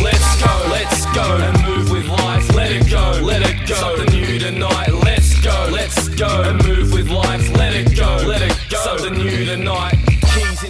Let's go and move with life. Let it go. Something new tonight. Let's go and move with life. Let it go. Something new tonight.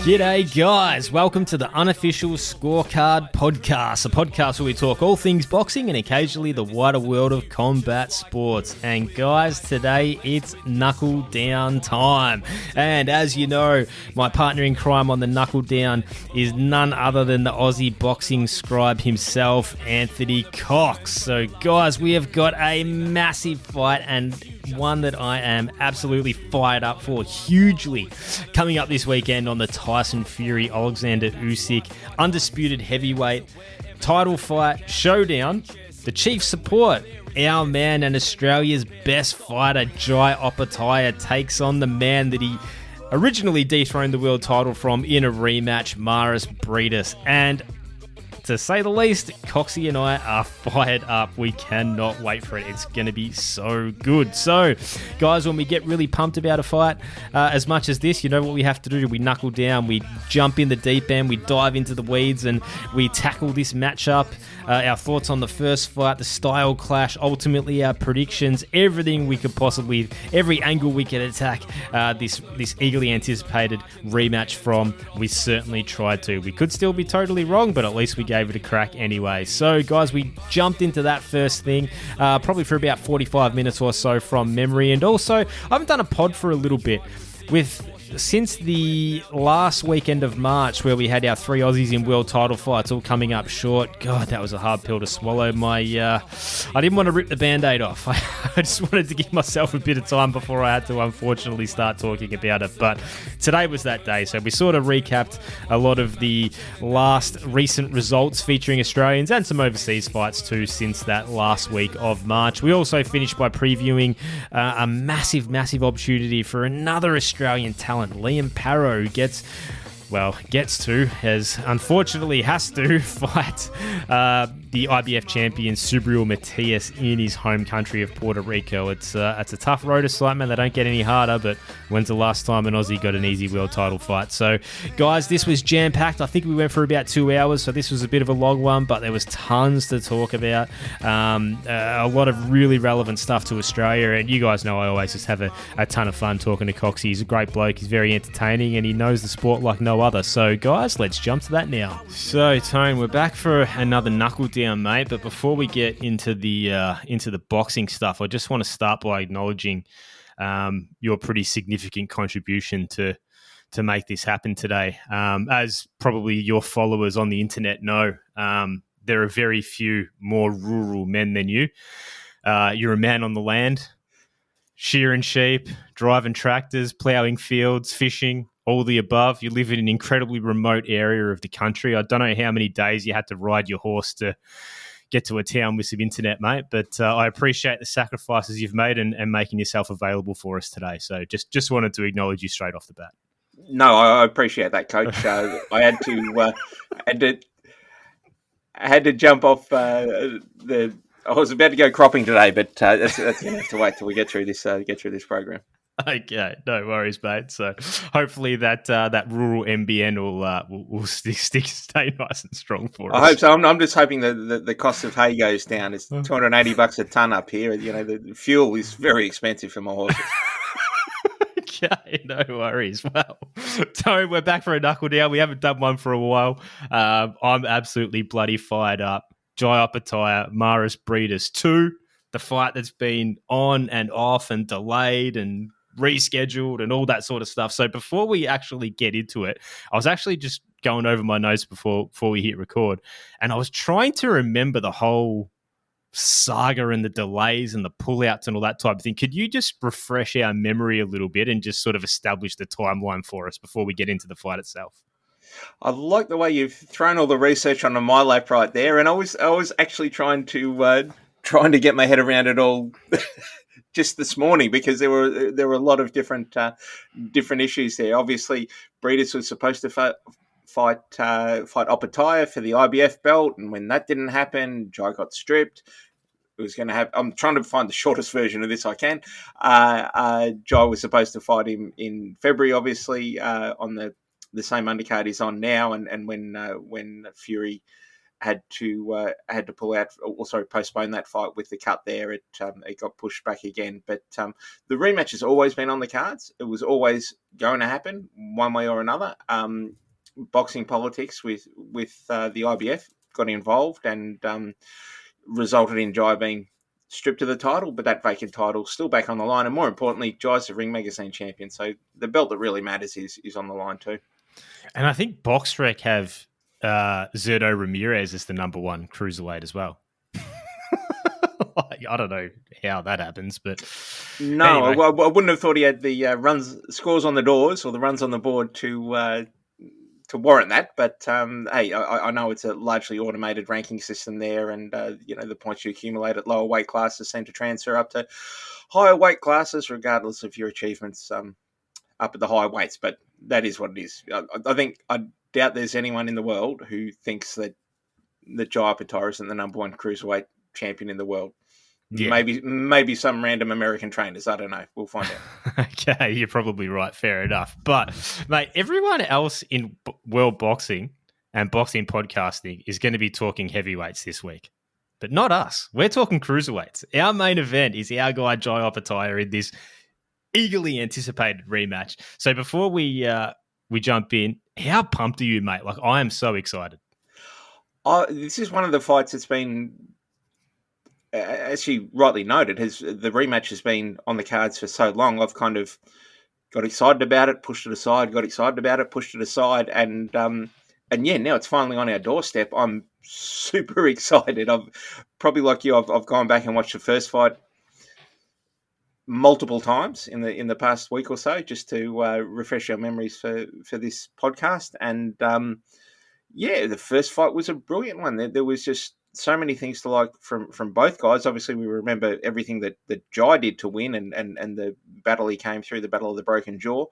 G'day guys, welcome to the Unofficial Scorecard Podcast, a podcast where we talk all things boxing and occasionally the wider world of combat sports. And guys, today it's Knuckle Down time. And as you know, my partner in crime on the Knuckle Down is none other than the Aussie Boxing Scribe himself, Anthony Cox. So guys, we have got a massive fight and one that I am absolutely fired up for hugely coming up this weekend on the Tyson Fury Alexander Usyk undisputed heavyweight title fight showdown. The chief support, our man and Australia's best fighter Jai Opetaia, takes on the man that he originally dethroned the world title from in a rematch, Maris Briedis. And to say the least, Coxie and I are fired up. We cannot wait for it. It's going to be so good. So, guys, when we get really pumped about a fight, as much as this, you know what we have to do? We knuckle down, we jump in the deep end, we dive into the weeds, and we tackle this matchup. Our thoughts on the first fight, the style clash, ultimately our predictions, everything we could possibly, every angle we could attack this eagerly anticipated rematch from. We certainly tried to. We could still be totally wrong, but at least we gave it a crack anyway. So guys, we jumped into that first thing, probably for about 45 minutes or so from memory. And also, I haven't done a pod for a little bit since the last weekend of March, where we had our three Aussies in world title fights all coming up short. God, that was a hard pill to swallow. I didn't want to rip the Band-Aid off. I just wanted to give myself a bit of time before I had to unfortunately start talking about it. But today was that day, so we sort of recapped a lot of the last recent results featuring Australians and some overseas fights too since that last week of March. We also finished by previewing a massive opportunity for another Australian talent, Liam Parrow, unfortunately has to fight the IBF champion Subriel Matias in his home country of Puerto Rico. It's a tough road to sight, man. They don't get any harder, but when's the last time an Aussie got an easy world title fight? So, guys, this was jam-packed. I think we went for about 2 hours, so this was a bit of a long one, but there was tons to talk about. A lot of really relevant stuff to Australia, and you guys know I always just have a ton of fun talking to Coxie. He's a great bloke. He's very entertaining, and he knows the sport like no other. So, guys, let's jump to that now. So, Tone, we're back for another knuckle down, mate. But before we get into the boxing stuff, I just want to start by acknowledging your pretty significant contribution to make this happen today. As probably your followers on the internet know, there are very few more rural men than you. You're a man on the land, shearing sheep, driving tractors, ploughing fields, fishing, all the above. You live in an incredibly remote area of the country. I don't know how many days you had to ride your horse to get to a town with some internet, mate, but I appreciate the sacrifices you've made and making yourself available for us today. So just wanted to acknowledge you straight off the bat. No, I appreciate that, Coach. I had to jump off I was about to go cropping today, but that's going to have to wait till we get through this program. Okay, no worries, mate. So hopefully that rural MBN will stay nice and strong for us. I hope so. I'm just hoping that the cost of hay goes down. It's $280 a ton up here. You know, the fuel is very expensive for my horses. Okay, no worries. Well, Tony, we're back for a knuckle down. We haven't done one for a while. I'm absolutely bloody fired up. Jai Opetaia, Maris Briedis 2, the fight that's been on and off and delayed and rescheduled and all that sort of stuff. So before we actually get into it, I was actually just going over my notes before we hit record, and I was trying to remember the whole saga and the delays and the pullouts and all that type of thing. Could you just refresh our memory a little bit and just sort of establish the timeline for us before we get into the fight itself? I like the way you've thrown all the research onto my lap right there, and I was actually trying to get my head around it all just this morning, because there were a lot of different issues there. Obviously, Briedis was supposed to fight Opetaia for the IBF belt, and when that didn't happen, Jai got stripped. It was going to have. I'm trying to find the shortest version of this I can. Jai was supposed to fight him in February, obviously, on the the same undercard he's on now, and when Fury had to pull out, or sorry, postpone that fight with the cut there, it got pushed back again. But the rematch has always been on the cards. It was always going to happen one way or another. Boxing politics with the IBF got involved and resulted in Jai being stripped of the title, but that vacant title still back on the line. And more importantly, Jai's the Ring Magazine champion. So the belt that really matters is on the line too. And I think BoxRec have Zerto Ramirez as the number one cruiserweight as well. I don't know how that happens, but no, anyway. I wouldn't have thought he had the scores on the doors or the runs on the board to warrant that. But hey, I know it's a largely automated ranking system there, and the points you accumulate at lower weight classes seem to transfer up to higher weight classes, regardless of your achievements up at the higher weights. But that is what it is. I doubt there's anyone in the world who thinks that Jai Opetaia isn't the number one cruiserweight champion in the world. Yeah. Maybe some random American trainers. I don't know. We'll find out. Okay, you're probably right. Fair enough. But, mate, everyone else in world boxing and boxing podcasting is going to be talking heavyweights this week. But not us. We're talking cruiserweights. Our main event is our guy Jai Opetaia in this eagerly anticipated rematch. So before we jump in, how pumped are you, mate? Like, I am so excited. This is one of the fights that's been, as you rightly noted, the rematch has been on the cards for so long. I've kind of got excited about it, pushed it aside, got excited about it, pushed it aside, and yeah, now it's finally on our doorstep. I'm super excited. I've probably, like you, I've gone back and watched the first fight multiple times in the past week or so, just to refresh our memories for this podcast. And yeah, the first fight was a brilliant one. There was just so many things to like from both guys. Obviously, we remember everything that Jai did to win and the battle he came through, the battle of the broken jaw.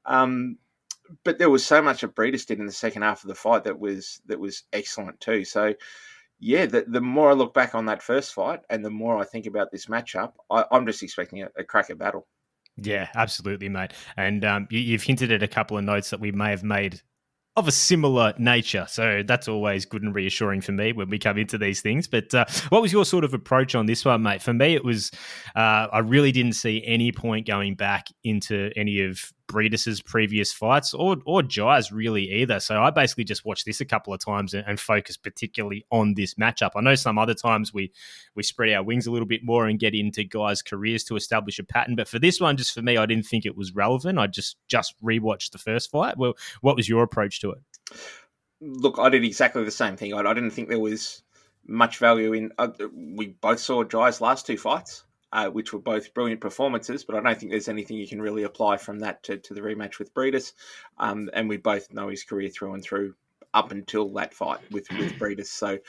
But there was so much that Briedis did in the second half of the fight that was excellent too. So yeah, the more I look back on that first fight and the more I think about this matchup, I'm just expecting a cracker battle. Yeah, absolutely, mate. And you've hinted at a couple of notes that we may have made of a similar nature. So that's always good and reassuring for me when we come into these things. But what was your sort of approach on this one, mate? For me, it was I really didn't see any point going back into any of Briedis' previous fights or Jai's really either. So I basically just watched this a couple of times and focused particularly on this matchup. I know some other times we spread our wings a little bit more and get into guys' careers to establish a pattern. But for this one, just for me, I didn't think it was relevant. I just rewatched the first fight. Well, what was your approach to it? Look, I did exactly the same thing. I didn't think there was much value in... we both saw Jai's last two fights, which were both brilliant performances, but I don't think there's anything you can really apply from that to the rematch with Briedis. And we both know his career through and through up until that fight with Briedis. So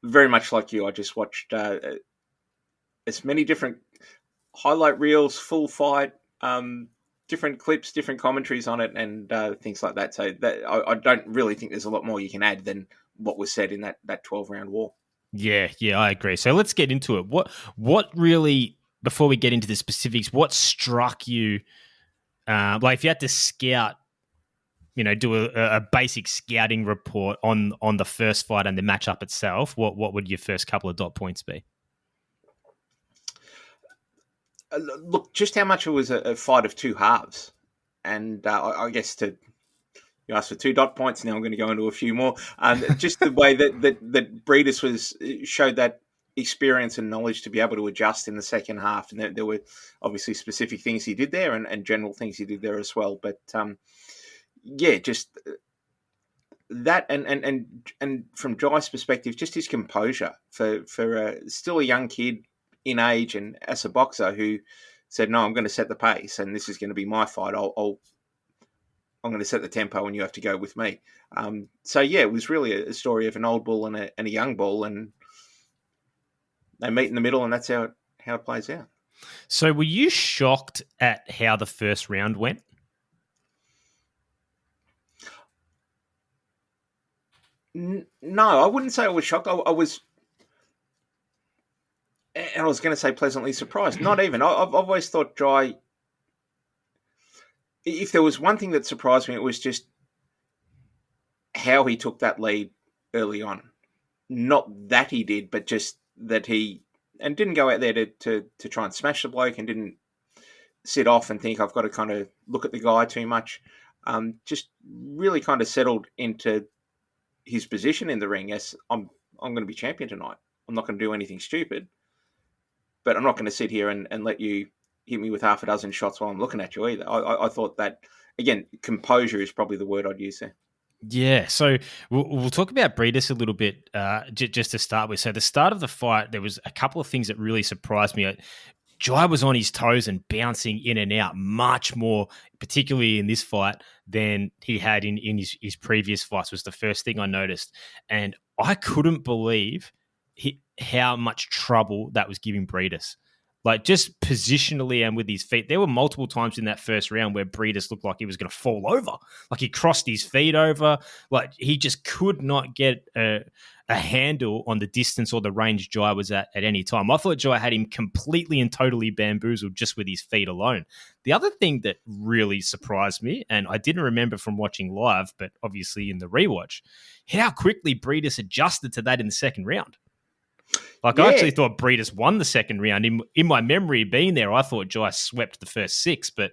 very much like you, I just watched as many different highlight reels, full fight, different clips, different commentaries on it, and things like that. So that, I don't really think there's a lot more you can add than what was said in that 12-round war. Yeah, I agree. So let's get into it. What really, before we get into the specifics, what struck you? Like if you had to scout, do a basic scouting report on the first fight and the matchup itself, what would your first couple of dot points be? Look, just how much it was a fight of two halves. And I guess you asked for 2 dot points, now I'm going to go into a few more. Just the way that Briedis showed that experience and knowledge to be able to adjust in the second half. And there were obviously specific things he did there and general things he did there as well. But yeah, just that and from Jai's perspective, just his composure for still a young kid in age and as a boxer who said, no, I'm going to set the pace and this is going to be my fight. I'm going to set the tempo and you have to go with me. So yeah, it was really a story of an old bull and a young bull, and they meet in the middle, and that's how it plays out. So were you shocked at how the first round went? No, I wouldn't say I was shocked. I was... And I was going to say pleasantly surprised. Not even. I've always thought Jai, if there was one thing that surprised me, it was just how he took that lead early on. Not that he did, but just that he and didn't go out there to try and smash the bloke and didn't sit off and think I've got to kind of look at the guy too much. Just really kind of settled into his position in the ring as I'm going to be champion tonight. I'm not going to do anything stupid, but I'm not going to sit here and let you hit me with half a dozen shots while I'm looking at you either. I thought that, again, composure is probably the word I'd use there. Yeah, so we'll talk about Briedis a little bit just to start with. So the start of the fight, there was a couple of things that really surprised me. Jai was on his toes and bouncing in and out much more, particularly in this fight, than he had in his previous fights, was the first thing I noticed. And I couldn't believe how much trouble that was giving Briedis. Like, just positionally and with his feet. There were multiple times in that first round where Briedis looked like he was going to fall over. Like, he crossed his feet over. Like, he just could not get a handle on the distance or the range Jai was at any time. I thought Jai had him completely and totally bamboozled just with his feet alone. The other thing that really surprised me, and I didn't remember from watching live, but obviously in the rewatch, how quickly Briedis adjusted to that in the second round. Like, yeah. I actually thought Briedis won the second round. In my memory being there, I thought Jai swept the first six, but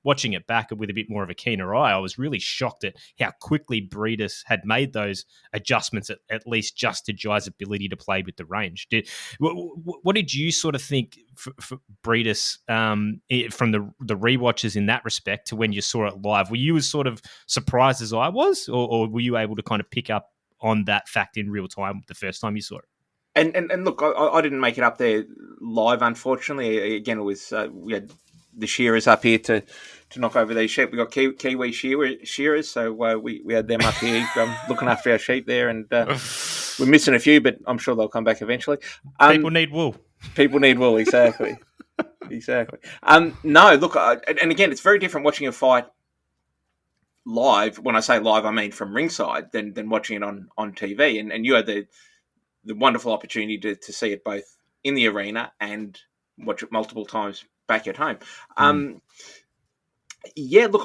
watching it back with a bit more of a keener eye, I was really shocked at how quickly Briedis had made those adjustments, at least just to Jai's ability to play with the range. What did you sort of think for Briedis from the rewatches in that respect to when you saw it live? Were you as sort of surprised as I was, or were you able to kind of pick up on that fact in real time the first time you saw it? And look, I didn't make it up there live, unfortunately. Again, it was we had the shearers up here to knock over these sheep. We got Kiwi shearers, so we had them up here looking after our sheep there, and we're missing a few, but I'm sure they'll come back eventually. People need wool. People need wool, exactly. Exactly. No, look, and again, it's very different watching a fight live. When I say live, I mean from ringside than watching it on TV. And you had the wonderful opportunity to see it both in the arena and watch it multiple times back at home. Yeah, look,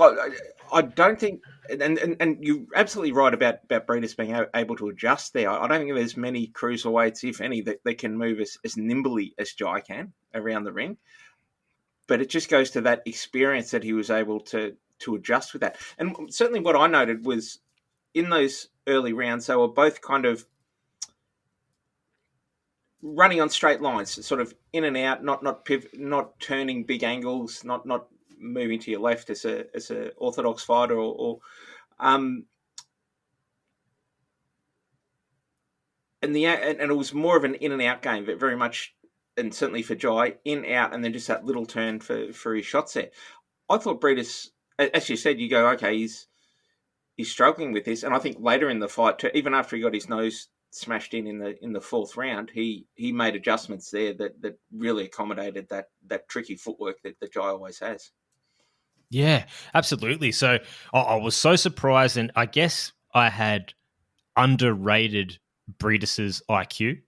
I don't think, and you're absolutely right about Briedis being able to adjust there. I don't think there's many cruiserweights, if any, that can move as nimbly as Jai can around the ring. But it just goes to that experience that he was able to adjust with that. And certainly what I noted was in those early rounds, they were both kind of running on straight lines, sort of in and out, not turning big angles, not moving to your left as a orthodox fighter, and it was more of an in and out game, but very much, and certainly for Jai, in out, and then just that little turn for his shots there. I thought Briedis, as you said, you go, okay, he's struggling with this, and I think later in the fight, even after he got his nose smashed in the fourth round, he made adjustments there that really accommodated that tricky footwork that Jai always has. Yeah, absolutely. So I was so surprised, and I guess I had underrated Briedis's IQ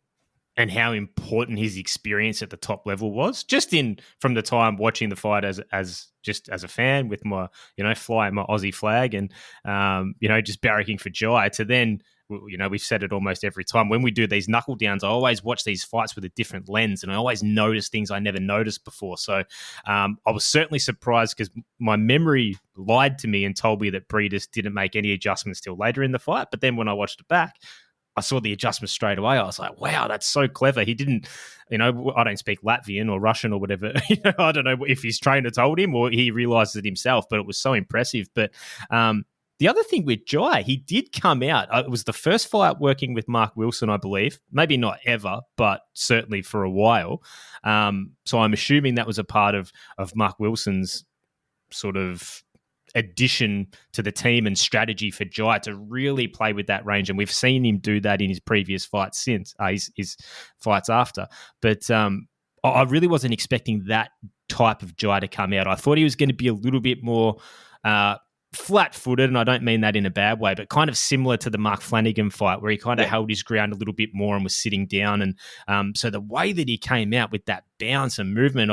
and how important his experience at the top level was, just from the time watching the fight as a fan with my, flying my Aussie flag and, just barracking for Jai, to then, we've said it almost every time. When we do these knuckle downs, I always watch these fights with a different lens, and I always notice things I never noticed before. So I was certainly surprised because my memory lied to me and told me that Briedis didn't make any adjustments till later in the fight. But then when I watched it back, I saw the adjustments straight away. I was like, wow, that's so clever. He didn't, I don't speak Latvian or Russian or whatever. I don't know if his trainer told him or he realized it himself, but it was so impressive. But the other thing with Jai, he did come out. It was the first fight working with Mark Wilson, I believe. Maybe not ever, but certainly for a while. So I'm assuming that was a part of Mark Wilson's sort of addition to the team and strategy for Jai to really play with that range. And we've seen him do that in his previous fights since, his fights after. But I really wasn't expecting that type of Jai to come out. I thought he was going to be a little bit more flat-footed, and I don't mean that in a bad way, but kind of similar to the Mark Flanagan fight where he kind of held his ground a little bit more and was sitting down. And so the way that he came out with that bounce and movement,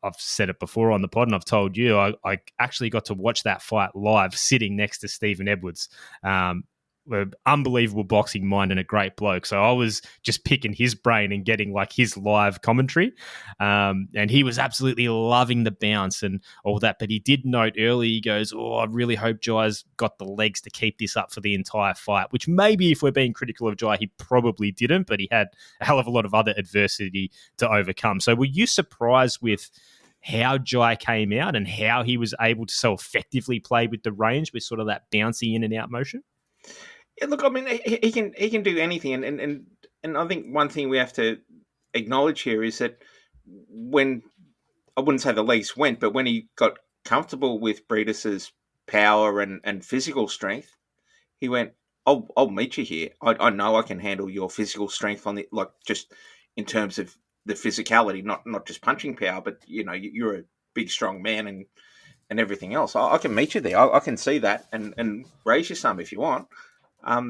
I've said it before on the pod and I've told you, I actually got to watch that fight live sitting next to Stephen Edwards. Unbelievable boxing mind and a great bloke. So I was just picking his brain and getting like his live commentary. And he was absolutely loving the bounce and all that. But he did note early, he goes, I really hope Jai's got the legs to keep this up for the entire fight, which maybe if we're being critical of Jai, he probably didn't, but he had a hell of a lot of other adversity to overcome. So were you surprised with how Jai came out and how he was able to so effectively play with the range with sort of that bouncy in and out motion? Yeah, look, I mean, he can do anything, and I think one thing we have to acknowledge here is that when, I wouldn't say the legs went, but when he got comfortable with Briedis's power and physical strength, he went, I'll meet you here. I know I can handle your physical strength on the, like, just in terms of the physicality, not just punching power, but you're a big strong man and everything else. I can meet you there. I can see that and raise you some if you want. I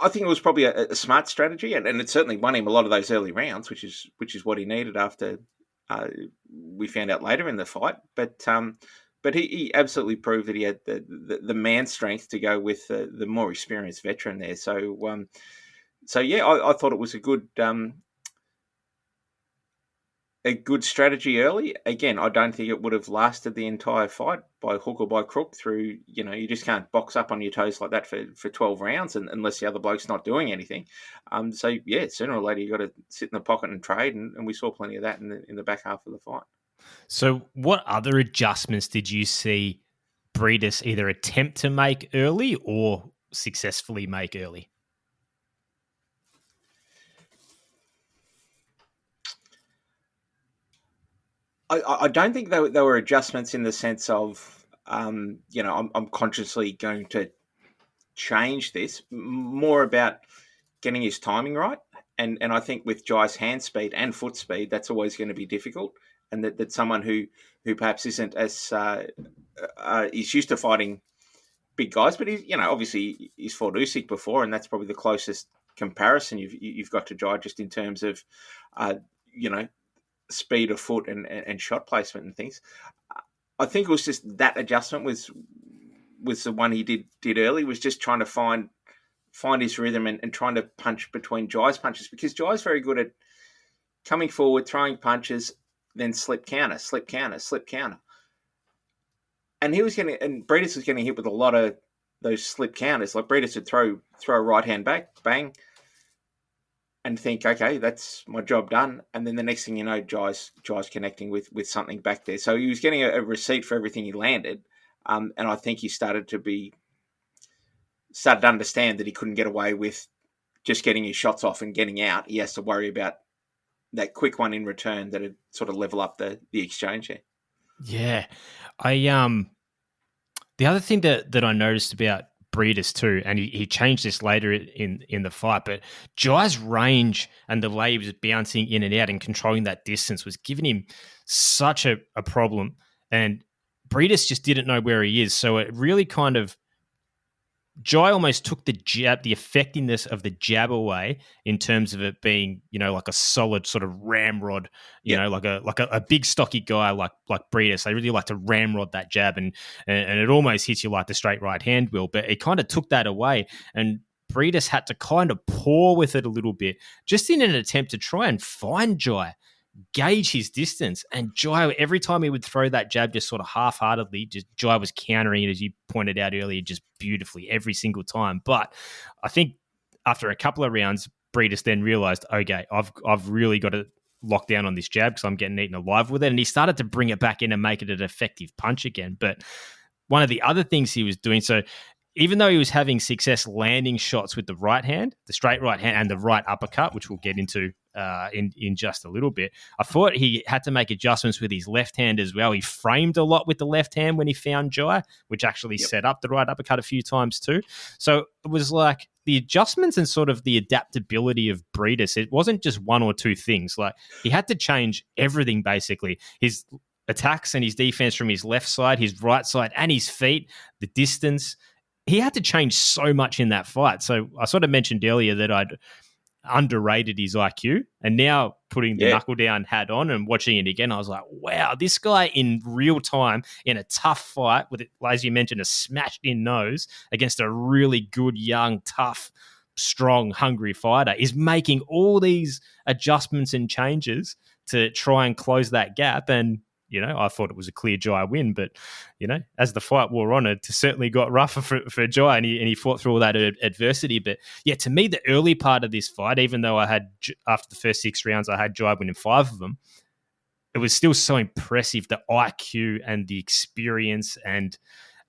think it was probably a smart strategy, and it certainly won him a lot of those early rounds, which is what he needed after we found out later in the fight. But he absolutely proved that he had the man strength to go with the more experienced veteran there. So yeah, I thought it was a good strategy early. Again, I don't think it would have lasted the entire fight by hook or by crook through, you just can't box up on your toes like that for 12 rounds unless the other bloke's not doing anything. So yeah, sooner or later you got to sit in the pocket and trade, and we saw plenty of that in the back half of the fight. So what other adjustments did you see Briedis either attempt to make early or successfully make early? I don't think they were adjustments in the sense of, I'm consciously going to change this. More about getting his timing right. And I think with Jai's hand speed and foot speed, that's always going to be difficult. And that someone who perhaps isn't as he's used to fighting big guys, but obviously he's fought Usyk before, and that's probably the closest comparison you've got to Jai, just in terms of speed of foot and shot placement and things. I think it was just that adjustment was the one he did early, was just trying to find his rhythm and trying to punch between Jai's punches, because Jai's very good at coming forward, throwing punches, then slip counter. And Briedis was getting hit with a lot of those slip counters. Like Briedis would throw a right hand back, bang, and think, okay, that's my job done. And then the next thing you know, Jai's connecting with something back there. So he was getting a receipt for everything he landed. And I think he started to understand that he couldn't get away with just getting his shots off and getting out. He has to worry about that quick one in return that'd sort of level up the exchange here. Yeah. The other thing that I noticed about Briedis too, and he changed this later in the fight, but Jai's range and the way he was bouncing in and out and controlling that distance was giving him such a problem, and Briedis just didn't know where he is. So it really kind of, Jai almost took the jab, the effectiveness of the jab away in terms of it being, like a solid sort of ramrod, like a big stocky guy like Briedis. They really like to ramrod that jab, and it almost hits you like the straight right hand will. But it kind of took that away, and Briedis had to kind of paw with it a little bit, just in an attempt to try and find Jai, gauge his distance. And Jai, every time he would throw that jab just sort of half-heartedly, Jai was countering it, as you pointed out earlier, just beautifully every single time. But I think after a couple of rounds, Briedis then realized, okay, I've really got to lock down on this jab because I'm getting eaten alive with it. And he started to bring it back in and make it an effective punch again. But one of the other things he was doing, so even though he was having success landing shots with the right hand, the straight right hand, and the right uppercut, which we'll get into in just a little bit, I thought he had to make adjustments with his left hand as well. He framed a lot with the left hand when he found Jai, which actually set up the right uppercut a few times too. So it was like the adjustments and sort of the adaptability of Briedis. It wasn't just one or two things. Like he had to change everything basically. His attacks and his defense from his left side, his right side, and his feet, the distance. He had to change so much in that fight. So I sort of mentioned earlier that I'd underrated his IQ. And now putting the Knuckle Down hat on and watching it again, I was like, wow, this guy in real time in a tough fight with, as you mentioned, a smashed in nose against a really good, young, tough, strong, hungry fighter is making all these adjustments and changes to try and close that gap. And, I thought it was a clear Jai win, but, as the fight wore on, it certainly got rougher for Jai, and he fought through all that adversity. But yeah, to me, the early part of this fight, even though after the first 6 rounds, I had Jai winning 5 of them, it was still so impressive, the IQ and the experience and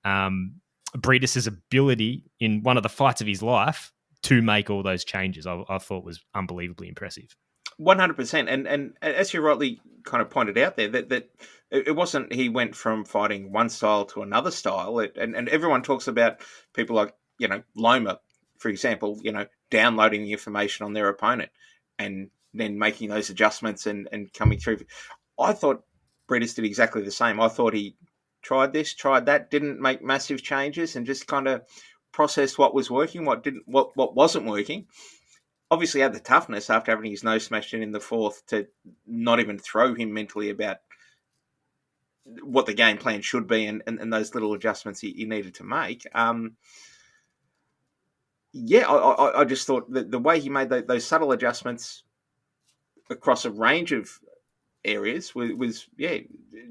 Briedis' ability in one of the fights of his life to make all those changes. I thought was unbelievably impressive. 100%. And as you rightly kind of pointed out there, that it wasn't he went from fighting one style to another style. And everyone talks about people like, Loma, for example, downloading the information on their opponent and then making those adjustments and coming through. I thought Briedis did exactly the same. I thought he tried this, tried that, didn't make massive changes and just kind of processed what was working, what wasn't working. Obviously had the toughness after having his nose smashed in the 4th to not even throw him mentally about what the game plan should be and those little adjustments he needed to make. I just thought that the way he made those subtle adjustments across a range of areas was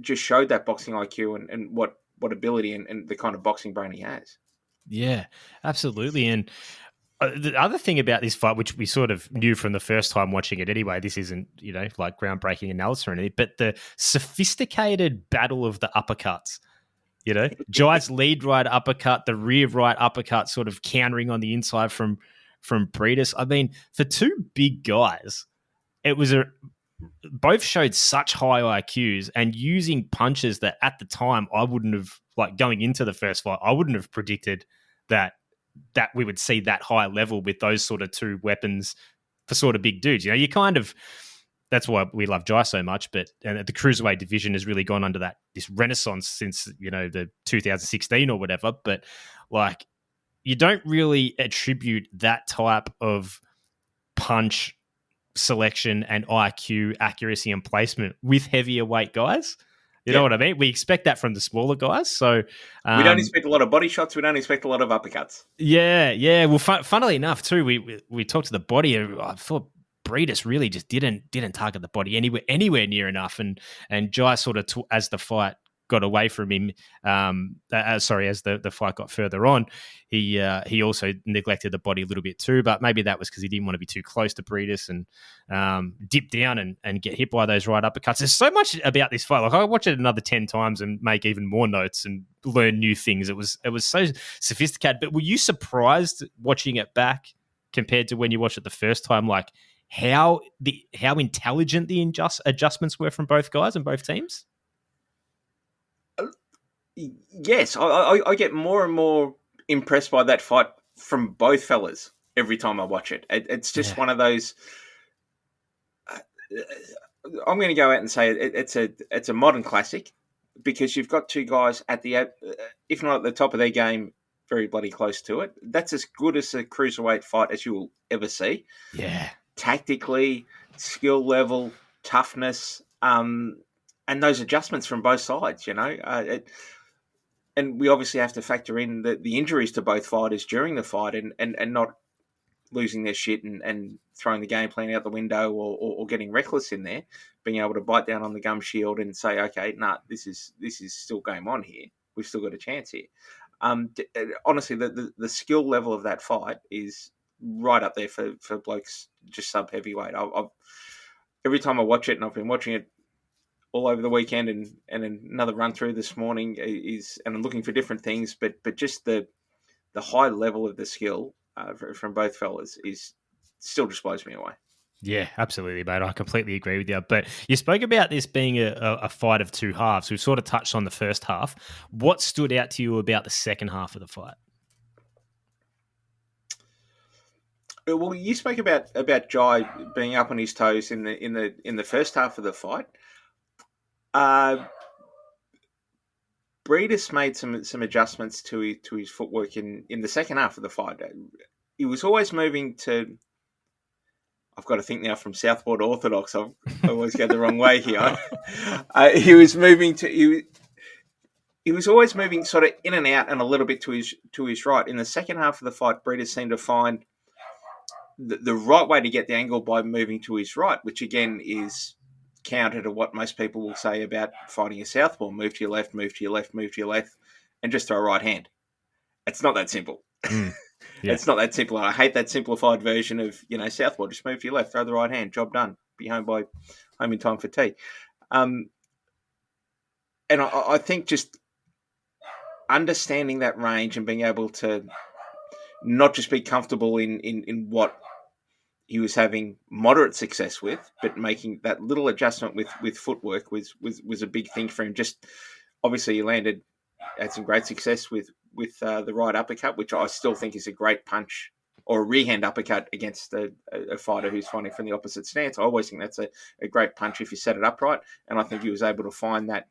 just showed that boxing IQ and what ability and the kind of boxing brain he has. Yeah, absolutely. And the other thing about this fight, which we sort of knew from the first time watching it anyway, this isn't, like groundbreaking analysis or anything, but the sophisticated battle of the uppercuts. Jai's lead right uppercut, the rear right uppercut sort of countering on the inside from Briedis. I mean, for 2 big guys, it was both showed such high IQs and using punches that at the time I wouldn't have, like going into the first fight, I wouldn't have predicted that we would see that high level with those sort of 2 weapons for sort of big dudes. You kind of, that's why we love Jai so much, but the Cruiserweight division has really gone under this renaissance since, the 2016 or whatever. But like, you don't really attribute that type of punch selection and IQ, accuracy and placement with heavier weight guys. You know what I mean? We expect that from the smaller guys. So we don't expect a lot of body shots. We don't expect a lot of uppercuts. Yeah. Well, funnily enough, too, we talked to the body. I thought Briedis really just didn't target the body anywhere near enough, and Jai sort of as the fight got away from him. As the fight got further on, he also neglected the body a little bit too. But maybe that was because he didn't want to be too close to Briedis and dip down and get hit by those right uppercuts. There's so much about this fight. Like I watch it another 10 times and make even more notes and learn new things. It was so sophisticated. But were you surprised watching it back compared to when you watched it the first time? Like how intelligent the adjustments were from both guys and both teams? Yes, I get more and more impressed by that fight from both fellas every time I watch it. It's just one of those. I'm going to go out and say it's a modern classic because you've got 2 guys at the, if not at the top of their game, very bloody close to it. That's as good as a cruiserweight fight as you will ever see. Yeah, tactically, skill level, toughness, and those adjustments from both sides. And we obviously have to factor in the injuries to both fighters during the fight and not losing their shit and throwing the game plan out the window or getting reckless in there, being able to bite down on the gum shield and say, okay, this is still game on here. We've still got a chance here. Honestly, the skill level of that fight is right up there for blokes just sub heavyweight. Every time I watch it, and I've been watching it all over the weekend and another run through this morning and I'm looking for different things, but just the high level of the skill from both fellas is still just blows me away. Yeah, absolutely, mate. I completely agree with you. But you spoke about this being a fight of 2 halves. We've sort of touched on the first half. What stood out to you about the second half of the fight? Well, you spoke about Jai being up on his toes in the first half of the fight. Briedis made some adjustments to his footwork in the second half of the fight. He was always moving to I've got to think now from Southpaw to Orthodox. I always go the wrong way here. He was moving to he was always moving sort of in and out and a little bit to his right. In the second half of the fight, Briedis seemed to find the right way to get the angle by moving to his right, which again is counter to what most people will say about fighting a southpaw. Move to your left, move to your left, move to your left, and just throw a right hand. It's not that simple. Yeah. It's not that simple. I hate that simplified version of, southpaw. Just move to your left, throw the right hand, job done. Be home in time for tea. And I think just understanding that range and being able to not just be comfortable in what he was having moderate success with, but making that little adjustment with footwork was a big thing for him. Just obviously he had some great success with the right uppercut, which I still think is a great punch, or a rear-hand uppercut against a fighter who's fighting from the opposite stance. I always think that's a great punch if you set it up right, and I think he was able to find that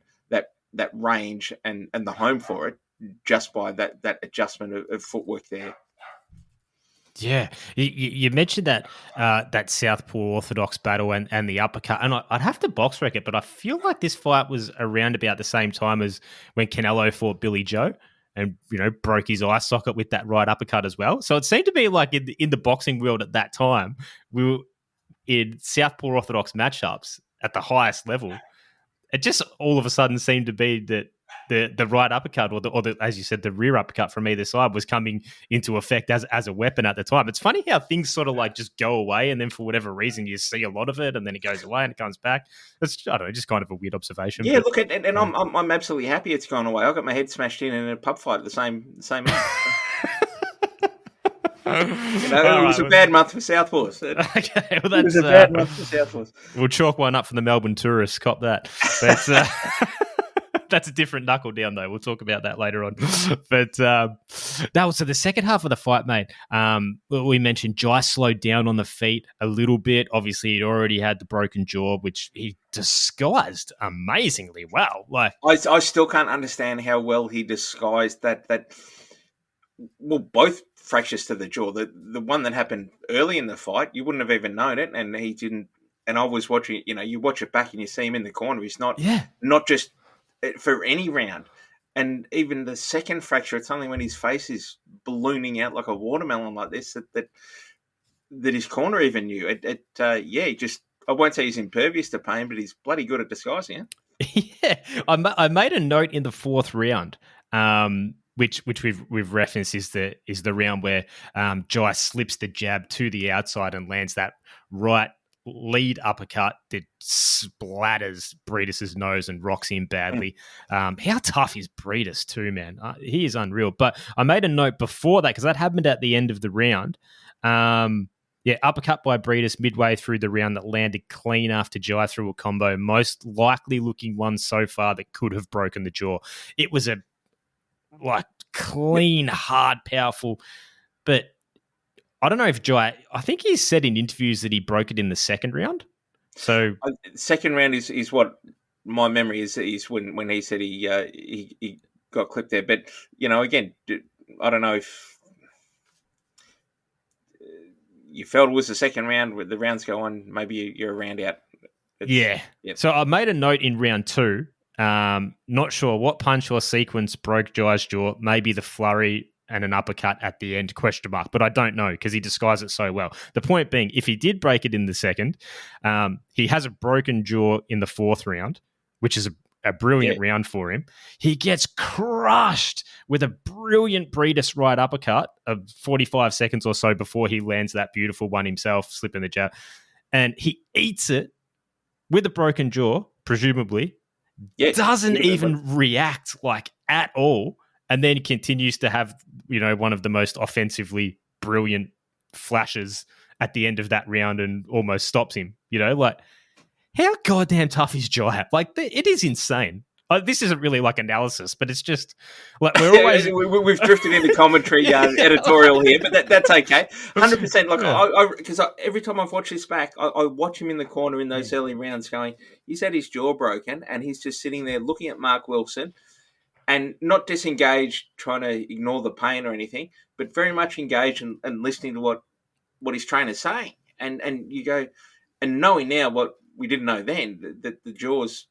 range and the home for it just by that adjustment of footwork there. Yeah, you mentioned that Southpaw Orthodox battle and the uppercut, and I'd have to box rec it, but I feel like this fight was around about the same time as when Canelo fought Billy Joe and broke his eye socket with that right uppercut as well. So it seemed to be like in the boxing world at that time, we were in Southpaw Orthodox matchups at the highest level. It just all of a sudden seemed to be that the right uppercut or the as you said, the rear uppercut from either side was coming into effect as a weapon at the time. It's funny how things sort of like just go away, and then for whatever reason you see a lot of it, and then it goes away and it comes back. It's, I don't know, just kind of a weird observation. Yeah, look, and I'm absolutely happy it's gone away. I got my head smashed in a pub fight at the same month. It was a bad month for Southpaws. Okay, well, it was a bad month for Southpaws. We'll chalk one up for the Melbourne tourists. Cop that. That's a different knuckle down, though. We'll talk about that later on. But that was so the second half of the fight, mate. We mentioned Jai slowed down on the feet a little bit. Obviously, he'd already had the broken jaw, which he disguised amazingly well. Like I still can't understand how well he disguised that. Well, both fractures to the jaw. The one that happened early in the fight, you wouldn't have even known it, and he didn't. And I was watching. You watch it back and you see him in the corner. He's not just for any round. And even the second fracture, it's only when his face is ballooning out like a watermelon like this that his corner even knew. He just, I won't say he's impervious to pain, but he's bloody good at disguising it. Yeah, I made a note in the fourth round, which we've referenced is the round where Jai slips the jab to the outside and lands that right lead uppercut that splatters Briedis' nose and rocks him badly. How tough is Briedis too, man? He is unreal. But I made a note before that because that happened at the end of the round. Uppercut by Briedis midway through the round that landed clean after Jai threw a combo, most likely looking one so far that could have broken the jaw. It was a clean, hard, powerful, but I don't know if Jai, I think he said in interviews that he broke it in the second round. So second round is what my memory is when he said he got clipped there. But, again, I don't know if you felt it was the second round where the rounds go on, maybe you're a round out. Yep. So I made a note in round two. Not sure what punch or sequence broke Jai's jaw, maybe the flurry and an uppercut at the end, ? But I don't know because he disguised it so well. The point being, if he did break it in the second, he has a broken jaw in the fourth round, which is a brilliant round for him. He gets crushed with a brilliant Briedis right uppercut of 45 seconds or so before he lands that beautiful one himself, slipping the jab. And he eats it with a broken jaw, presumably, doesn't even react at all. And then continues to have, one of the most offensively brilliant flashes at the end of that round and almost stops him. How goddamn tough is Jai? It is insane. This isn't really analysis, but it's just we're always we've drifted into commentary editorial here, but that's okay. 100%. Because every time I've watched this back, I watch him in the corner in those early rounds, going, he's had his jaw broken, and he's just sitting there looking at Mark Wilson. And not disengaged, trying to ignore the pain or anything, but very much engaged and listening to what his trainer's saying. And you go, and knowing now what we didn't know then, that the jaw's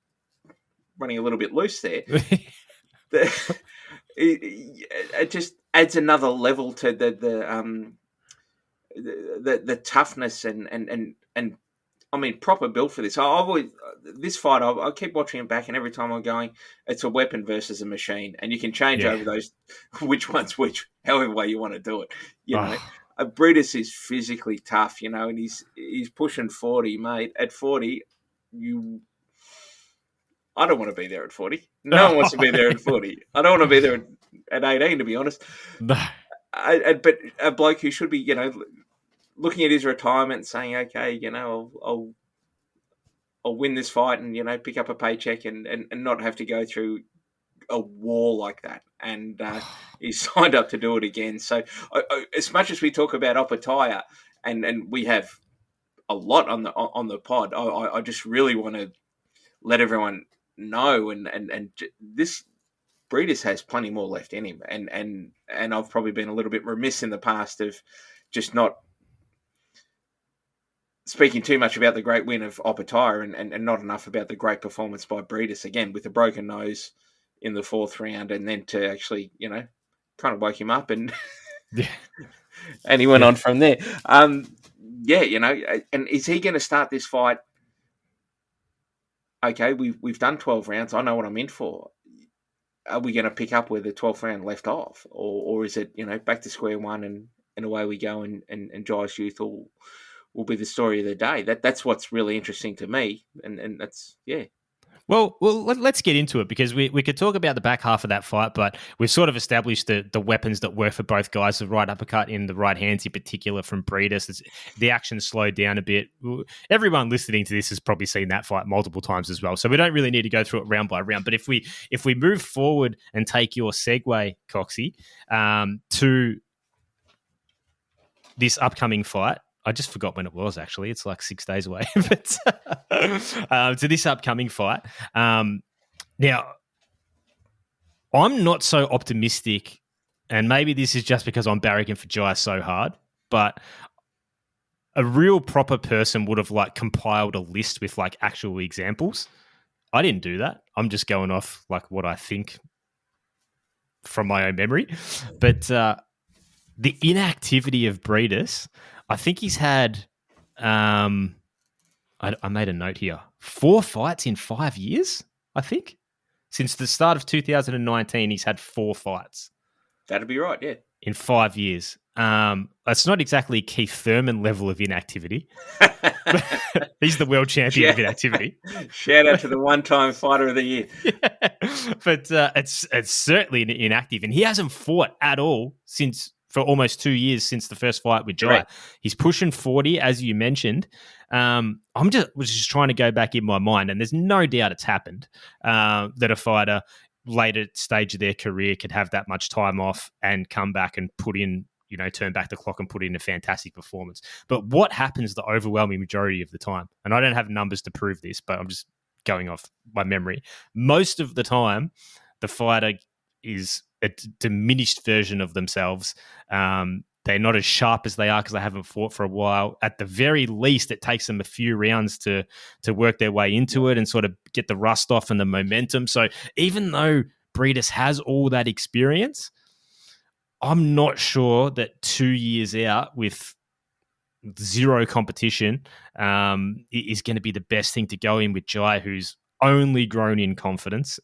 running a little bit loose there, it just adds another level to the toughness and I mean, proper build for this. I've always this fight. I keep watching it back, and every time I'm going, it's a weapon versus a machine, and you can change over those which one's which, however way you want to do it. You know, Briedis is physically tough, you know, and he's pushing 40, mate. At 40, I don't want to be there at 40. No one wants to be there at 40. I don't want to be there at 18, to be honest. No. But a bloke who should be, you know, looking at his retirement and saying, okay, you know, I'll win this fight and, you know, pick up a paycheck and not have to go through a war like that. And he's signed up to do it again. So as much as we talk about Opetaia, and we have a lot on the pod, I just really want to let everyone know and this Briedis has plenty more left in him. And I've probably been a little bit remiss in the past of just not speaking too much about the great win of Opetaia and not enough about the great performance by Briedis, again, with a broken nose in the 4th round, and then to actually, you know, kind of woke him up and and he went on from there. You know, and is he going to start this fight? Okay, we've done 12 rounds. I know what I'm in for. Are we going to pick up where the 12th round left off? Or is it, you know, back to square one and away we go and Jai's youth will be the story of the day. That's what's really interesting to me, and that's Well, let's get into it, because we could talk about the back half of that fight, but we've sort of established the weapons that work for both guys, the right uppercut in the right hands in particular from Briedis. The action slowed down a bit. Everyone listening to this has probably seen that fight multiple times as well, so we don't really need to go through it round by round. But if we move forward and take your segue, Coxie, to this upcoming fight, I just forgot when it was, actually. It's like 6 days away. But to this upcoming fight. Now, I'm not so optimistic, and maybe this is just because I'm barracking for Jai so hard, but a real proper person would have like compiled a list with like actual examples. I didn't do that. I'm just going off like what I think from my own memory. But the inactivity of Briedis, I think he's had, I made a note here, 4 fights in 5 years, I think. Since the start of 2019, he's had 4 fights. That'd be right, yeah. In 5 years. That's not exactly Keith Thurman level of inactivity. He's the world champion of inactivity. Shout out to the one-time fighter of the year. Yeah. But it's certainly inactive, and he hasn't fought at all for almost 2 years since the first fight with Jai. Right. He's pushing 40, as you mentioned. Was just trying to go back in my mind, and there's no doubt it's happened that a fighter later stage of their career could have that much time off and come back and put in, you know, turn back the clock and put in a fantastic performance. But what happens the overwhelming majority of the time, and I don't have numbers to prove this, but I'm just going off my memory, most of the time the fighter is a diminished version of themselves. They're not as sharp as they are because they haven't fought for a while. At the very least, it takes them a few rounds to work their way into it and sort of get the rust off and the momentum. So even though Briedis has all that experience, I'm not sure that 2 years out with zero competition is going to be the best thing to go in with Jai, who's only grown in confidence.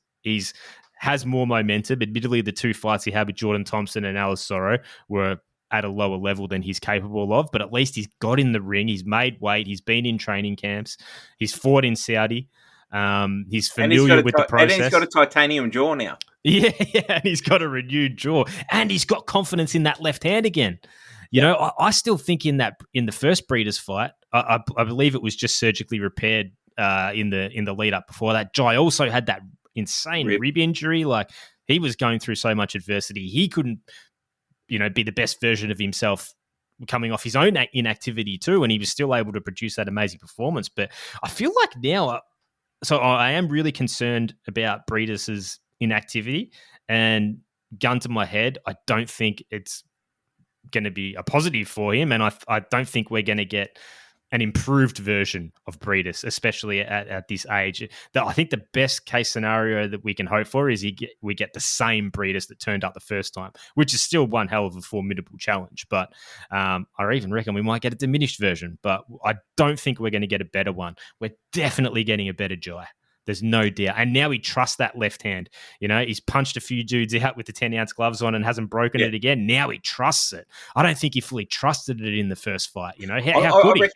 Has more momentum. Admittedly, the 2 fights he had with Jordan Thompson and Alice Soro were at a lower level than he's capable of, but at least he's got in the ring. He's made weight. He's been in training camps. He's fought in Saudi. He's familiar with the process. And he's got a titanium jaw now. Yeah, and he's got a renewed jaw. And he's got confidence in that left hand again. You know, I still think in the first Briedis fight, I believe it was just surgically repaired in the lead up before that. Jai also had that insane rib injury. Like, he was going through so much adversity. He couldn't, you know, be the best version of himself coming off his own inactivity too, and he was still able to produce that amazing performance. But I feel like now, so I am really concerned about Briedis's inactivity, and gun to my head, I don't think it's going to be a positive for him, and I don't think we're going to get an improved version of Briedis, especially at this age. I think the best case scenario that we can hope for is we get the same Briedis that turned up the first time, which is still one hell of a formidable challenge. But I even reckon we might get a diminished version, but I don't think we're going to get a better one. We're definitely getting a better Jai. There's no doubt. And now he trusts that left hand. He's punched a few dudes out with the 10-ounce gloves on and hasn't broken it again. Now he trusts it. I don't think he fully trusted it in the first fight. How could he?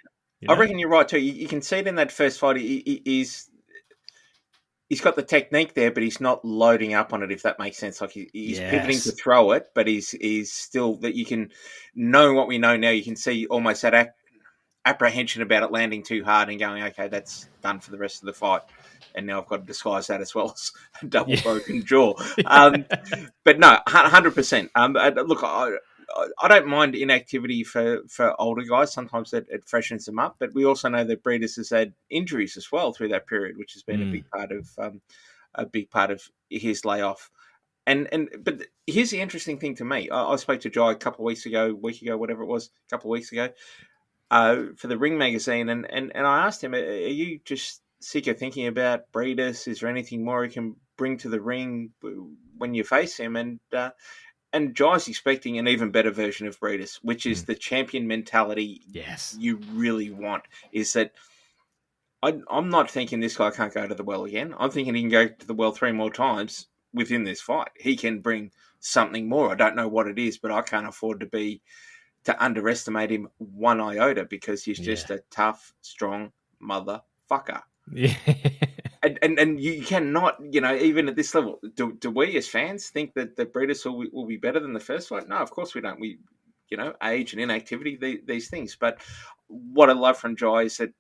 I reckon you're right too. You can see it in that first fight. He's got the technique there, but he's not loading up on it, if that makes sense. Like he's pivoting to throw it, but he's still that you can know what we know now. You can see almost that apprehension about it landing too hard and going, okay, that's done for the rest of the fight. And now I've got to disguise that as well as a double broken jaw. But no, 100%. Look, I don't mind inactivity for older guys. Sometimes it freshens them up. But we also know that Briedis has had injuries as well through that period, which has been a big part of his layoff. But here's the interesting thing to me. I spoke to Jai a week ago, whatever it was, a couple of weeks ago, for the Ring magazine, and I asked him, "Are you just sick of thinking about Briedis? Is there anything more he can bring to the ring when you face him?" And Jai's expecting an even better version of Briedis, which is the champion mentality you really want. Is that I'm not thinking this guy can't go to the well again. I'm thinking he can go to the well 3 more times within this fight. He can bring something more. I don't know what it is, but I can't afford to underestimate him one iota, because he's just a tough, strong motherfucker. Yeah. And you cannot, even at this level, do we as fans think that Briedis will be better than the first fight? No, of course we don't. We, age and inactivity, these things. But what I love from Jai is that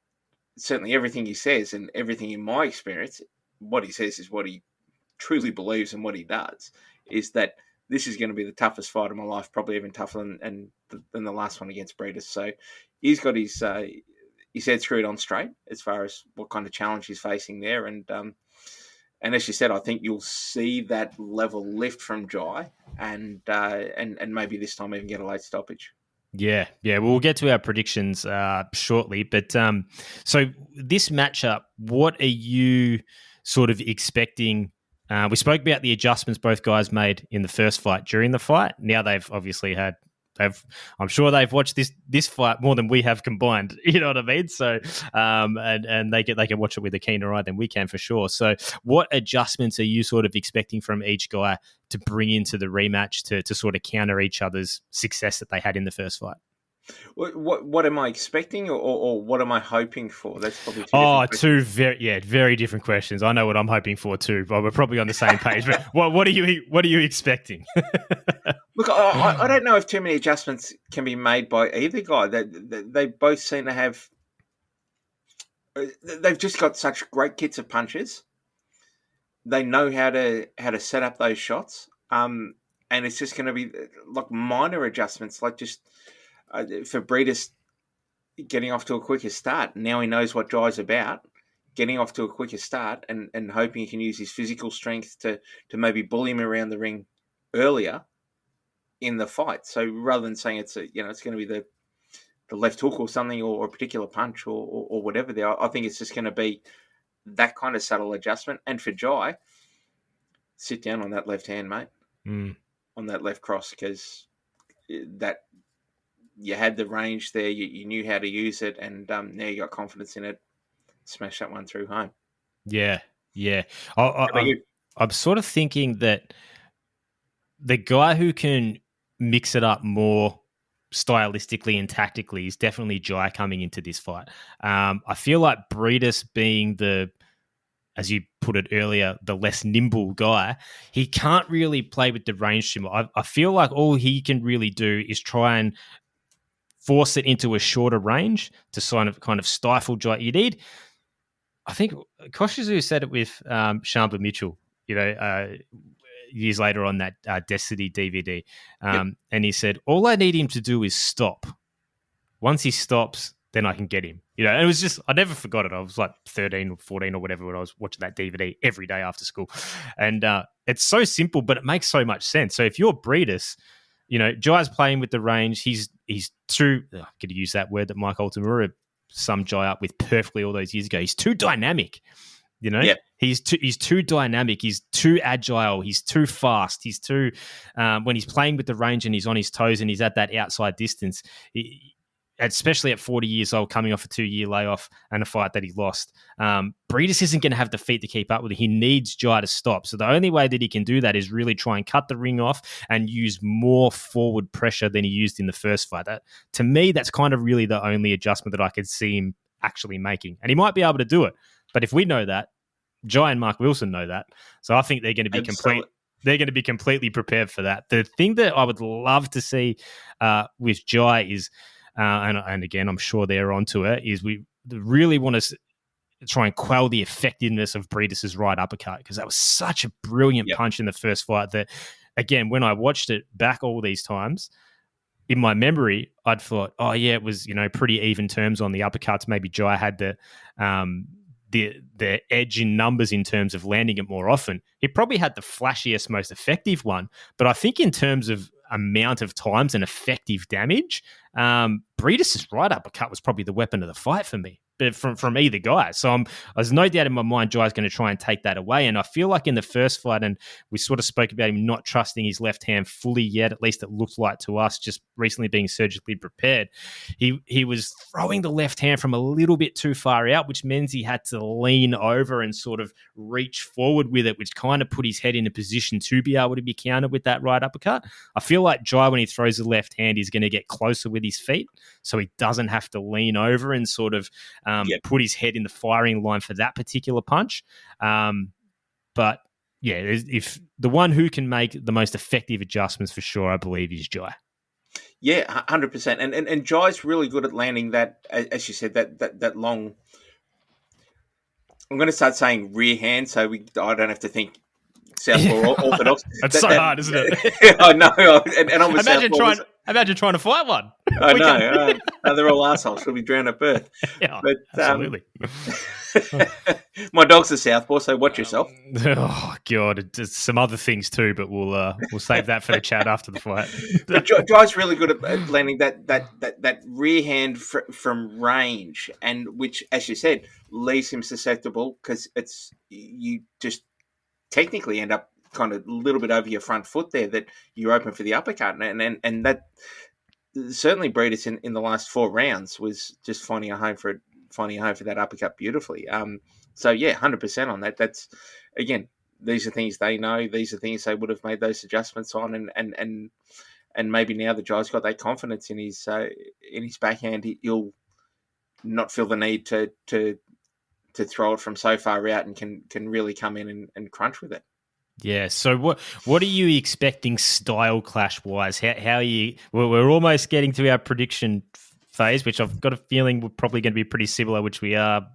certainly everything he says, and everything in my experience, what he says is what he truly believes and what he does, is that this is going to be the toughest fight of my life, probably even tougher than the last one against Briedis. So he's got his head screwed on straight as far as what kind of challenge he's facing there. And as you said, I think you'll see that level lift from Jai, and maybe this time even get a late stoppage. Yeah. We'll get to our predictions shortly. But so this matchup, what are you sort of expecting? We spoke about the adjustments both guys made in the first fight during the fight. Now they've obviously I'm sure they've watched this fight more than we have combined. You know what I mean? So, and they can watch it with a keener eye than we can for sure. So, what adjustments are you sort of expecting from each guy to bring into the rematch to sort of counter each other's success that they had in the first fight? What am I expecting, or what am I hoping for? That's probably two very different questions. I know what I'm hoping for too, but we're probably on the same page. But what are you expecting? Look, I don't know if too many adjustments can be made by either guy. They both seem to have. They've just got such great kits of punches. They know how to set up those shots, and it's just going to be like minor adjustments, like just. For Briedis getting off to a quicker start. Now he knows what Jai's about, getting off to a quicker start and hoping he can use his physical strength to maybe bully him around the ring earlier in the fight. So rather than saying it's going to be the left hook or something, or a particular punch or whatever there, I think it's just going to be that kind of subtle adjustment. And for Jai, sit down on that left hand, mate, on that left cross, because that... You had the range there. You knew how to use it, and now you got confidence in it. Smash that one through home. Yeah. I'm sort of thinking that the guy who can mix it up more stylistically and tactically is definitely Jai coming into this fight. I feel like Briedis being as you put it earlier, the less nimble guy, he can't really play with the range too much. I feel like all he can really do is try and force it into a shorter range to kind of stifle Jai. You need, I think Koshizu said it with Shamba Mitchell, years later on that Destiny DVD. And he said, all I need him to do is stop. Once he stops, then I can get him. And it was just, I never forgot it. I was like 13 or 14 or whatever when I was watching that DVD every day after school. And it's so simple, but it makes so much sense. So if you're Briedis, Jai's playing with the range. He's true. I'm going to use that word that Mike Altamura summed Jai up with perfectly all those years ago. He's too dynamic. You know, Yep. he's too dynamic. He's too agile. He's too fast. He's too when he's playing with the range and he's on his toes and he's at that outside distance, especially at 40 years old, coming off a 2-year layoff and a fight that he lost. Briedis isn't going to have the feet to keep up with it. He needs Jai to stop. So the only way that he can do that is really try and cut the ring off and use more forward pressure than he used in the first fight. To me, that's kind of really the only adjustment that I could see him actually making. And he might be able to do it. But if we know that, Jai and Mark Wilson know that. So I think they're going to be They're going to be completely prepared for that. The thing that I would love to see with Jai is, and again, I'm sure they're onto it, is we really want to try and quell the effectiveness of Briedis' right uppercut, because that was such a brilliant punch in the first fight that, again, when I watched it back all these times, in my memory, I'd thought, oh yeah, it was, pretty even terms on the uppercuts. Maybe Jai had the edge in numbers in terms of landing it more often. He probably had the flashiest, most effective one, but I think in terms of amount of times and effective damage, Briedis' right uppercut was probably the weapon of the fight for me, but from either guy. So there's no doubt in my mind Jai's going to try and take that away. And I feel like in the first fight, and we sort of spoke about him not trusting his left hand fully yet, at least it looked like to us, just recently being surgically prepared. He was throwing the left hand from a little bit too far out, which means he had to lean over and sort of reach forward with it, which kind of put his head in a position to be able to be countered with that right uppercut. I feel like Jai, when he throws the left hand, is going to get closer with his feet, so he doesn't have to lean over and sort of put his head in the firing line for that particular punch. But yeah, if the one who can make the most effective adjustments for sure, I believe, is Jai. Yeah, 100%. And Jai's really good at landing that, as you said, that long. I'm going to start saying rear hand, so I don't have to think southpaw or orthodox. That's so hard, isn't it? I know. And I'm imagine trying to fight one. I know. They're all assholes. We'll be drowned at birth. Yeah, but, absolutely. My dog's a southpaw, so watch yourself. Oh God, it's some other things too, but we'll save that for the chat after the fight. But Jai's really good at landing that rear hand from range, and which, as you said, leaves him susceptible, because you just technically end up kind of a little bit over your front foot there, that you're open for the uppercut, and that certainly Briedis in the last 4 rounds was just finding a home for that uppercut beautifully. So yeah, 100% on that. That's, again, these are things they know. These are things they would have made those adjustments on, and maybe now that Jai's got that confidence in his backhand, he'll not feel the need to throw it from so far out, and can really come in and crunch with it. Yeah. So what are you expecting style clash wise? How are you? We're almost getting to our prediction phase, which I've got a feeling we're probably going to be pretty similar, which we are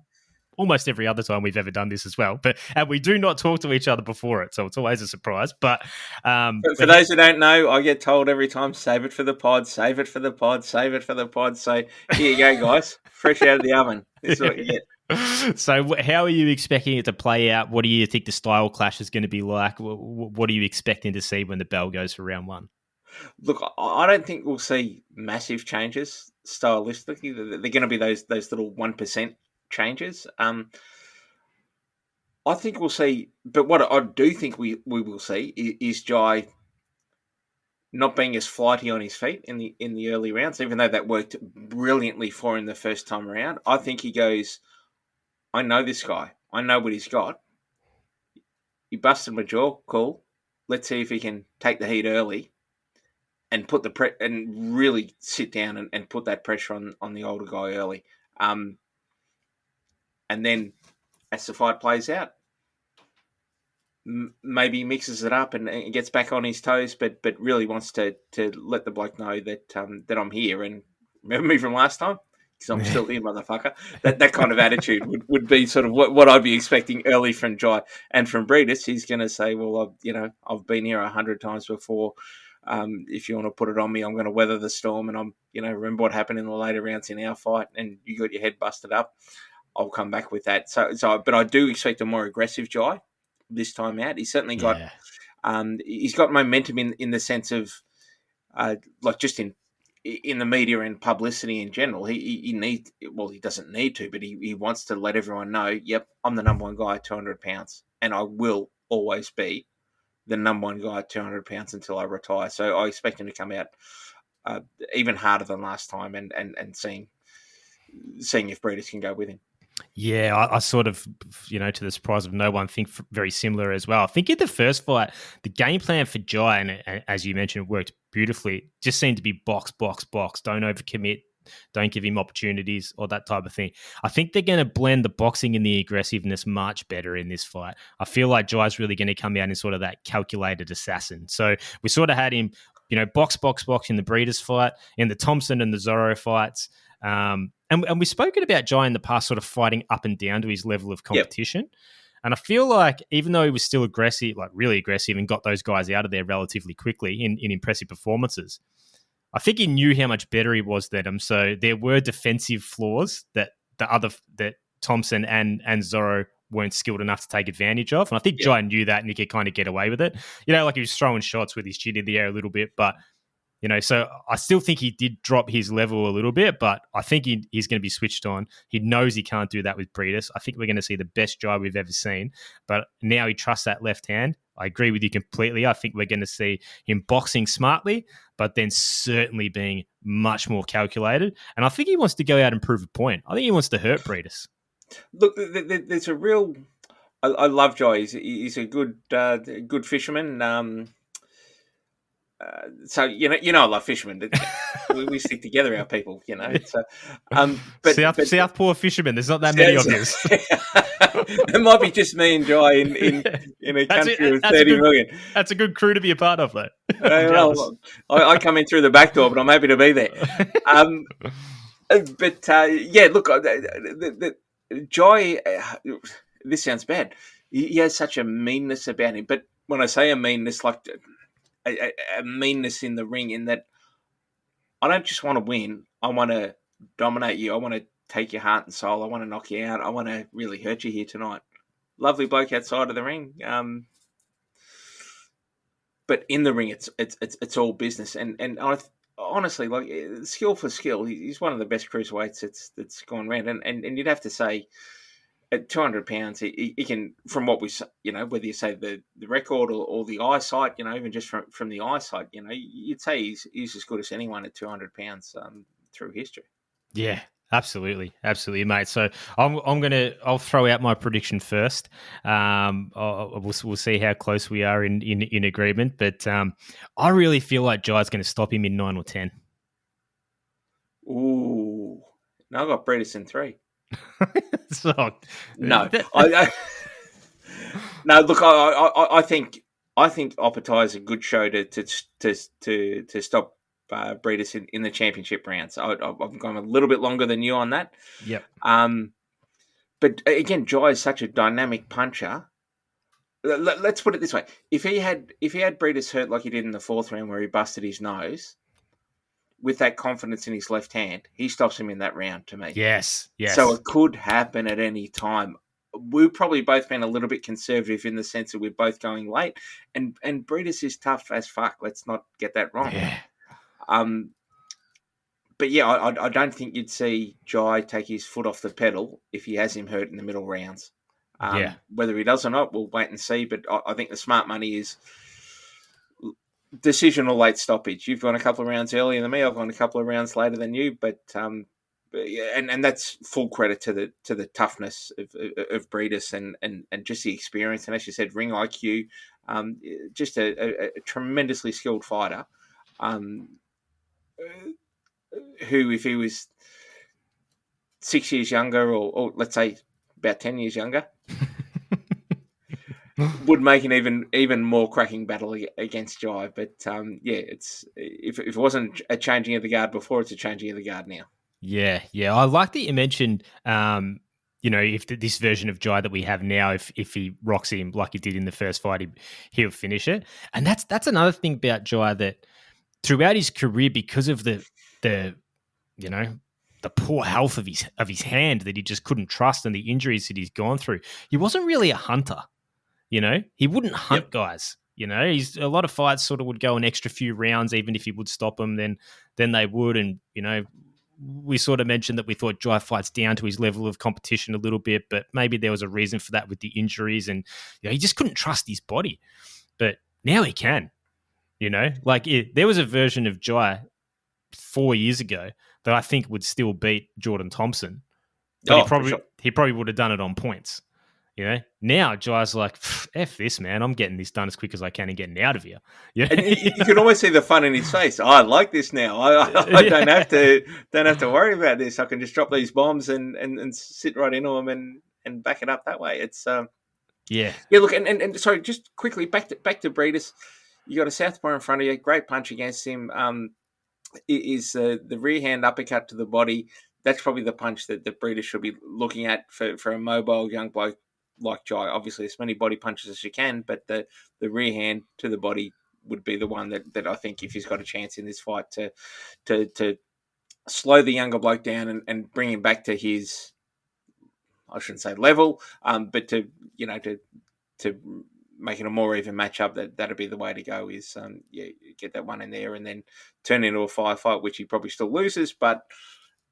almost every other time we've ever done this as well. And we do not talk to each other before it, so it's always a surprise. But for those who don't know, I get told every time, save it for the pod, save it for the pod, save it for the pod. So here you go, guys, fresh out of the oven. This is what you get. So how are you expecting it to play out? What do you think the style clash is going to be like? What are you expecting to see when the bell goes for round 1? Look, I don't think we'll see massive changes stylistically. They're going to be those little 1% changes. I think we'll see, but what I do think we will see is Jai not being as flighty on his feet in the early rounds, even though that worked brilliantly for him the first time around. I think he goes, I know this guy. I know what he's got. He busted my jaw. Cool. Let's see if he can take the heat early and put and really sit down and put that pressure on the older guy early. And then as the fight plays out, maybe he mixes it up and gets back on his toes, but really wants to let the bloke know that I'm here. And remember me from last time? Because I'm still here, motherfucker. That kind of attitude would be sort of what I'd be expecting early from Jai. And from Briedis, he's going to say, well, I've been here 100 times before. If you want to put it on me, I'm going to weather the storm. And remember what happened in the later rounds in our fight, and you got your head busted up. I'll come back with that. But I do expect a more aggressive Jai this time out. He's certainly got, he's got momentum in the sense of, like just in in the media and publicity in general, he needs, well, he doesn't need to, but he wants to let everyone know, yep, I'm the number one guy at 200 pounds, and I will always be the number one guy at 200 pounds until I retire. So I expect him to come out even harder than last time, and seeing if Briedis can go with him. Yeah, I sort of, to the surprise of no one, think very similar as well. I think in the first fight, the game plan for Jai, and as you mentioned, worked beautifully. Just seemed to be box, box, box. Don't overcommit. Don't give him opportunities or that type of thing. I think they're going to blend the boxing and the aggressiveness much better in this fight. I feel like Jai's really going to come out in sort of that calculated assassin. So we sort of had him, box, box, box in the Briedis fight, in the Thompson and the Zorro fights. And we've spoken about Jai in the past sort of fighting up and down to his level of competition. Yep. And I feel like even though he was still aggressive, like really aggressive, and got those guys out of there relatively quickly in impressive performances, I think he knew how much better he was than him. So there were defensive flaws that that Thompson and Zorro weren't skilled enough to take advantage of. And I think Jai knew that, and he could kind of get away with it. Like he was throwing shots with his chin in the air a little bit, but so I still think he did drop his level a little bit, but I think he's going to be switched on. He knows he can't do that with Briedis. I think we're going to see the best Jai we've ever seen, but now he trusts that left hand. I agree with you completely. I think we're going to see him boxing smartly, but then certainly being much more calculated. And I think he wants to go out and prove a point. I think he wants to hurt Briedis. Look, there's a real... I love Jai. He's a good fisherman. So I love fishermen. We stick together, our people. But Southpaw fishermen. There's not that many of you. It might be just me and Jai in a country of 30 million. That's a good crew to be a part of, though. I come in through the back door, but I'm happy to be there. Look, Jai. This sounds bad. He has such a meanness about him, but when I say a meanness, like a meanness in the ring, in that I don't just want to win. I want to dominate you. I want to take your heart and soul. I want to knock you out. I want to really hurt you here tonight. Lovely bloke outside of the ring. But in the ring, it's all business. And honestly, like, skill for skill, he's one of the best cruiserweights that's gone around. And you'd have to say, at 200 pounds, he can, from what we, whether you say the record or the eyesight, even just from the eyesight, you'd say he's as good as anyone at 200 pounds through history. Yeah, absolutely, mate. So I'll throw out my prediction first. We'll see how close we are in agreement, but I really feel like Jai's going to stop him in 9 or 10. Ooh, no, I got Briedis in 3. No. No, look, I think Opetaia is a good show to stop Briedis in the championship rounds. I've gone a little bit longer than you on that. Yep. But again, Jai is such a dynamic puncher. Let's put it this way: if he had Briedis hurt like he did in the 4th round, where he busted his nose, with that confidence in his left hand, he stops him in that round, to me. Yes. So it could happen at any time. We've probably both been a little bit conservative in the sense that we're both going late. And Briedis is tough as fuck. Let's not get that wrong. Yeah. But yeah, I don't think you'd see Jai take his foot off the pedal if he has him hurt in the middle rounds. Whether he does or not, we'll wait and see. But I think the smart money is decision or late stoppage. You've gone a couple of rounds earlier than me. I've gone a couple of rounds later than you. But and that's full credit to the toughness of Briedis and just the experience. And as you said, ring IQ. Just a tremendously skilled fighter. Who, if he was 6 years younger, or let's say about 10 years younger, would make an even more cracking battle against Jai. But it's if it wasn't a changing of the guard before, it's a changing of the guard now. Yeah. I like that you mentioned, if this version of Jai that we have now, if he rocks him like he did in the first fight, he'll finish it. And that's another thing about Jai, that throughout his career, because of the poor health of his hand that he just couldn't trust, and the injuries that he's gone through, he wasn't really a hunter. He wouldn't hunt guys. You know, a lot of fights sort of would go an extra few rounds, even if he would stop them, then they would. And, you know, we sort of mentioned that we thought Jai fights down to his level of competition a little bit, but maybe there was a reason for that with the injuries. And, you know, he just couldn't trust his body. But now he can, you know, like there was a version of Jai 4 years ago that I think would still beat Jordan Thompson. But he probably would have done it on points. You know, now Jai's like, F this, man. I'm getting this done as quick as I can and getting out of here. Yeah, and you can almost see the fun in his face. I like this now. I don't have to worry about this. I can just drop these bombs and sit right into them and back it up that way. It's yeah. Look, and sorry, just quickly back to Briedis. You got a southpaw in front of you. Great punch against him. Is the rear hand uppercut to the body. That's probably the punch that Briedis should be looking at for a mobile young bloke like Jai. Obviously, as many body punches as you can, but the rear hand to the body would be the one that I think, if he's got a chance in this fight, to slow the younger bloke down and bring him back to his, I shouldn't say level, but to make it a more even matchup. That'd be the way to go. Is get that one in there and then turn into a firefight, which he probably still loses, but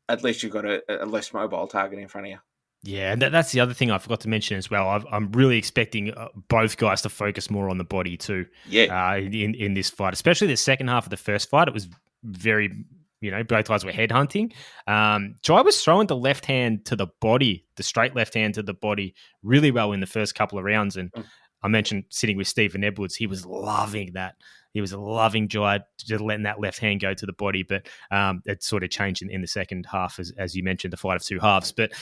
at least you've got a less mobile target in front of you. Yeah, and that's the other thing I forgot to mention as well. I'm really expecting both guys to focus more on the body too. Yeah. In this fight, especially the second half of the first fight, it was very, you know, both guys were headhunting. Jai was throwing the left hand to the body, the straight left hand to the body, really well in the first couple of rounds. And I mentioned sitting with Stephen Edwards, he was loving that. He was loving Jai just letting that left hand go to the body, but it sort of changed in the second half, as you mentioned, the fight of two halves. But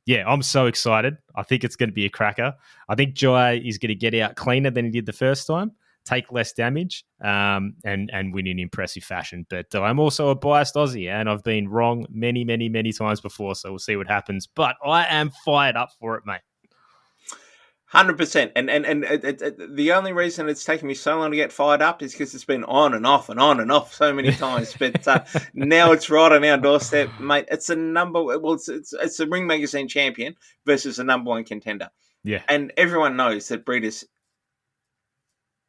yeah, I'm so excited. I think it's going to be a cracker. I think Jai is going to get out cleaner than he did the first time, take less damage, and win in impressive fashion. But I'm also a biased Aussie, and I've been wrong many, many, many times before, so we'll see what happens. But I am fired up for it, mate. 100%. And the only reason it's taken me so long to get fired up is because it's been on and off and on and off so many times. But now it's right on our doorstep, mate. It's it's a Ring Magazine champion versus a number one contender. Yeah. And everyone knows that Briedis,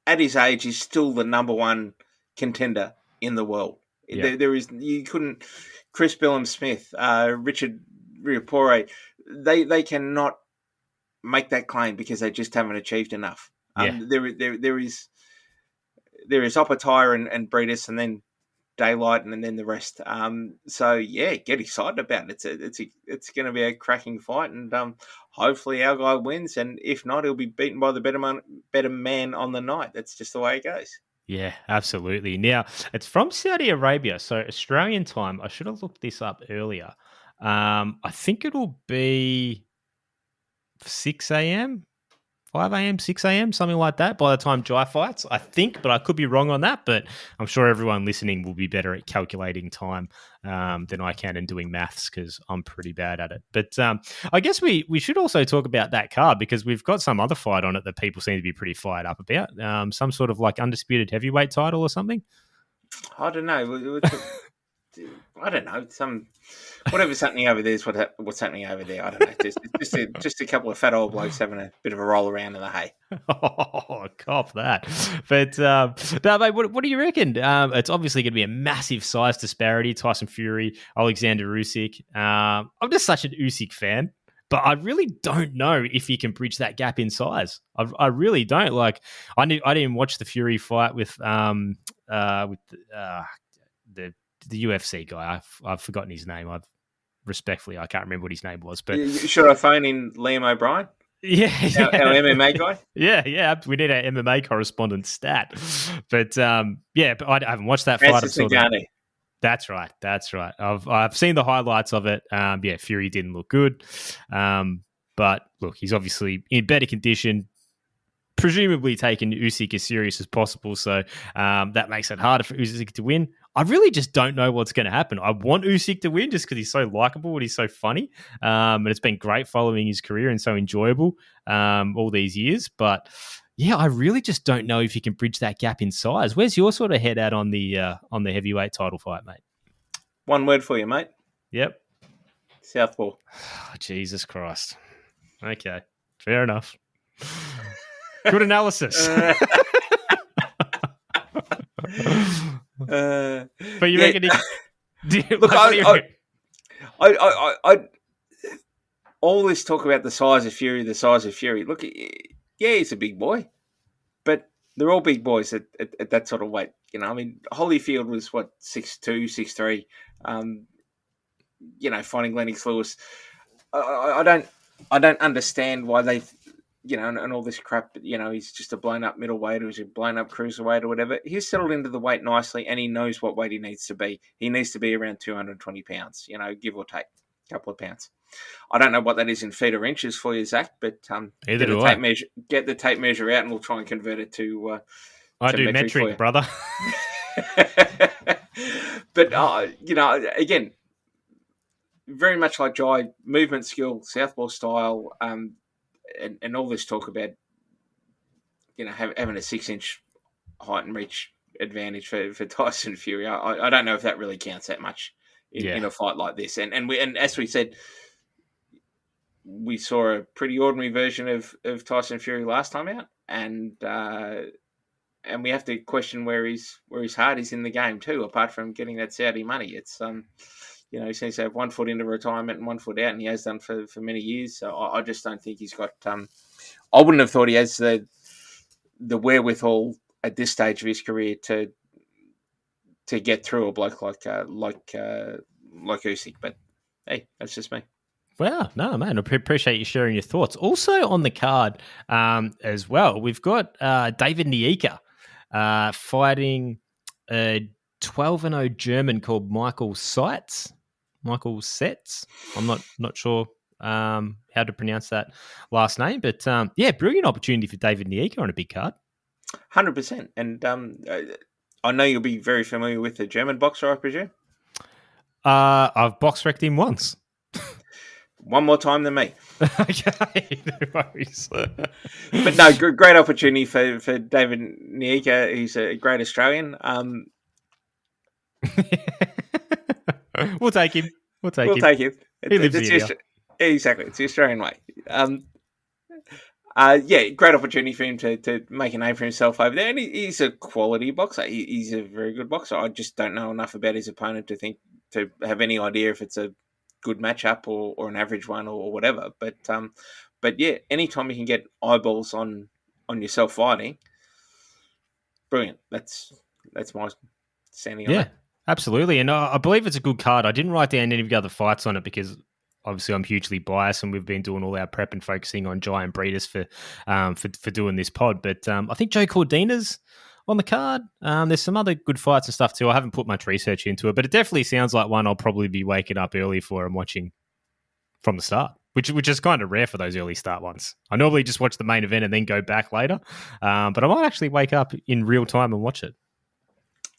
at his age, is still the number one contender in the world. Yeah. You couldn't, Chris Billum-Smith, Richard Riopore, they cannot make that claim because they just haven't achieved enough. Yeah. There is Opetaia and Briedis, and then Daylight, and then the rest. So yeah, get excited about it. It's going to be a cracking fight, and hopefully our guy wins. And if not, he'll be beaten by the better man on the night. That's just the way it goes. Yeah, absolutely. Now it's from Saudi Arabia, so Australian time. I should have looked this up earlier. I think it'll be 6 a.m., 5 a.m., 6 a.m., something like that by the time Jai fights, I think, but I could be wrong on that. But I'm sure everyone listening will be better at calculating time than I can and doing maths, because I'm pretty bad at it. But I guess we should also talk about that card, because we've got some other fight on it that people seem to be pretty fired up about. Some sort of like undisputed heavyweight title or something. I don't know. I don't know. Whatever's happening over there is what's happening over there. I don't know. Just a couple of fat old blokes having a bit of a roll around in the hay. Oh, cop that. But no, mate, what do you reckon? It's obviously going to be a massive size disparity. Tyson Fury, Alexander Usyk. I'm just such an Usyk fan, but I really don't know if he can bridge that gap in size. I really don't. Like, I didn't watch the Fury fight with the UFC guy. I've forgotten his name. I can't remember what his name was. But should I phone in Liam O'Brien? Yeah, our MMA guy. Yeah. We need our MMA correspondent stat. But but I haven't watched that fight. That's right. I've seen the highlights of it. Fury didn't look good. But look, he's obviously in better condition, presumably taking Usyk as serious as possible. So that makes it harder for Usyk to win. I really just don't know what's going to happen. I want Usyk to win just because he's so likable and he's so funny. And it's been great following his career and so enjoyable all these years. But yeah, I really just don't know if he can bridge that gap in size. Where's your sort of head at on the heavyweight title fight, mate? One word for you, mate. Yep. Southpaw. Oh, Jesus Christ. Okay, fair enough. Good analysis. But you reckon? Look, I all this talk about the size of Fury. Look, yeah, he's a big boy, but they're all big boys at that sort of weight. You know, I mean, Holyfield was what 6'2", 6'3". Fighting Lennox Lewis. I don't understand why they, and all this crap. He's just a blown up middleweight, or he's a blown up cruiserweight, or whatever. He's settled into the weight nicely, and he knows what weight he needs to be. He needs to be around 220 pounds, give or take a couple of pounds. I don't know what that is in feet or inches for you, Zach, but get the tape measure out, and we'll try and convert it to. I do metric, brother. But again, very much like Jai, movement skill, southpaw style, and all this talk about having a 6-inch height and reach advantage for Tyson Fury. I don't know if that really counts that much in a fight like this. And as we said, we saw a pretty ordinary version of Tyson Fury last time out, and we have to question where his heart is in the game too. Apart from getting that Saudi money, it's he seems to have 1 foot into retirement and 1 foot out, and he has done for many years. So I just don't think he's got. I wouldn't have thought he has the wherewithal at this stage of his career to get through a bloke like Usyk. But hey, that's just me. Wow, no, man, I appreciate you sharing your thoughts. Also on the card as well, we've got David Nyika fighting a 12-0 German called Michael Setz. I'm not sure how to pronounce that last name, but brilliant opportunity for David Nyika on a big card. 100%. And I know you'll be very familiar with the German boxer, I presume. I've box wrecked him once. One more time than me. Okay, no worries. But no, great opportunity for David Nyika. He's a great Australian. We'll take him. We'll take him. He lives here. Exactly. It's the Australian way. Great opportunity for him to make a name for himself over there. And he's a quality boxer. He's a very good boxer. I just don't know enough about his opponent to have any idea if it's a good matchup or an average one or whatever. But anytime you can get eyeballs on yourself fighting, brilliant. That's my standing on that. Absolutely. And I believe it's a good card. I didn't write down any of the other fights on it because obviously I'm hugely biased and we've been doing all our prep and focusing on Jai and Briedis for doing this pod. But I think Joe Cordina's on the card. There's some other good fights and stuff too. I haven't put much research into it, but it definitely sounds like one I'll probably be waking up early for and watching from the start, which is kind of rare for those early start ones. I normally just watch the main event and then go back later, but I might actually wake up in real time and watch it.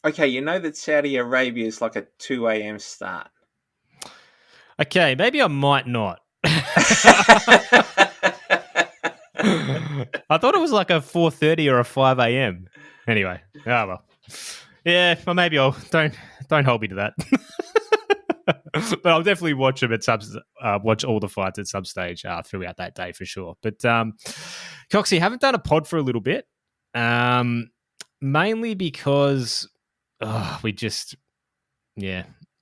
Okay, you know that Saudi Arabia is like a 2 a.m. start. Okay, maybe I might not. I thought it was like a 4:30 or a 5 a.m. Anyway, well. Yeah, well, maybe I'll... Don't hold me to that. But I'll definitely watch them watch all the fights at some stage throughout that day for sure. But Coxie, haven't done a pod for a little bit, mainly because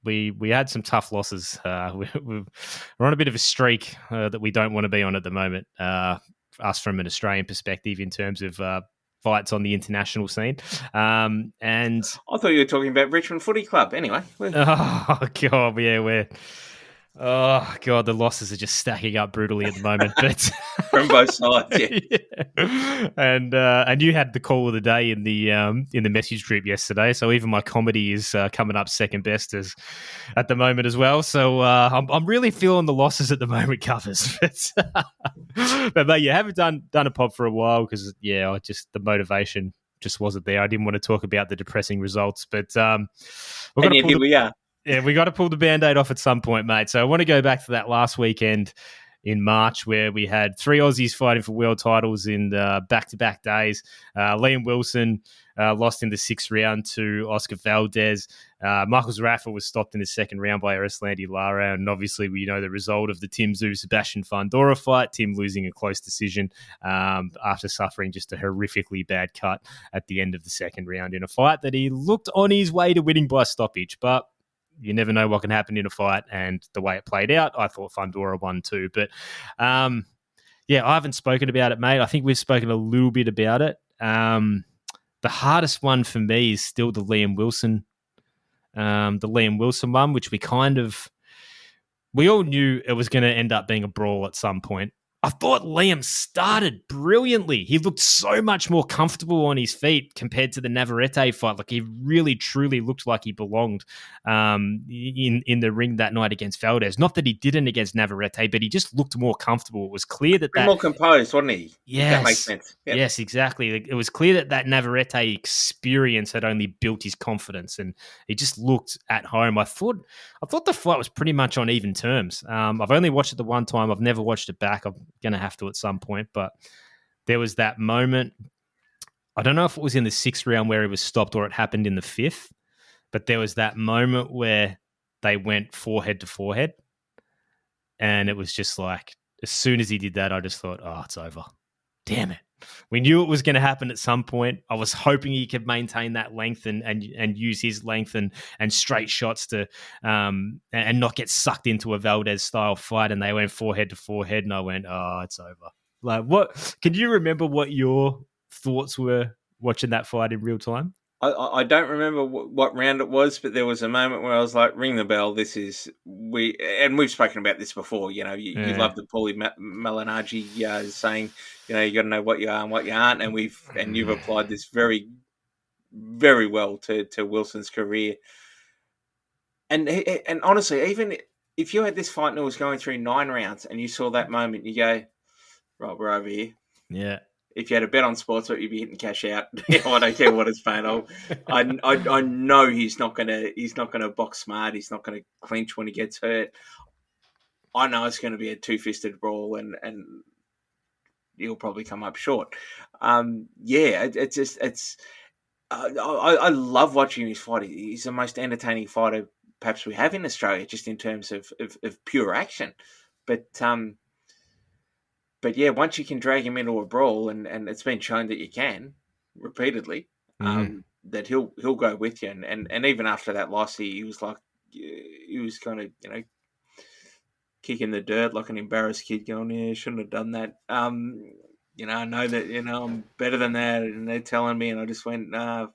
we had some tough losses. We're on a bit of a streak that we don't want to be on at the moment. Us from an Australian perspective in terms of fights on the international scene. And I thought you were talking about Richmond Footy Club. Anyway. Oh, God, yeah, the losses are just stacking up brutally at the moment. But from both sides, yeah. And you had the call of the day in the message group yesterday, so even my comedy is coming up second best at the moment as well. So I'm really feeling the losses at the moment, Covers. But you haven't done a pod for a while because the motivation just wasn't there. I didn't want to talk about the depressing results, but here we are. Yeah, we got to pull the Band-Aid off at some point, mate. So I want to go back to that last weekend in March where we had 3 Aussies fighting for world titles in back-to-back days. Liam Wilson lost in the 6th round to Oscar Valdez. Michael Zerafa was stopped in the 2nd round by Erislandy Lara, and obviously we know the result of the Tim Tszyu Sebastian Fundora fight, Tim losing a close decision after suffering just a horrifically bad cut at the end of the 2nd round in a fight that he looked on his way to winning by stoppage, but you never know what can happen in a fight, and the way it played out, I thought Fundora won too. But yeah, I haven't spoken about it, mate. I think we've spoken a little bit about it. The hardest one for me is still the Liam Wilson one, which we all knew it was going to end up being a brawl at some point. I thought Liam started brilliantly. He looked so much more comfortable on his feet compared to the Navarrete fight. Like, he really, truly looked like he belonged in the ring that night against Valdez. Not that he didn't against Navarrete, but he just looked more comfortable. It was clear that more composed, wasn't he? Yes, that makes sense. Yep. Yes, exactly. It was clear that Navarrete experience had only built his confidence, and he just looked at home. I thought the fight was pretty much on even terms. I've only watched it the one time. I've never watched it back. I'm going to have to at some point, but there was that moment. I don't know if it was in the 6th round where he was stopped or it happened in the 5th, but there was that moment where they went forehead to forehead, and it was just like, as soon as he did that, I just thought, oh, it's over. Damn it. We knew it was going to happen at some point. I was hoping he could maintain that length and use his length and straight shots to and not get sucked into a Valdez style fight. And they went forehead to forehead, and I went, oh, it's over. Like, what? Can you remember what your thoughts were watching that fight in real time? I don't remember what round it was, but there was a moment where I was like, ring the bell. We've spoken about this before. You know, you love the Paulie Malignaggi saying, you know, you got to know what you are and what you aren't. And you've applied this very, very well to Wilson's career. And honestly, even if you had this fight and it was going through 9 rounds and you saw that moment, you go, right, we're over here. Yeah. If you had a bet on sports, you'd be hitting cash out. I don't care what it's paying. I know he's not gonna box smart. He's not gonna clinch when he gets hurt. I know it's going to be a 2-fisted brawl, and he'll probably come up short. I love watching his fight. He's the most entertaining fighter perhaps we have in Australia, just in terms of pure action. But yeah, once you can drag him into a brawl, and it's been shown that you can repeatedly, that he'll go with you. And even after that loss, he was like, he was kind of, you know, kicking the dirt like an embarrassed kid, going, yeah, shouldn't have done that. You know, I know that, you know, I'm better than that, and they're telling me, and I just went, bugger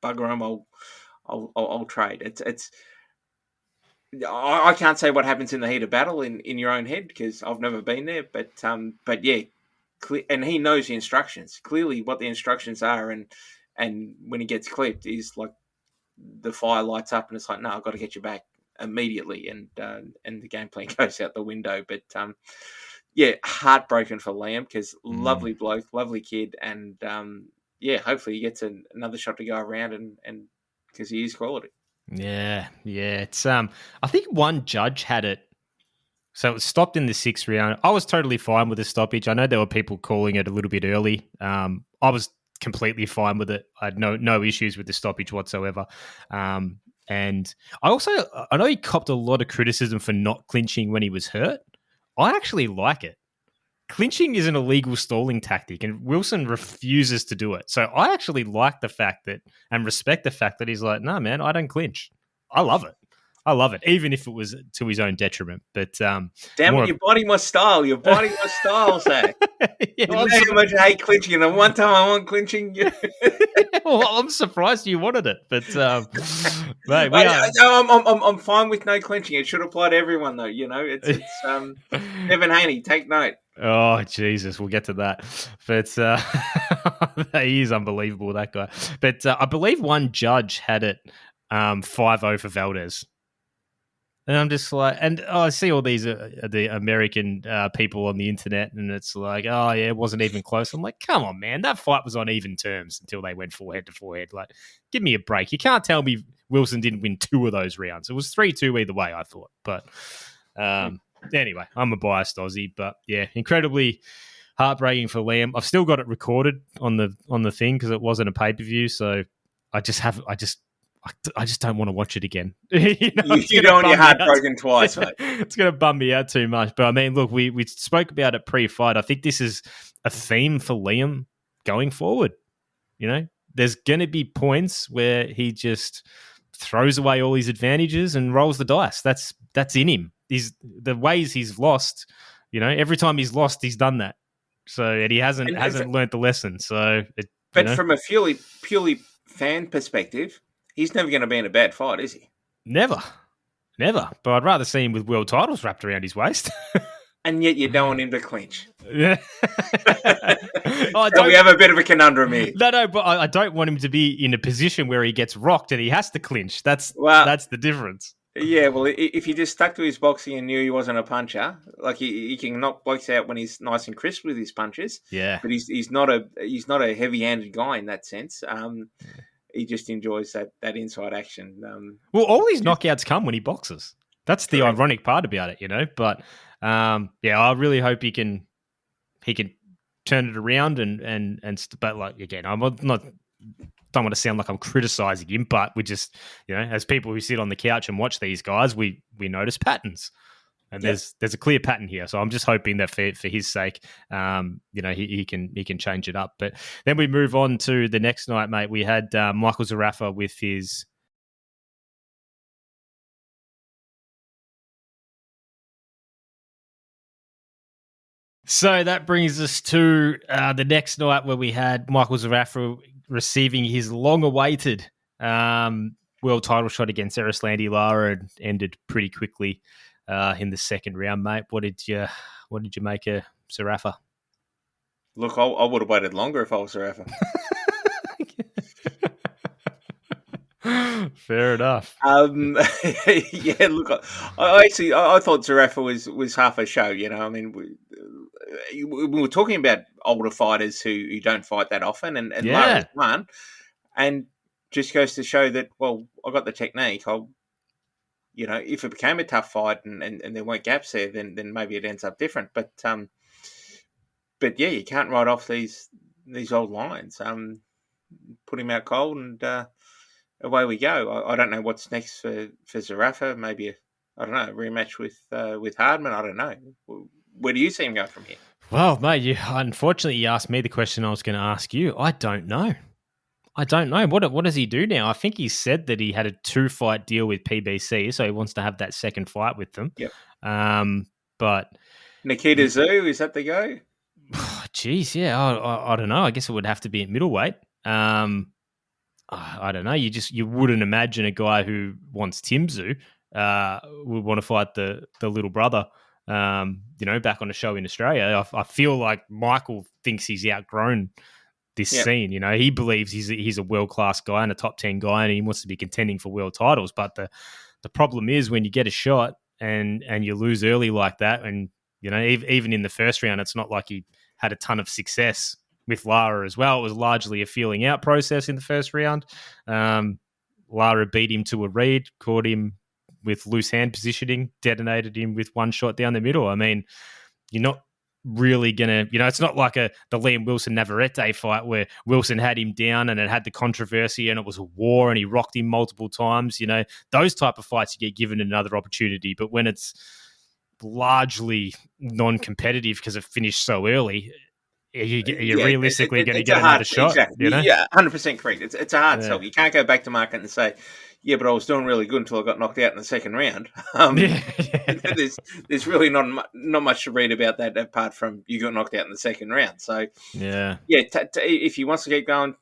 them, I'll trade. It's. I can't say what happens in the heat of battle in your own head, because I've never been there. But yeah, and he knows the instructions. Clearly, what the instructions are, and when he gets clipped, he's like, the fire lights up, and it's like, no, I've got to get you back immediately, and the game plan goes out the window. But yeah, heartbroken for Liam, because lovely bloke, lovely kid, and yeah, hopefully he gets another shot to go around, and because he is quality. Yeah. It's I think one judge had it. So it was stopped in the 6th round. I was totally fine with the stoppage. I know there were people calling it a little bit early. I was completely fine with it. I had no issues with the stoppage whatsoever. And I know he copped a lot of criticism for not clinching when he was hurt. I actually like it. Clinching is an illegal stalling tactic, and Wilson refuses to do it. So I actually like the fact that, and respect the fact that he's like, no, man, I don't clinch. I love it, even if it was to his own detriment. But damn it, your body, my style. Your body, my style, Zach. Yeah, you know how much I hate clinching, and one time I want clinching. Well, I'm surprised you wanted it, but mate, I'm fine with no clinching. It should apply to everyone, though. You know, it's Evan Haney. Take note. Oh, Jesus, we'll get to that. But he is unbelievable, that guy. But I believe one judge had it 5-0 for Valdez. And I'm just like, and I see all these the American people on the internet, and it's like, oh, yeah, it wasn't even close. I'm like, come on, man, that fight was on even terms until they went forehead to forehead. Like, give me a break. You can't tell me Wilson didn't win 2 of those rounds. It was 3-2 either way, I thought. But anyway, I'm a biased Aussie, but yeah, incredibly heartbreaking for Liam. I've still got it recorded on the thing because it wasn't a pay-per-view, so I just don't want to watch it again. You don't want your heart broken twice, mate. It's going to bum me out too much. But I mean, look, we spoke about it pre-fight. I think this is a theme for Liam going forward. There's going to be points where he just throws away all his advantages and rolls the dice. That's in him. The ways he's lost. Every time he's lost, he's done that. So and he hasn't learnt the lesson. So, from a purely fan perspective, he's never going to be in a bad fight, is he? Never. But I'd rather see him with world titles wrapped around his waist. And yet you don't want him to clinch. Yeah. We have a bit of a conundrum here. No, but I don't want him to be in a position where he gets rocked and he has to clinch. That's the difference. Yeah, well, if he just stuck to his boxing and knew he wasn't a puncher, like he can knock blokes out when he's nice and crisp with his punches. Yeah, but he's not a heavy-handed guy in that sense. He just enjoys that inside action. Well, all his knockouts come when he boxes. That's the ironic part about it, But I really hope he can turn it around but like again, I'm not. Don't want to sound like I'm criticizing him, but we just, as people who sit on the couch and watch these guys, we notice patterns, and there's a clear pattern here. So I'm just hoping that for his sake, he can change it up. But then we move on to the next night, mate. We had Michael Zerafa with his. So that brings us to the next night where we had Michael Zerafa receiving his long-awaited world title shot against Erislandy Lara, and ended pretty quickly in the second round, mate. What did you make of Zerafa? Look, I would have waited longer if I was Zerafa. Fair enough. Yeah, look, I thought Zerafa was half a show. I mean, we were talking about older fighters who don't fight that often, and Lara's one, and just goes to show that, well, I got the technique. If it became a tough fight and there weren't gaps there, then maybe it ends up different. But yeah, you can't write off these old lines. Put him out cold and. Away we go. I don't know what's next for Zerafa. Maybe a rematch with Hardman. I don't know. Where do you see him going from here? Well, mate, unfortunately you asked me the question I was going to ask you. I don't know. What does he do now? I think he said that he had a 2-fight deal with PBC, so he wants to have that second fight with them. Yep. But Nikita Tszyu, is that the go? Geez, yeah. I don't know. I guess it would have to be at middleweight. I don't know. You wouldn't imagine a guy who wants Tszyu would want to fight the little brother. Back on a show in Australia. I feel like Michael thinks he's outgrown this scene. He believes he's a world class guy and a top 10 guy, and he wants to be contending for world titles. But the problem is when you get a shot and you lose early like that, and even in the first round, it's not like he had a ton of success. With Lara as well, it was largely a feeling out process in the first round. Lara beat him to a read, caught him with loose hand positioning, detonated him with one shot down the middle. I mean, you're not really going to, it's not like the Liam Wilson-Navarrete fight where Wilson had him down and it had the controversy and it was a war and he rocked him multiple times. Those type of fights you get given another opportunity. But when it's largely non-competitive because it finished so early, you're realistically going to get another shot. Exactly. Yeah, 100% correct. It's a hard sell. You can't go back to market and say, yeah, but I was doing really good until I got knocked out in the second round. There's really not much to read about that apart from you got knocked out in the second round. So, if he wants to keep going,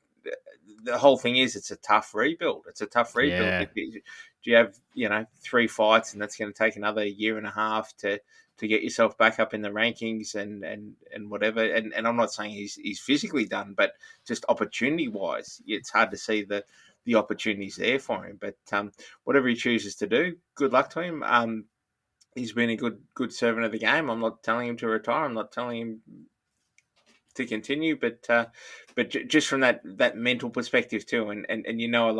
the whole thing is it's a tough rebuild. Yeah. Do you have 3 fights and that's going to take another year and a half to get yourself back up in the rankings and whatever. And I'm not saying he's physically done, but just opportunity wise, it's hard to see the opportunities there for him. But whatever he chooses to do, good luck to him. He's been a good servant of the game. I'm not telling him to retire. I'm not telling him to continue, but just from that mental perspective too, and I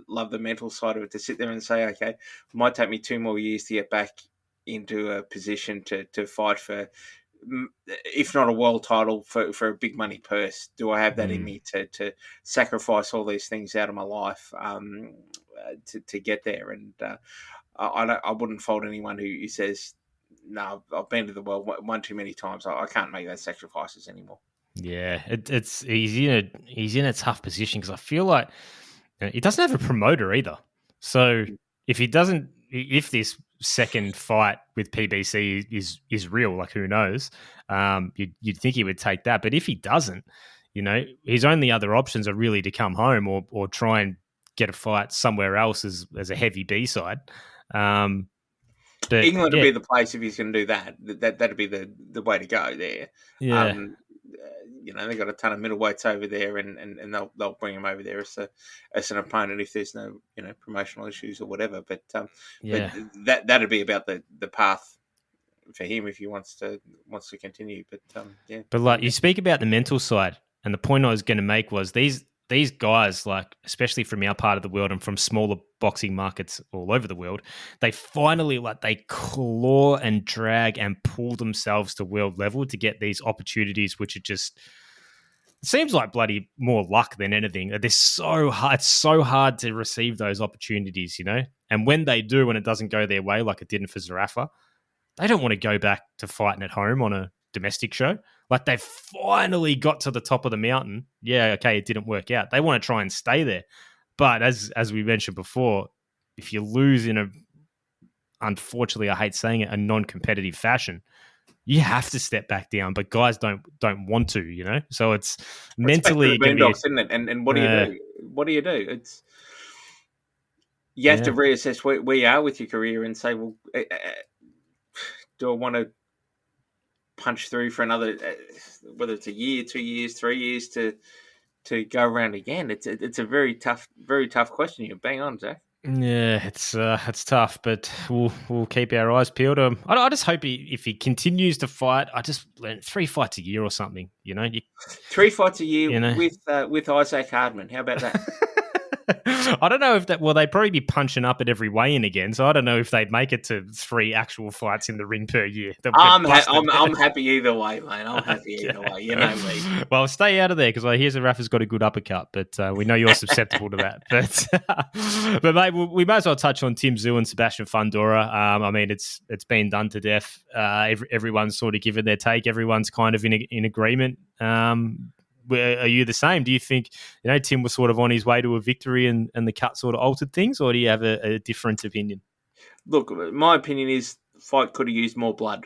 love the mental side of it, to sit there and say, okay, it might take me 2 more years to get back into a position to fight for if not a world title for a big money purse, do I have that in me to sacrifice all these things out of my life to get there? And I wouldn't fault anyone who says, no, I've been to the world one too many times. I can't make those sacrifices anymore. Yeah, he's in a tough position because I feel like he doesn't have a promoter either. So if this second fight with PBC is real, like who knows? You'd think he would take that, but if he doesn't, his only other options are really to come home or try and get a fight somewhere else as a heavy B-side. But England would be the place if he's going to do that. That'd be the way to go there. Yeah. They've got a ton of middleweights over there, and they'll bring him over there as an opponent if there's no promotional issues or whatever. But that'd be about the path for him if he wants to continue. But But like you speak about the mental side, and the point I was going to make was these guys, like especially from our part of the world and from smaller boxing markets all over the world, they finally they claw and drag and pull themselves to world level to get these opportunities, which are just seems like bloody more luck than anything. They're so hard. It's so hard to receive those opportunities, And when they do, and it doesn't go their way, like it didn't for Zerafa, they don't want to go back to fighting at home on a domestic show. Like they finally got to the top of the mountain. Yeah, okay, it didn't work out. They want to try and stay there. But as we mentioned before, if you lose in unfortunately, I hate saying it, a non-competitive fashion, you have to step back down. But guys don't want to, So it's mentally going to be, isn't it? And what do you do? What do you do? It's you have to reassess where you are with your career and say, well, do I want to punch through for another, whether it's a year, 2 years, 3 years to go around again? It's a very tough question. You're bang on, Zach. Yeah, it's tough, but we'll keep our eyes peeled. I just hope if he continues to fight, I just learn 3 fights a year or something. 3 fights a year with Isaac Hardman. How about that? I don't know if that. Well, they'd probably be punching up at every weigh-in again, so I don't know if they'd make it to 3 actual fights in the ring per year. I'm happy either way, mate. I'm happy either way. You know me. Well, stay out of there because I hear Zerafa's got a good uppercut, but we know you're susceptible to that. But mate, we might as well touch on Tszyu and Sebastian Fundora. I mean, it's been done to death. Everyone's sort of given their take. Everyone's kind of in agreement. Are you the same? Do you think Tim was sort of on his way to a victory and the cut sort of altered things, or do you have a different opinion? Look, my opinion is the fight could have used more blood.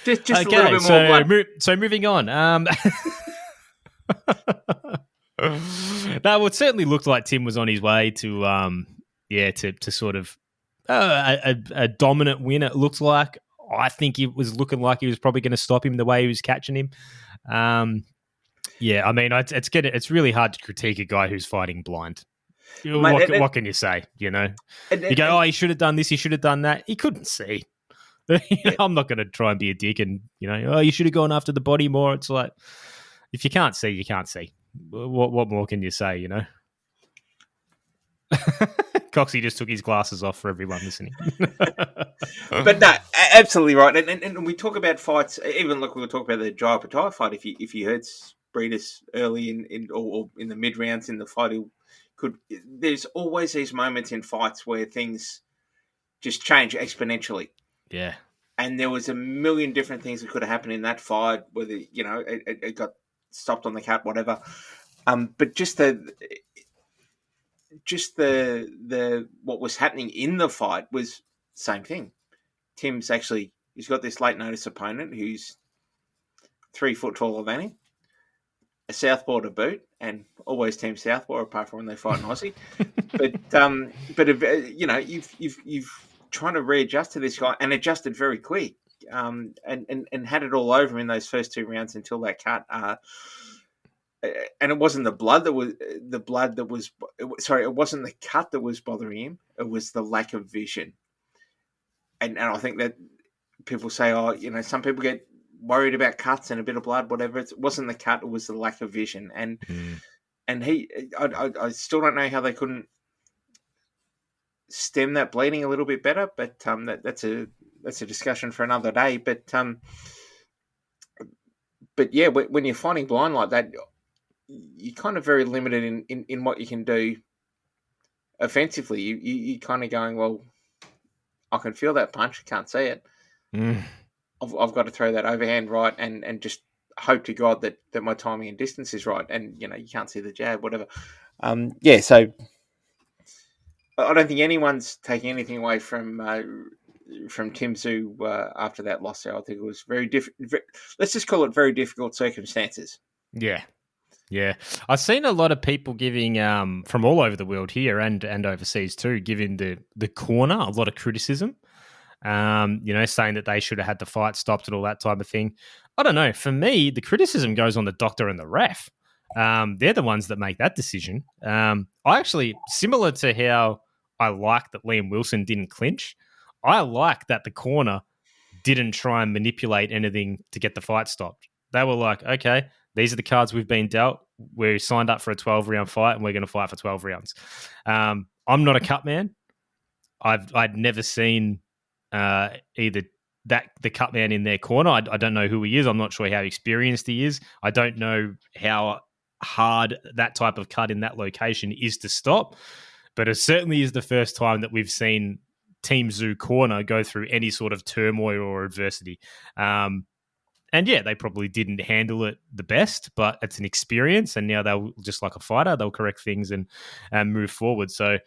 just a little bit more blood. So moving on. No, it certainly looked like Tim was on his way to sort of a dominant win. It looked like. I think it was looking like he was probably going to stop him the way he was catching him. I mean, it's really hard to critique a guy who's fighting blind. What can you say? You go, he should have done this, he should have done that. He couldn't see. I'm not going to try and be a dick and you should have gone after the body more. It's like if you can't see, you can't see. What more can you say? Coxie just took his glasses off for everyone listening. But no, absolutely right. And we talk about fights, even like we were talking about the Jai Opetaia fight. If you heard Briedis early or in the mid rounds in the fight, there's always these moments in fights where things just change exponentially. Yeah. And there was a million different things that could have happened in that fight, whether it got stopped on the cut, whatever. But just the what was happening in the fight was the same thing. Tim's he's got this late notice opponent who's 3 foot taller than him, a southpaw to boot, and always Team Southpaw apart from when they fight in Aussie. You've trying to readjust to this guy and adjusted very quick, and had it all over him in those first 2 rounds until that cut. And it wasn't the cut that was bothering him. It was the lack of vision. And I think that people say, some people get worried about cuts and a bit of blood, whatever. It wasn't the cut, it was the lack of vision. And I still don't know how they couldn't stem that bleeding a little bit better. But that's a discussion for another day. But yeah, when you're fighting blind like that, you're kind of very limited in what you can do offensively. You kind of going, well, I can feel that punch, I can't see it. I've got to throw that overhand right and just hope to God that my timing and distance is right. And, you can't see the jab, whatever. So I don't think anyone's taking anything away from Tszyu after that loss there. I think it was very different. Let's just call it very difficult circumstances. Yeah. Yeah. I've seen a lot of people giving, from all over the world here and overseas too, giving the corner a lot of criticism. Saying that they should have had the fight stopped and all that type of thing. I don't know. For me, the criticism goes on the doctor and the ref. They're the ones that make that decision. I actually, similar to how I like that Liam Wilson didn't clinch, I like that the corner didn't try and manipulate anything to get the fight stopped. They were like, okay, these are the cards we've been dealt. We're signed up for a 12-round fight and we're going to fight for 12 rounds. I'm not a cut man. I'd never seen either the cut man in their corner. I don't know who he is. I'm not sure how experienced he is. I don't know how hard that type of cut in that location is to stop. But it certainly is the first time that we've seen Team Tszyu corner go through any sort of turmoil or adversity. And yeah, they probably didn't handle it the best, but it's an experience. And now they'll, just like a fighter, they'll correct things and move forward. So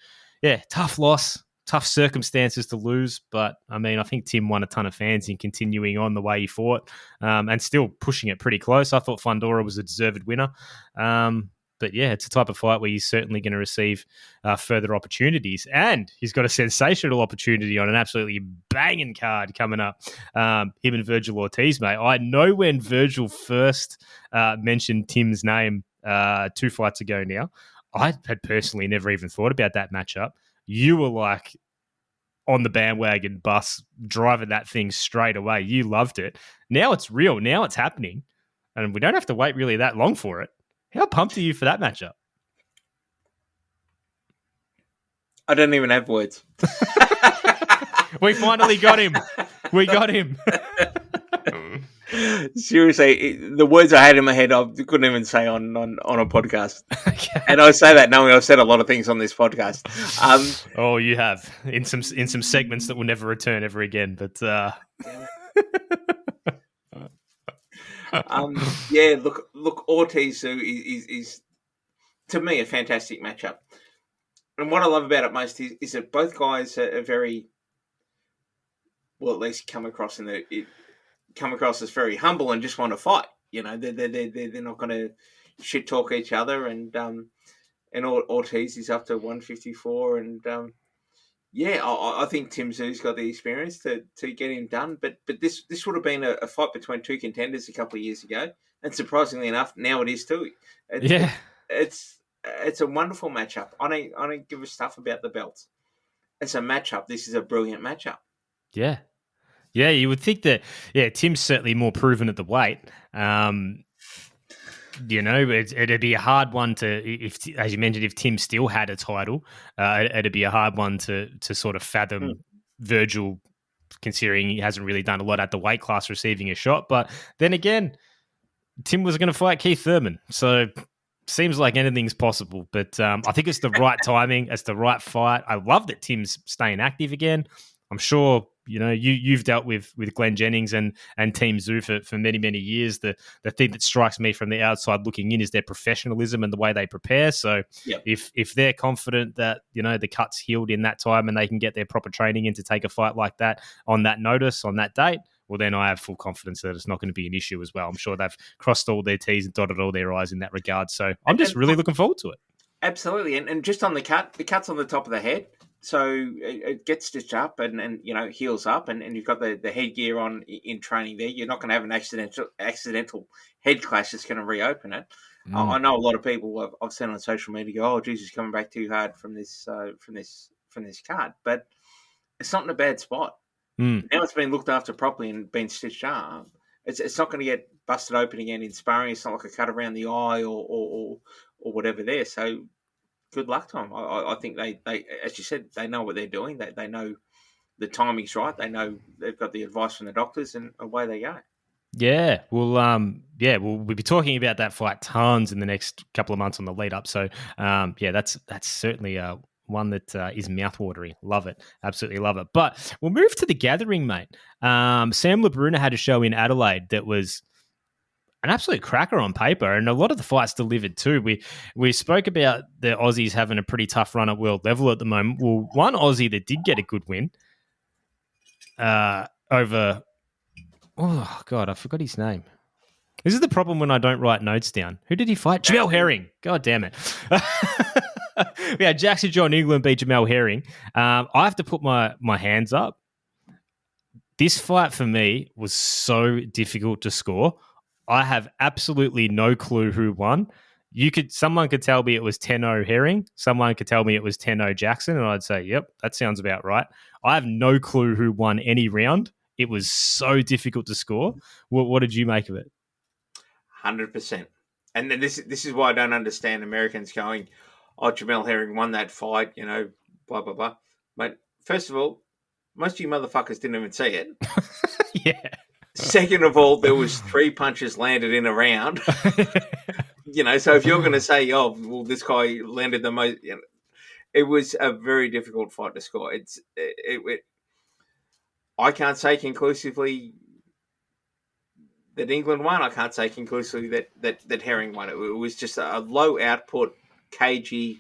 yeah, tough loss. Tough circumstances to lose, but I mean, I think Tim won a ton of fans in continuing on the way he fought and still pushing it pretty close. I thought Fundora was a deserved winner. But yeah, it's a type of fight where he's certainly going to receive further opportunities. And he's got a sensational opportunity on an absolutely banging card coming up. Him and Virgil Ortiz, mate. I know when Virgil first mentioned Tim's name 2 fights ago now, I had personally never even thought about that matchup. You were like on the bandwagon bus, driving that thing straight away. You loved it. Now it's real. Now it's happening. And we don't have to wait really that long for it. How pumped are you for that matchup? I don't even have words. We finally got him. We got him. Seriously, the words I had in my head, I couldn't even say on a podcast. Okay. And I say that knowing I've said a lot of things on this podcast. Oh, you have in some segments that will never return ever again. But yeah, look, Ortiz is to me a fantastic matchup. And what I love about it most is that both guys are very, well, at least come across as very humble and just want to fight. They're not going to shit talk each other. And Ortiz is up to 154, and I think Tim Tszyu's got the experience to get him done. But this would have been a fight between two contenders a couple of years ago, and surprisingly enough, now it is too. It's a wonderful matchup. I don't give a stuff about the belts. It's a matchup. This is a brilliant matchup. Yeah. Yeah, you would think that, Tim's certainly more proven at the weight. It'd be a hard one to, as you mentioned, if Tim still had a title, it'd be a hard one to sort of fathom Virgil, considering he hasn't really done a lot at the weight class receiving a shot. But then again, Tim was going to fight Keith Thurman. So seems like anything's possible. But I think it's the right timing. It's the right fight. I love that Tim's staying active again. I'm sure you've dealt with Glenn Jennings and Team Tszyu for many, many years. The thing that strikes me from the outside looking in is their professionalism and the way they prepare. So if they're confident that, the cut's healed in that time and they can get their proper training in to take a fight like that on that notice, on that date, well, then I have full confidence that it's not going to be an issue as well. I'm sure they've crossed all their T's and dotted all their I's in that regard. So I'm just really looking forward to it. Absolutely. And just on the cut's on the top of the head. So it gets stitched up and heals up, and you've got the headgear on in training there. You're not going to have an accidental head clash that's going to reopen it. I know a lot of people I've seen on social media go, "Oh, Jesus, coming back too hard from this card," but it's not in a bad spot. Now it's been looked after properly and been stitched up. It's not going to get busted open again in sparring. It's not like a cut around the eye or whatever there. So good luck to them. I think they, as you said, they know what they're doing. They know the timing's right. They know they've got the advice from the doctors, and away they go. Yeah, we'll be talking about that fight tons in the next couple of months on the lead up. So, that's certainly one that is mouthwatering. Love it, absolutely love it. But we'll move to the gathering, mate. Sam LaBruna had a show in Adelaide that was an absolute cracker on paper, and a lot of the fights delivered too. We spoke about the Aussies having a pretty tough run at world level at the moment. Well, one Aussie that did get a good win over. Oh, God, I forgot his name. This is the problem when I don't write notes down. Who did he fight? Jamel Herring. God damn it. Yeah, Jackson John England beat Jamel Herring. I have to put my hands up. This fight for me was so difficult to score. I have absolutely no clue who won. Someone could tell me it was 10-0 Herring. Someone could tell me it was 10-0 Jackson, and I'd say, yep, that sounds about right. I have no clue who won any round. It was so difficult to score. What did you make of it? 100%. And then this is why I don't understand Americans going, oh, Jamel Herring won that fight, blah, blah, blah. But first of all, most of you motherfuckers didn't even see it. Yeah. Second of all, there was 3 punches landed in a round. So if you're going to say, oh, well, this guy landed the most, it was a very difficult fight to score. I can't say conclusively that England won. I can't say conclusively that Herring won. It was just a low output, cagey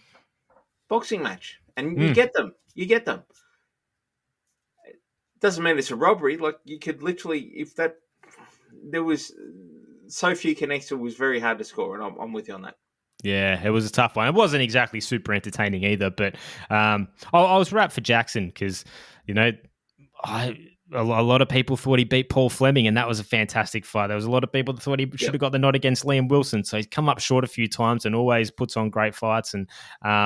boxing match, and you get them. It doesn't mean it's a robbery. Like, you could literally, there was so few connects, it was very hard to score, and I'm with you on that. Yeah, it was a tough one. It wasn't exactly super entertaining either, but I was wrapped for Jackson because, a lot of people thought he beat Paul Fleming, and that was a fantastic fight. There was a lot of people that thought he should have got the nod against Liam Wilson. So he's come up short a few times and always puts on great fights and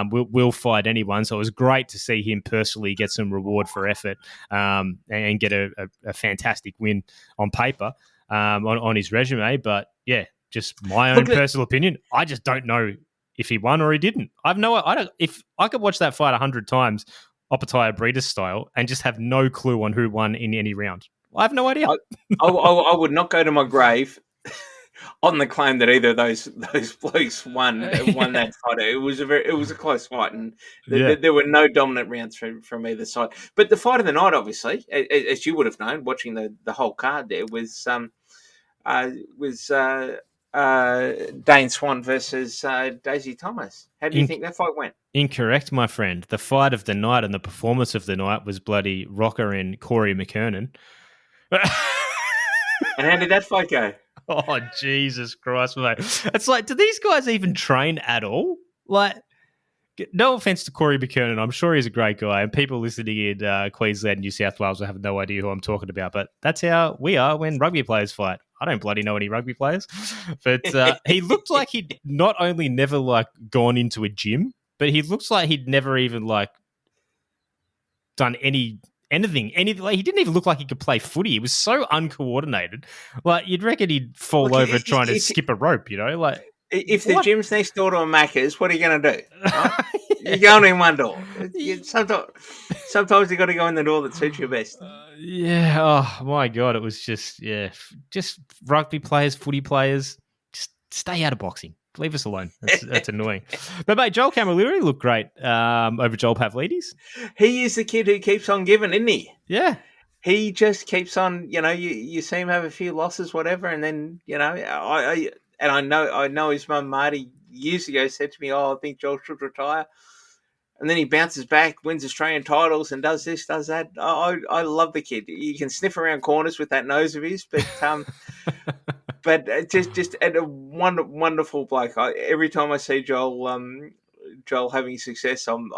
will fight anyone. So it was great to see him personally get some reward for effort and get a fantastic win on paper on his resume. But yeah, just my own personal opinion. I just don't know if he won or he didn't. If I could watch that fight 100 times, Opetaia Briedis style, and just have no clue on who won in any round. I have no idea. I would not go to my grave on the claim that either of those blokes won that fight. It was a close fight, and there were no dominant rounds from either side. But the fight of the night, obviously, as you would have known, watching the whole card, there was Dane Swan versus Daisy Thomas. How do you think that fight went? Incorrect, my friend. The fight of the night and the performance of the night was bloody Rocker and Corey McKernan. And how did that fight go? Oh, Jesus Christ, mate. It's like, do these guys even train at all? Like, no offense to Corey McKernan. I'm sure he's a great guy, and people listening in Queensland and New South Wales will have no idea who I'm talking about, but that's how we are when rugby players fight. I don't bloody know any rugby players, but he looked like he'd not only never gone into a gym, but he looks like he'd never even done anything. He didn't even look like he could play footy. He was so uncoordinated. Like, you'd reckon he'd fall over trying to skip a rope. If the gym's next door to a Macca's, what are you going to do? Right? You're going in one door. Sometimes you got to go in the door that suits you best. Yeah. Oh my God. It was just rugby players, footy players. Just stay out of boxing. Leave us alone. That's annoying. But mate, Joel Camilleri looked great over Joel Pavlidis. He is the kid who keeps on giving, isn't he? Yeah. He just keeps on. You see him have a few losses, whatever, and then I know his mum Marty years ago said to me, "Oh, I think Joel should retire." And then he bounces back, wins Australian titles, and does this, does that. I love the kid. He can sniff around corners with that nose of his, but but just a wonderful bloke. Every time I see Joel having success, I'm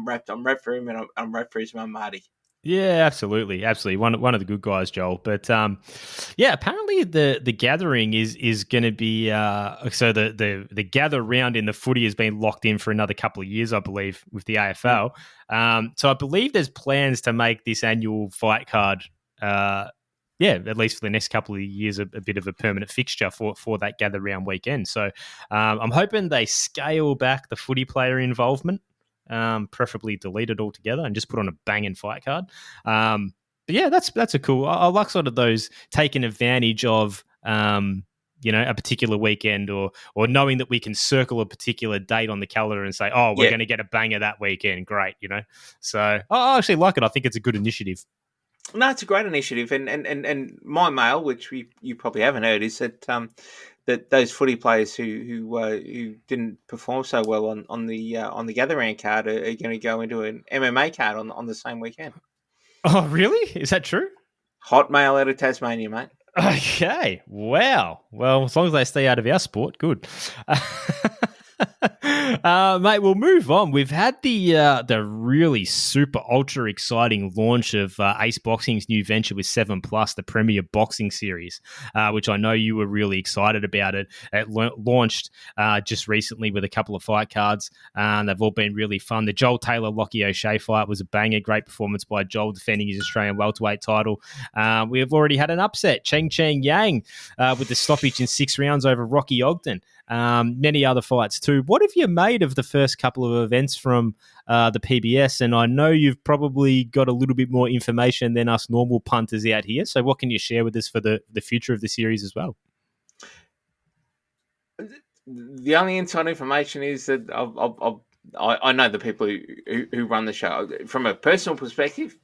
wrapped for him, and I'm wrapped for his mum Marty. Yeah, absolutely. One of the good guys, Joel. But apparently the gathering is going to be so the gather round in the footy has been locked in for another couple of years, I believe, with the AFL. So I believe there's plans to make this annual fight card at least for the next couple of years, a bit of a permanent fixture for that gather round weekend. So I'm hoping they scale back the footy player involvement, preferably delete it altogether and just put on a banging fight card. But yeah, that's a cool. I like sort of those taking advantage of a particular weekend or knowing that we can circle a particular date on the calendar and say, oh, we're going to get a banger that weekend. Great, So I actually like it. I think it's a good initiative. No, it's a great initiative, and my mail, which you probably haven't heard, is that that those footy players who didn't perform so well on the gather round card are going to go into an MMA card on the same weekend. Oh, really? Is that true? Hot mail out of Tasmania, mate. Okay. Wow. Well, as long as they stay out of our sport, good. Mate, we'll move on. We've had the really super ultra exciting launch of Ace Boxing's new venture with 7+, the Premier Boxing Series, which I know you were really excited about. It launched just recently with a couple of fight cards. They've all been really fun. The Joel Taylor-Lockie O'Shea fight was a banger. Great performance by Joel defending his Australian welterweight title. We have already had an upset, Cheng Yang, with the stoppage in 6 rounds over Rocky Ogden. Many other fights too. What have you made of the first couple of events from the PBS? And I know you've probably got a little bit more information than us normal punters out here. So what can you share with us for the future of the series as well? The only inside information is that I know the people who run the show. From a personal perspective,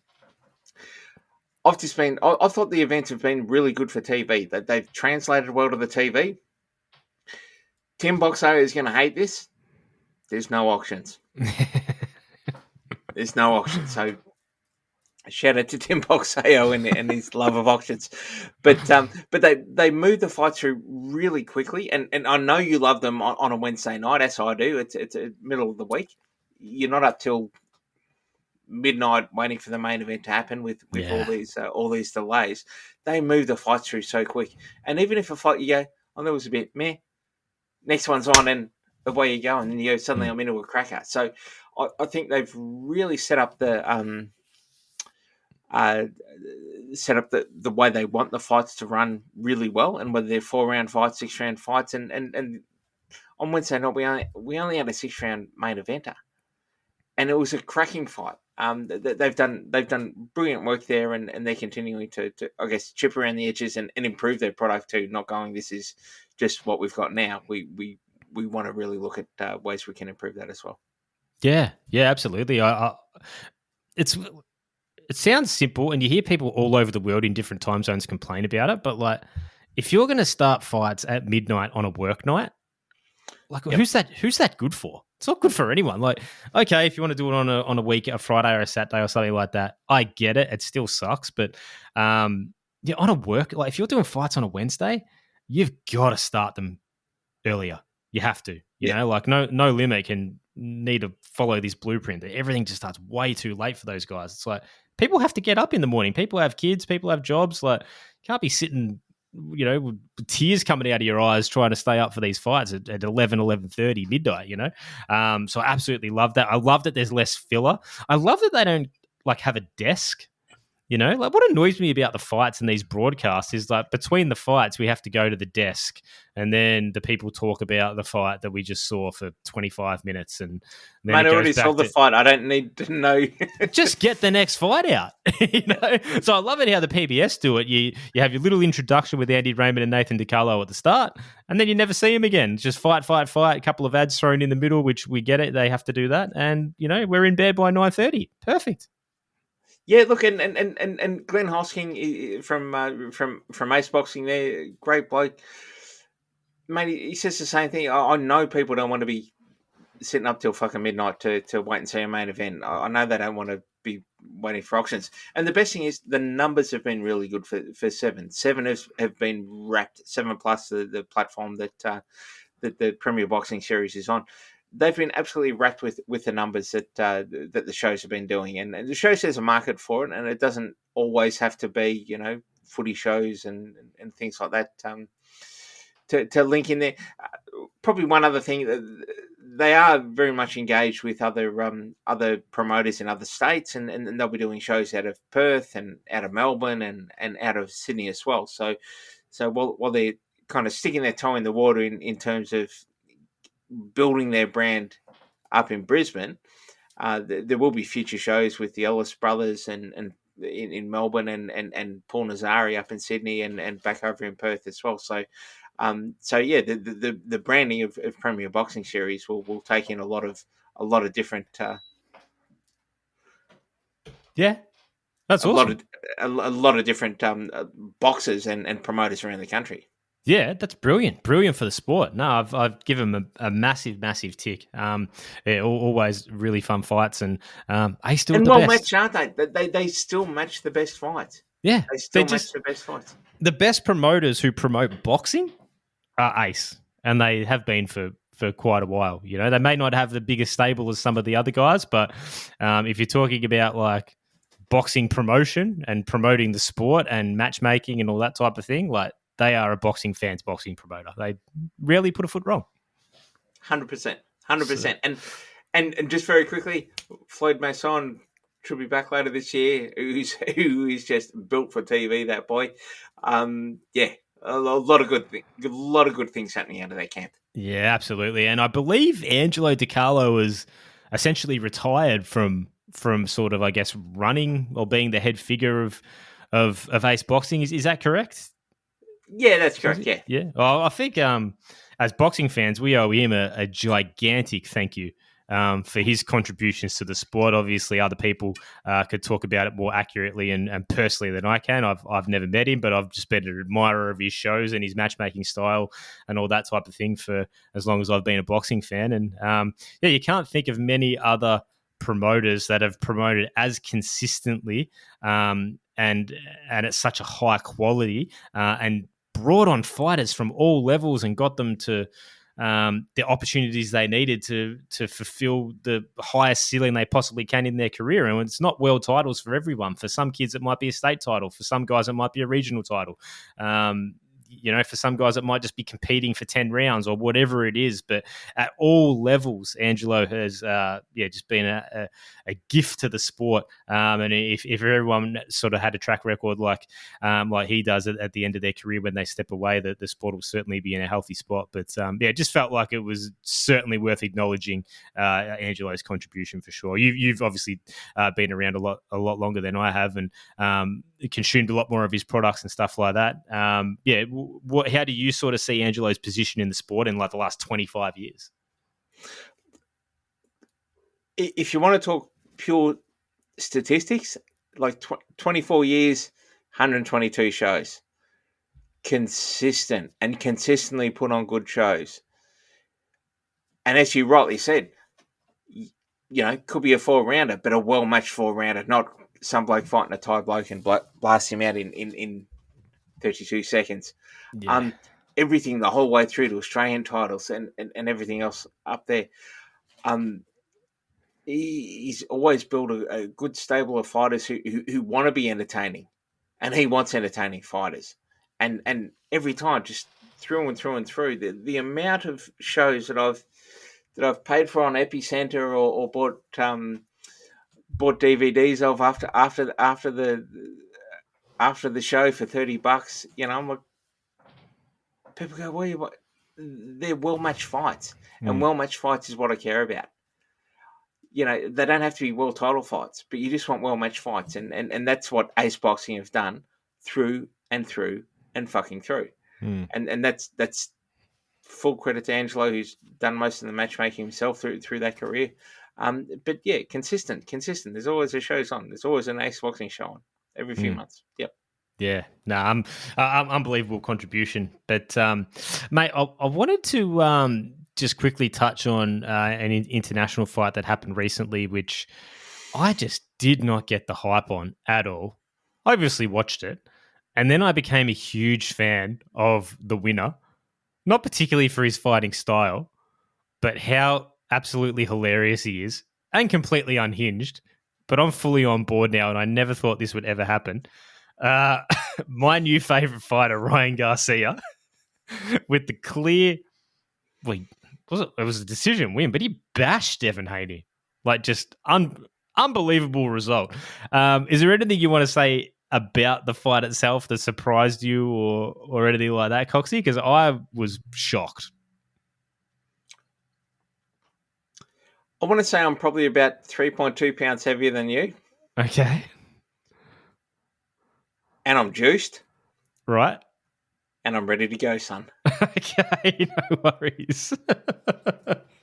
I thought the events have been really good for TV. That they've translated well to the TV. Tim Boxeo is going to hate this. There's no auctions. There's no auctions. So shout out to Tim Boxeo and his love of auctions. But they move the fights through really quickly. And I know you love them on a Wednesday night, as I do. It's a middle of the week. You're not up till midnight waiting for the main event to happen with all these delays. They move the fights through so quick. And even if a fight you go, oh, that was a bit meh. Next one's on and away you go, and then you go, suddenly I'm into a cracker. So I think they've really set up the way they want the fights to run really well, and whether they're 4-round fights, 6-round fights, and on Wednesday night we only had a 6-round main eventer, and it was a cracking fight. They've done brilliant work there, and they're continuing to I guess chip around the edges and improve their product too. Not going, this is just what we've got now. We want to really look at ways we can improve that as well. Yeah, absolutely. It sounds simple, and you hear people all over the world in different time zones complain about it. But like, if you're going to start fights at midnight on a work night, like who's that good for? It's not good for anyone. Like, okay, if you want to do it on a week, a Friday or a Saturday or something like that, I get it. It still sucks, but on a work, like if you're doing fights on a Wednesday, you've got to start them earlier. You have to, you know, like no limit can need to follow this blueprint. Everything just starts way too late for those guys. It's like people have to get up in the morning. People have kids. People have jobs. Like, you can't be sitting, with tears coming out of your eyes trying to stay up for these fights at 11:30 midnight, So I absolutely love that. I love that there's less filler. I love that they don't like have a desk. Like what annoys me about the fights and these broadcasts is like between the fights, we have to go to the desk and then the people talk about the fight that we just saw for 25 minutes. And then I already saw the fight. I don't need to know. Just get the next fight out. So I love it how the PBS do it. You have your little introduction with Andy Raymond and Nathan DiCarlo at the start, and then you never see him again. Just fight. A couple of ads thrown in the middle, which we get it. They have to do that. And, we're in bed by 9:30. Perfect. Yeah, look, and Glenn Hosking from Ace Boxing there, great bloke. Mate, he says the same thing. I know people don't want to be sitting up till fucking midnight to wait and see a main event. I know they don't want to be waiting for auctions. And the best thing is the numbers have been really good for 7. 7 have been wrapped, 7+, the platform that the Premier Boxing Series is on. They've been absolutely wrapped with the numbers that the shows have been doing, and the show says a market for it, and it doesn't always have to be footy shows and things like that. to link in there. Probably one other thing, they are very much engaged with other promoters in other states, and they'll be doing shows out of Perth and out of Melbourne and out of Sydney as well. So while they're kind of sticking their toe in the water in terms of building their brand up in Brisbane, there will be future shows with the Ellis brothers and in Melbourne and Paul Nazari up in Sydney and back over in Perth as well. So yeah, the branding of Premier Boxing Series will take in a lot of different that's awesome. a lot of different boxers and promoters around the country. Yeah, that's brilliant for the sport. No, I've given them a massive tick. Always really fun fights, and they still and the well best. matched, aren't they? They still match the best fights. Yeah, they still match the best fights. The best promoters who promote boxing are ace, and they have been for quite a while. You know, they may not have the biggest stable as some of the other guys, but if you're talking about like boxing promotion and promoting the sport and matchmaking and all that type of thing, like they are a boxing fan's boxing promoter. They rarely put a foot wrong. 100%. And just very quickly, Floyd Mason should be back later this year. Who is just built for TV, that boy. Yeah, a lot of good things happening out of that camp. Yeah, absolutely. And I believe Angelo Di Carlo is essentially retired from sort of, I guess, running or being the head figure of Ace Boxing. Is that correct? Yeah, that's correct. Yeah. Yeah. Well, I think as boxing fans, we owe him a gigantic thank you for his contributions to the sport. Obviously, other people could talk about it more accurately and personally than I can. I've never met him, but I've just been an admirer of his shows and his matchmaking style and all that type of thing for as long as I've been a boxing fan. And yeah, you can't think of many other promoters that have promoted as consistently and at such a high quality and brought on fighters from all levels and got them to the opportunities they needed to fulfill the highest ceiling they possibly can in their career. And it's not world titles for everyone. For some kids, it might be a state title. For some guys, it might be a regional title. You know, for some guys, it might just be competing for 10 rounds or whatever it is. But at all levels, Angelo has, just been a gift to the sport. And if everyone sort of had a track record like he does at the end of their career when they step away, the sport will certainly be in a healthy spot. But it just felt like it was certainly worth acknowledging Angelo's contribution for sure. You've obviously been around a lot longer than I have, and consumed a lot more of his products and stuff like that. How do you sort of see Angelo's position in the sport in like the last 25 years? If you want to talk pure statistics, like 24 years, 122 shows, consistently put on good shows. And as you rightly said, you know, could be a 4-rounder, but a well-matched 4-rounder, not some bloke fighting a Thai bloke and blast him out in 32 seconds. Yeah. Everything the whole way through to Australian titles and everything else up there. He's always built a good stable of fighters who want to be entertaining, and he wants entertaining fighters. And every time, just through and through, the amount of shows that I've paid for on Epicenter or bought DVDs of after the show for $30, you know, I'm like, people go, well, they're well-matched fights. And well-matched fights is what I care about. You know, they don't have to be world title fights, but you just want well-matched fights. And that's what Ace Boxing have done through and fucking through. And that's full credit to Angelo, who's done most of the matchmaking himself through that career. But yeah, consistent. There's always a show's on. There's always an Ace Boxing show on every few months. Yep. Yeah, no, unbelievable contribution. But, mate, I wanted to just quickly touch on an international fight that happened recently, which I just did not get the hype on at all. I obviously watched it, and then I became a huge fan of the winner, not particularly for his fighting style, but how absolutely hilarious he is and completely unhinged. But I'm fully on board now, and I never thought this would ever happen. My new favorite fighter, Ryan Garcia, with the clear. Well, it was a decision win, but he bashed Devin Haney. Like, just unbelievable result. Is there anything you want to say about the fight itself that surprised you or anything like that, Coxie? Because I was shocked. I want to say I'm probably about 3.2 pounds heavier than you. Okay. And I'm juiced. Right. And I'm ready to go, son. Okay, no worries.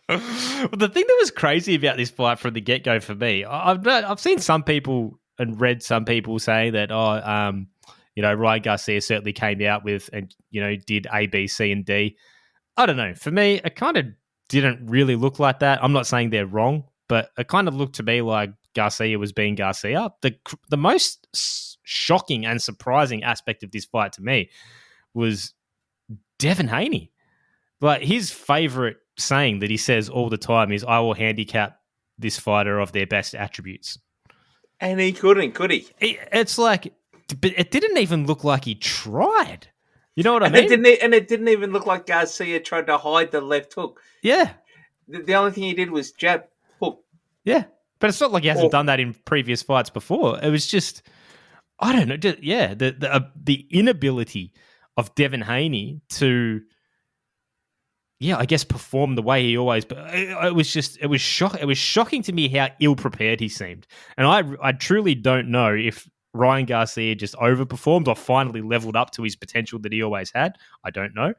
Well, the thing that was crazy about this fight from the get-go for me, I've seen some people and read some people say that, Ryan Garcia certainly came out with and, did A, B, C, and D. I don't know. For me, it kind of didn't really look like that. I'm not saying they're wrong, but it kind of looked to me like Garcia was being Garcia. The most shocking and surprising aspect of this fight to me was Devin Haney. Like, his favorite saying that he says all the time is, "I will handicap this fighter of their best attributes." And he couldn't, could he? It's like, but it didn't even look like he tried. You know what I mean? It didn't even look like Garcia tried to hide the left hook. Yeah. The only thing he did was jab, hook. Yeah. But it's not like he hasn't done that in previous fights before. It was just, I don't know. The inability of Devin Haney to, I guess, perform the way he always. But it was shocking to me how ill prepared he seemed, and I truly don't know if Ryan Garcia just overperformed or finally leveled up to his potential that he always had. I don't know,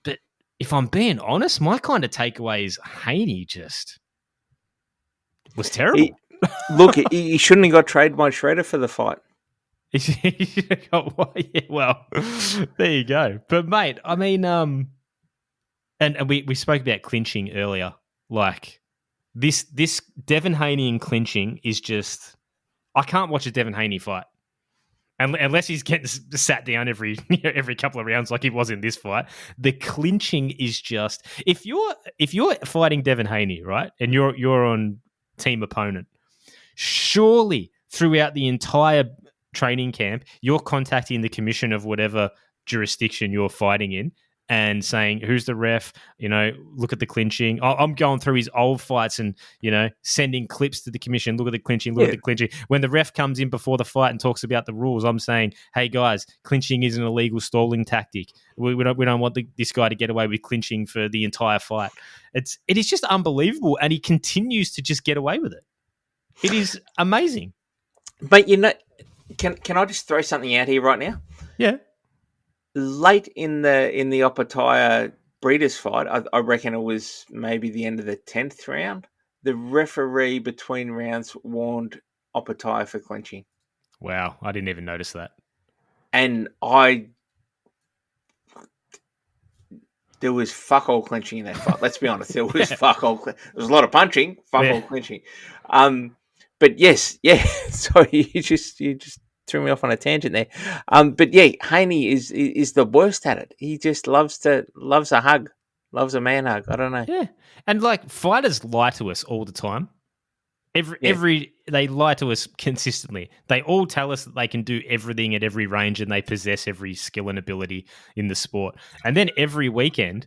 but if I'm being honest, my kind of takeaway is Haney just was terrible. He shouldn't have got traded by Shredder for the fight. Well, there you go. But mate, I mean, and we spoke about clinching earlier. Like, this Devin Haney in clinching is just, I can't watch a Devin Haney fight unless he's getting sat down every couple of rounds like he was in this fight. The clinching is just, if you're fighting Devin Haney, right, and you're on team opponent, surely throughout the entire training camp, you're contacting the commission of whatever jurisdiction you're fighting in and saying, who's the ref? Look at the clinching. I'm going through his old fights and, sending clips to the commission. Look at the clinching. Look at the clinching. When the ref comes in before the fight and talks about the rules, I'm saying, hey guys, clinching is an illegal stalling tactic. We don't want this guy to get away with clinching for the entire fight. It is just unbelievable, and he continues to just get away with it. It is amazing. But can I just throw something out here right now? Yeah. Late in the Opetaia Briedis fight, I reckon it was maybe the end of the 10th round, the referee between rounds warned Opetaia for clinching. Wow, I didn't even notice that. And there was fuck all clinching in that fight. Let's be honest, there was fuck all. There was a lot of punching, all clinching. But yes, sorry, you just threw me off on a tangent there. But yeah, Haney is the worst at it. He just loves a hug, loves a man hug. I don't know. Yeah, and like, fighters lie to us all the time. They lie to us consistently. They all tell us that they can do everything at every range and they possess every skill and ability in the sport. And then every weekend,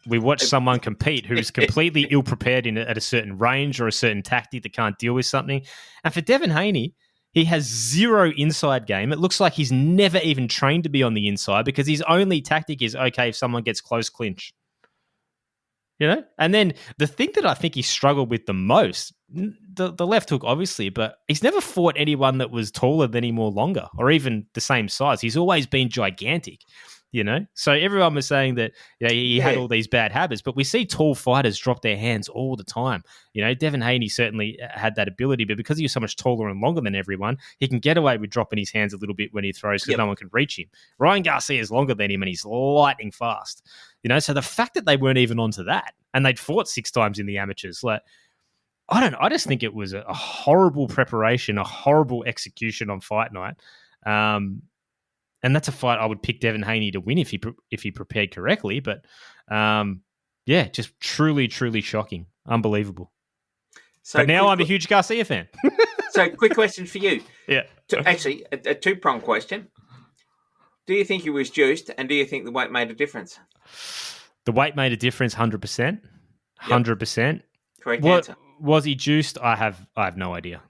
we watch someone compete who's completely ill prepared at a certain range or a certain tactic that can't deal with something. And for Devin Haney, he has zero inside game. It looks like he's never even trained to be on the inside because his only tactic is, okay, if someone gets close, clinch. And then the thing that I think he struggled with the most, the left hook, obviously, but he's never fought anyone that was taller than him or longer or even the same size. He's always been gigantic. So everyone was saying that he had all these bad habits, but we see tall fighters drop their hands all the time. Devin Haney certainly had that ability, but because he was so much taller and longer than everyone, he can get away with dropping his hands a little bit when he throws because no one can reach him. Ryan Garcia is longer than him and he's lightning fast. So the fact that they weren't even onto that and they'd fought 6 times in the amateurs, like, I just think it was a horrible preparation, a horrible execution on fight night. And that's a fight I would pick Devin Haney to win if he prepared correctly. But, just truly, truly shocking. Unbelievable. But now I'm a huge Garcia fan. So, quick question for you. Yeah. Actually, a two-pronged question. Do you think he was juiced, and do you think the weight made a difference? The weight made a difference, 100%. 100%. Correct answer. Was he juiced? I have no idea.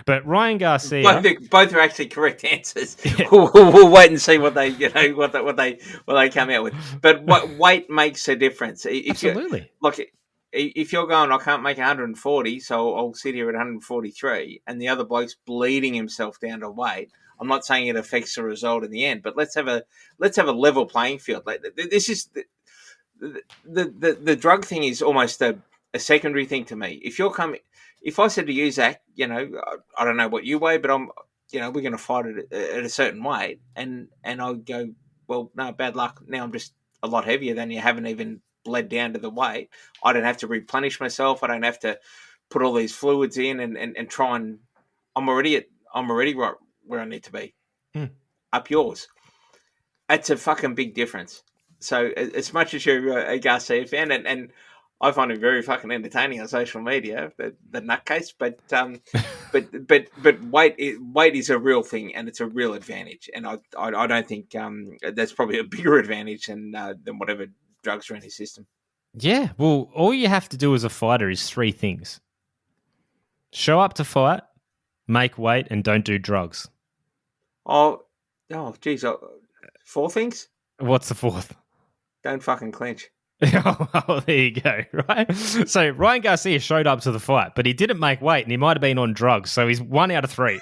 But Ryan Garcia, Both are actually correct answers. We'll wait and see what they, what they come out with. But what weight makes a difference? absolutely. If you're going, I can't make 140, so I'll sit here at 143, and the other bloke's bleeding himself down to weight. I'm not saying it affects the result in the end, but let's have a level playing field. Like, this is the drug thing is almost a secondary thing to me. If I said to you, Zach, I don't know what you weigh, but we're going to fight at a certain weight, and I go, well, no, bad luck. Now I'm just a lot heavier than you. Haven't even bled down to the weight. I don't have to replenish myself. I don't have to put all these fluids in and try and. I'm already right where I need to be. Up yours. That's a fucking big difference. So as much as you're a Garcia fan, and I find him very fucking entertaining on social media, the nutcase, but weight is a real thing, and it's a real advantage, and I don't think that's probably a bigger advantage than whatever drugs are in his system. Yeah, well, all you have to do as a fighter is 3 things: show up to fight, make weight, and don't do drugs. Oh, geez, 4 things? What's the 4th? Don't fucking clinch. Oh, there you go, right? So Ryan Garcia showed up to the fight, but he didn't make weight, and he might have been on drugs, so he's 1 out of 3.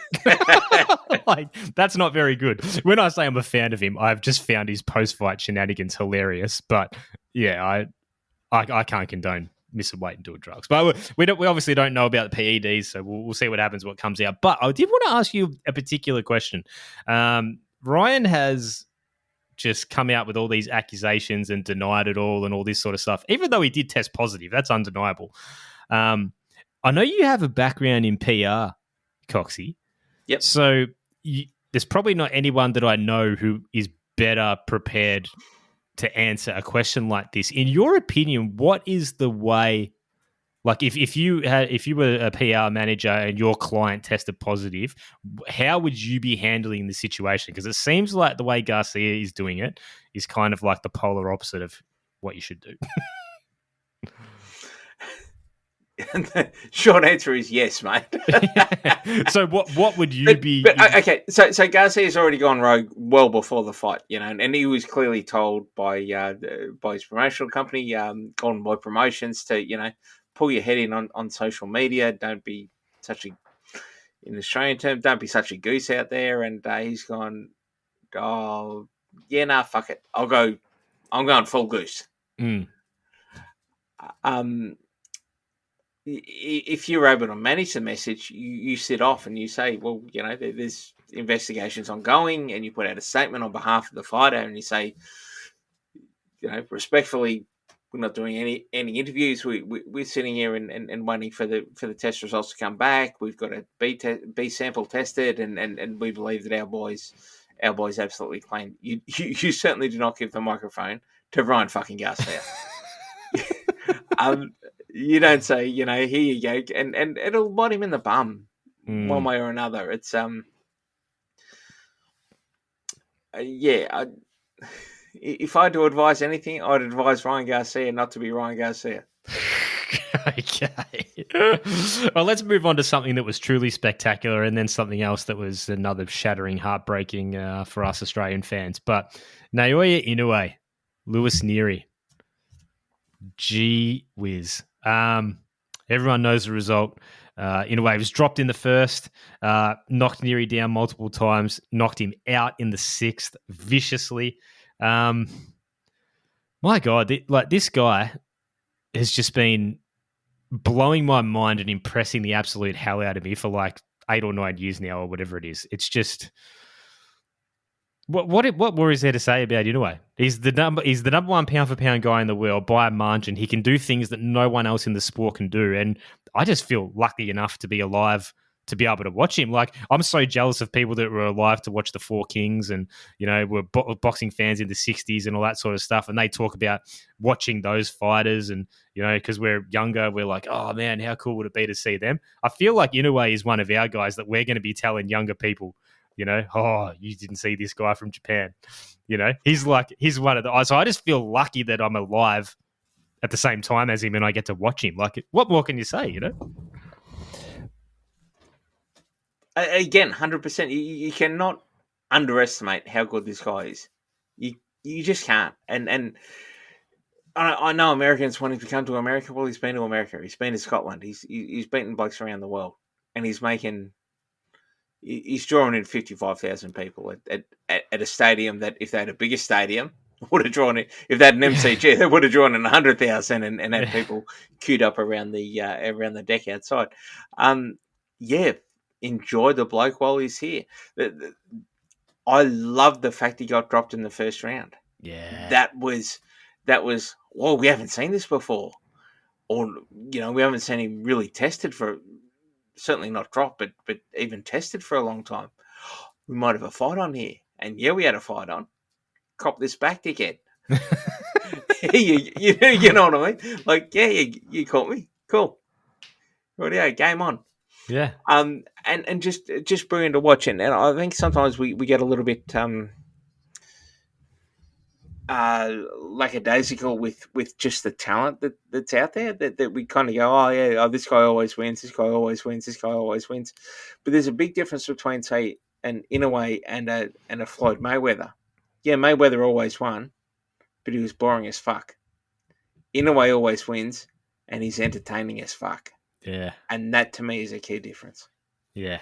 That's not very good. When I say I'm a fan of him, I've just found his post-fight shenanigans hilarious, but yeah, I can't condone missing weight and doing drugs. But we obviously don't know about the PEDs, so we'll see what happens, what comes out. But I did want to ask you a particular question. Ryan has just come out with all these accusations and denied it all and all this sort of stuff, even though he did test positive. That's undeniable. I know you have a background in PR, Coxie. Yep. So there's probably not anyone that I know who is better prepared to answer a question like this. In your opinion, what is the way? Like, if you were a PR manager and your client tested positive, how would you be handling the situation? Because it seems like the way Garcia is doing it is kind of like the polar opposite of what you should do. And the short answer is yes, mate. So what would you be? Okay, so Garcia's already gone rogue well before the fight, and he was clearly told by his promotional company, Golden Boy Promotions, to pull your head in on social media. Don't be in Australian term, don't be such a goose out there. And he's gone, oh yeah, nah, fuck it, I'm going full goose. If you're able to manage the message, you sit off and you say, well, there's investigations ongoing, and you put out a statement on behalf of the fighter, and you say, respectfully, we're not doing any interviews. We're sitting here and waiting for the test results to come back. We've got a B sample tested, and we believe that our boys absolutely clean. You certainly do not give the microphone to Ryan fucking Garcia. You don't say, here you go, and it'll bite him in the bum one way or another. It's if I had to advise anything, I'd advise Ryan Garcia not to be Ryan Garcia. Okay. Well, let's move on to something that was truly spectacular, and then something else that was another shattering, heartbreaking for us Australian fans. But Naoya Inoue, Lewis Nery. Gee whiz. Everyone knows the result. Inoue was dropped in the first, knocked Nery down multiple times, knocked him out in the 6th viciously. My God, this guy has just been blowing my mind and impressing the absolute hell out of me for like 8 or 9 years now, or whatever it is. It's just what more is there to say about Inoue? He's the number 1 pound for pound guy in the world by a margin. He can do things that no one else in the sport can do, and I just feel lucky enough to be alive to be able to watch him. Like, I'm so jealous of people that were alive to watch the Four Kings and, were boxing fans in the 60s and all that sort of stuff. And they talk about watching those fighters and, because we're younger, we're like, oh man, how cool would it be to see them? I feel like Inoue is one of our guys that we're going to be telling younger people Oh, you didn't see this guy from Japan. He's one of the. So I just feel lucky that I'm alive at the same time as him and I get to watch him. Like, what more can you say, Again, 100%. You cannot underestimate how good this guy is. You just can't. And I know Americans want him to come to America. Well, he's been to America. He's been to Scotland. He's beaten blokes around the world, and he's drawing in 55,000 people at a stadium that, if they had a bigger stadium, would have drawn it. If they had an MCG, they would have drawn in 100,000 and had people queued up around the deck outside. Enjoy the bloke while he's here. I love the fact he got dropped in the first round. Yeah, that was. Well, we haven't seen this before, or we haven't seen him really tested for. Certainly not dropped, but even tested for a long time. We might have a fight on here, and we had a fight on. Cop this back, dickhead. you know what I mean? Like, you caught me. Cool. Rightio, game on. Yeah. And just brilliant to watch, and I think sometimes we get a little bit lackadaisical with just the talent that's out there, that we kind of go, this guy always wins, this guy always wins, this guy always wins. But there's a big difference between, say, an Inoue and a Floyd Mayweather. Yeah, Mayweather always won, but he was boring as fuck. Inoue always wins, and he's entertaining as fuck. Yeah. And that, to me, is a key difference. Yeah.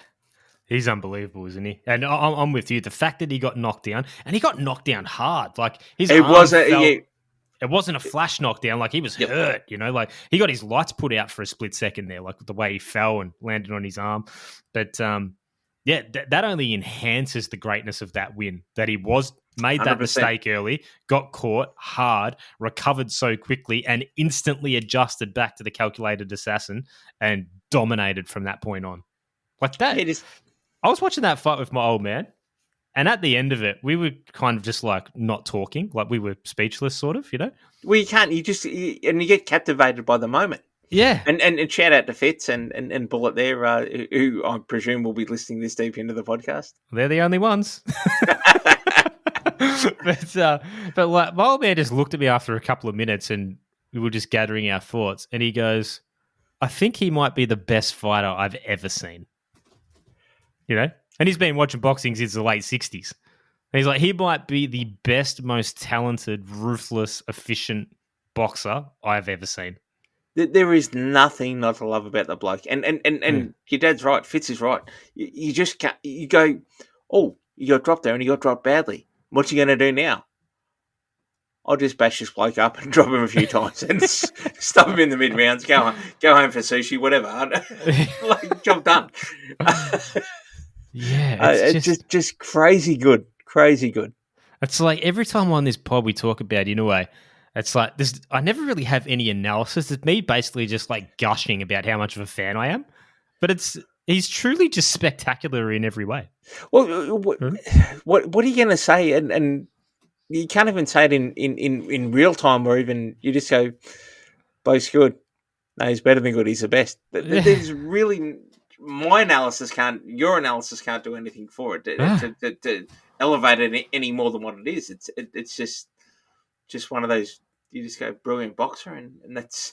He's unbelievable, isn't he? And I'm with you. The fact that he got knocked down, and he got knocked down hard. Like, it wasn't a flash knockdown. Like, he was hurt, Like, he got his lights put out for a split second there, like the way he fell and landed on his arm. But, that only enhances the greatness of that win, that he made that 100%. mistake early, got caught hard, recovered so quickly, and instantly adjusted back to the calculated assassin and dominated from that point on. Like that. I was watching that fight with my old man, and at the end of it, we were kind of just like not talking, like we were speechless, sort of, Well, you can't. You get captivated by the moment. Yeah. And shout out to Fitz and Bullet there, who I presume will be listening this deep into the podcast. They're the only ones. But like, my old man just looked at me after a couple of minutes, and we were just gathering our thoughts, and he goes, "I think he might be the best fighter I've ever seen." And he's been watching boxing since the late 60s. And he's like, he might be the best, most talented, ruthless, efficient boxer I've ever seen. There is nothing not to love about the bloke. And your dad's right, Fitz is right. You just can't, you go, you got dropped there and you got dropped badly. What's he going to do now? I'll just bash this bloke up and drop him a few times and stuff him in the mid-rounds, go home for sushi, whatever. Like, job done. Yeah, it's just crazy good. Crazy good. It's like every time on this pod we talk about Inoue, it's like this. I never really have any analysis. It's me basically just like gushing about how much of a fan I am. But he's truly just spectacular in every way. Well, what are you going to say? And you can't even say it in real time, or even you just go, "Bo's good." No, he's better than good. He's the best. There's really. Your analysis can't do anything for it to elevate it any more than what it is. It's just one of those. You just go brilliant boxer, and that's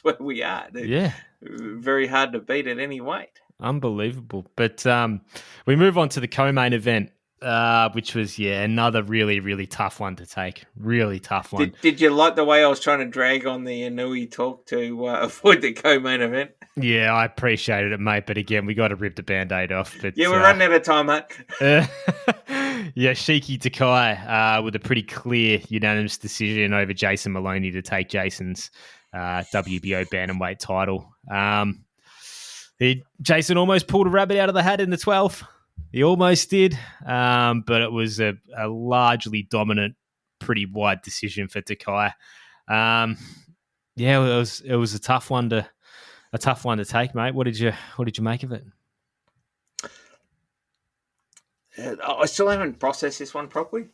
where we are. They're very hard to beat at any weight. Unbelievable. But we move on to the co-main event, which was another really, really tough one to take. Really tough one. Did you like the way I was trying to drag on the Inoue talk to avoid the co-main event? Yeah, I appreciated it, mate. But again, we got to rip the Band-Aid off. But, we're running out of time, mate. Shiki Takei with a pretty clear unanimous decision over Jason Moloney to take Jason's WBO bantamweight title. Jason almost pulled a rabbit out of the hat in the 12th. He almost did, but it was a largely dominant, pretty wide decision for Takei. It was a tough one to take, mate. What did you make of it? I still haven't processed this one properly,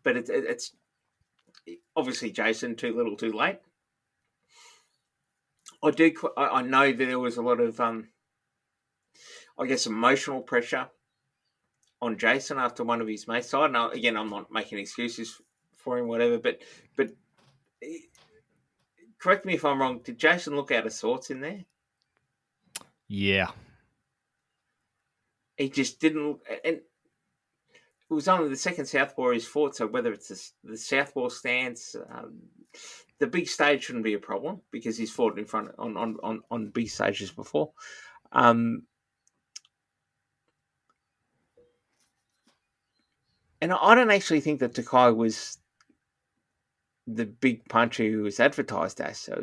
but it's obviously Jason too little, too late. I know that there was a lot of, emotional pressure on Jason after one of his mates died. And again, I'm not making excuses for him, whatever. But correct me if I'm wrong. Did Jason look out of sorts in there? Yeah. He just didn't, and it was only the second southpaw he's fought. So whether it's the southpaw stance, the big stage shouldn't be a problem because he's fought in front on big stages before. And I don't actually think that Takei was the big puncher who was advertised as. So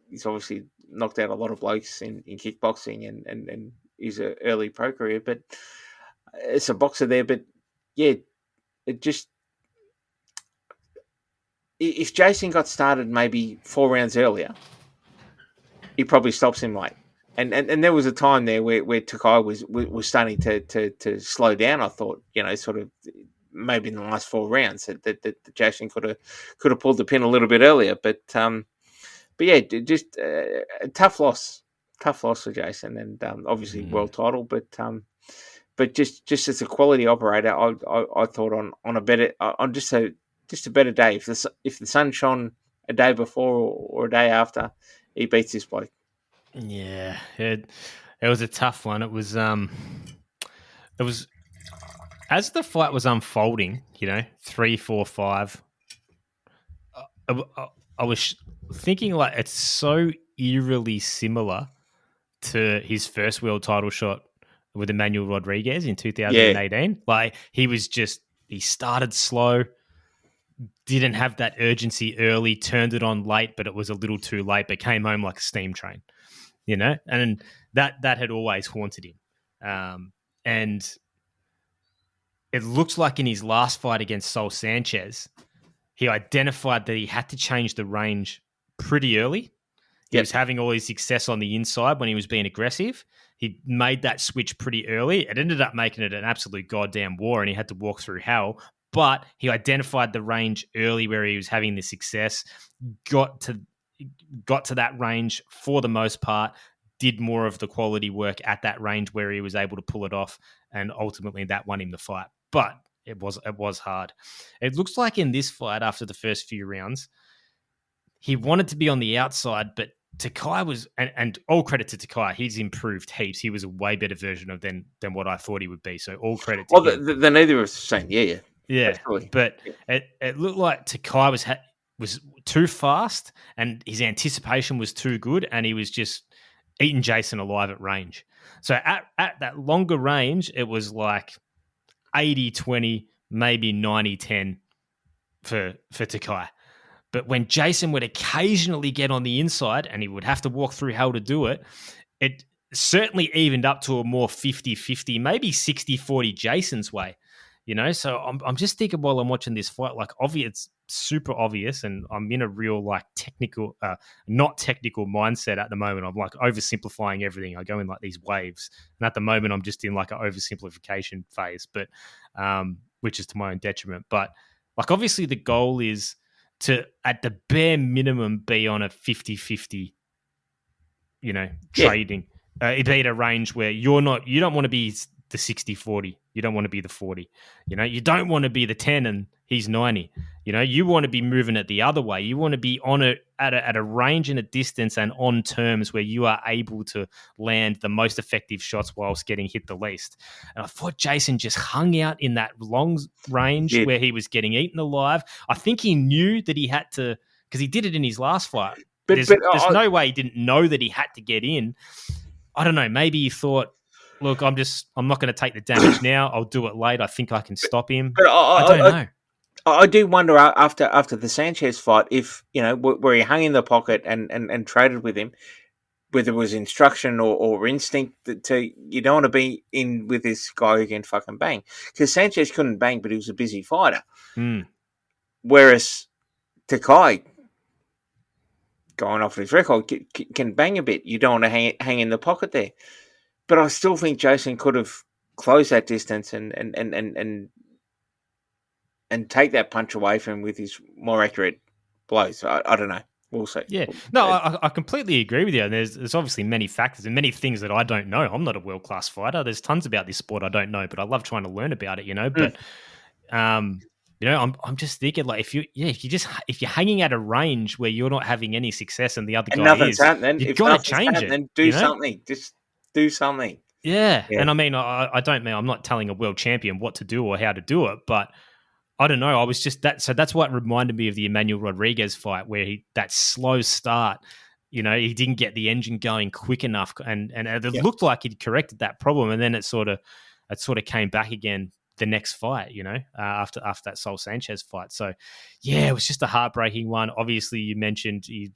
he's obviously knocked out a lot of blokes in kickboxing and he's an early pro career, but it's a boxer there. But yeah, it just, if Jason got started maybe 4 rounds earlier, he probably stops him late. And there was a time there where Takei was starting to slow down. I thought, sort of maybe in the last 4 rounds that Jason could have pulled the pin a little bit earlier. But yeah, just a tough loss for Jason, and obviously world title. But just as a quality operator, I thought on a better, on just a better day. If the sun shone a day before or a day after, he beats this bloke. Yeah, it was a tough one. It was as the fight was unfolding, 3, 4, 5. I was thinking like it's so eerily similar to his first world title shot with Emmanuel Rodriguez in 2018. Yeah. Like he started slow, didn't have that urgency early, turned it on late, but it was a little too late, but came home like a steam train, and that had always haunted him. And it looks like in his last fight against Sol Sanchez, he identified that he had to change the range pretty early. He was having all his success on the inside when he was being aggressive. He made that switch pretty early. It ended up making it an absolute goddamn war, and he had to walk through hell. But he identified the range early where he was having the success, got to that range for the most part, did more of the quality work at that range where he was able to pull it off, and ultimately that won him the fight. But it was hard. It looks like in this fight, after the first few rounds, he wanted to be on the outside, but Takei was, and all credit to Takei, he's improved heaps. He was a way better version of than what I thought he would be. So all credit to him. Then neither was the same. Yeah. Absolutely. But it looked like Takei was too fast, and his anticipation was too good, and he was just eating Jason alive at range. So at that longer range, it was like 80-20, maybe 90-10 for Takei. But when Jason would occasionally get on the inside and he would have to walk through hell to do it, it certainly evened up to a more 50-50, maybe 60-40 Jason's way. So I'm just thinking while I'm watching this fight, like it's super obvious, and I'm in a real like technical, not technical mindset at the moment. I'm like oversimplifying everything. I go in like these waves, and at the moment I'm just in like an oversimplification phase, but which is to my own detriment. But like obviously the goal is to, at the bare minimum, be on a 50-50, trading. Be at a range where you don't want to be the 60-40. You don't want to be the 40. You don't want to be the 10 and he's 90. You want to be moving it the other way. You want to be on it at a range and a distance and on terms where you are able to land the most effective shots whilst getting hit the least. And I thought Jason just hung out in that long range where he was getting eaten alive. I think he knew that he had to, because he did it in his last fight. There's no way he didn't know that he had to get in. I don't know. Maybe he thought, look, I'm not going to take the damage now. I'll do it late. I think I can stop him. But I don't know. I do wonder after the Sanchez fight if, where he hung in the pocket and traded with him, whether it was instruction or instinct you don't want to be in with this guy who can fucking bang. Because Sanchez couldn't bang, but he was a busy fighter. Whereas Takei, going off his record, can bang a bit. You don't want to hang in the pocket there. But I still think Jason could have closed that distance and take that punch away from him with his more accurate blows. I don't know. we'll see. Yeah, no, I completely agree with you. And there's obviously many factors and many things that I don't know. I'm not a world class fighter. There's tons about this sport I don't know, but I love trying to learn about it. But I'm just thinking like if you're hanging at a range where you're not having any success and the other guy nothing's is, happening. you've If got to nothing's change happening, it. do something. Just do something. Yeah. And I mean, I don't mean I'm not telling a world champion what to do or how to do it, but I don't know. I was just that. So that's what reminded me of the Emmanuel Rodriguez fight, where that slow start. He didn't get the engine going quick enough, and it looked like he'd corrected that problem, and then it sort of came back again the next fight. After that Saul Sanchez fight. So yeah, it was just a heartbreaking one. Obviously, you mentioned he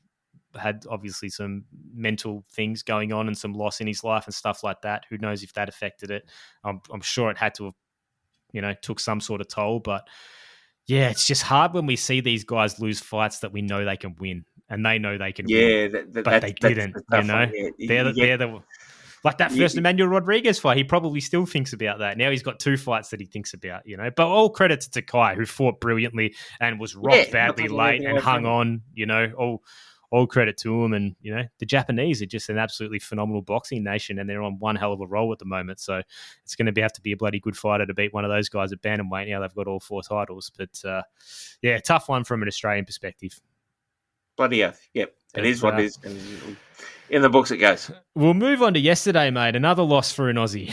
had obviously some mental things going on and some loss in his life and stuff like that. Who knows if that affected it? I'm sure it had to have, took some sort of toll, but yeah, it's just hard when we see these guys lose fights that we know they can win, and they know they can win, but they didn't. They're the like that first Emmanuel Rodriguez fight. He probably still thinks about that. Now he's got 2 fights that he thinks about. But all credit to Takei, who fought brilliantly and was rocked badly late and hung on. All credit to him. And, the Japanese are just an absolutely phenomenal boxing nation, and they're on one hell of a roll at the moment. So it's going to have to be a bloody good fighter to beat one of those guys at bantamweight. Now they've got all 4 titles. But, tough one from an Australian perspective. Bloody oath. Yep. It is what it is. In the books it goes. We'll move on to yesterday, mate. Another loss for an Aussie.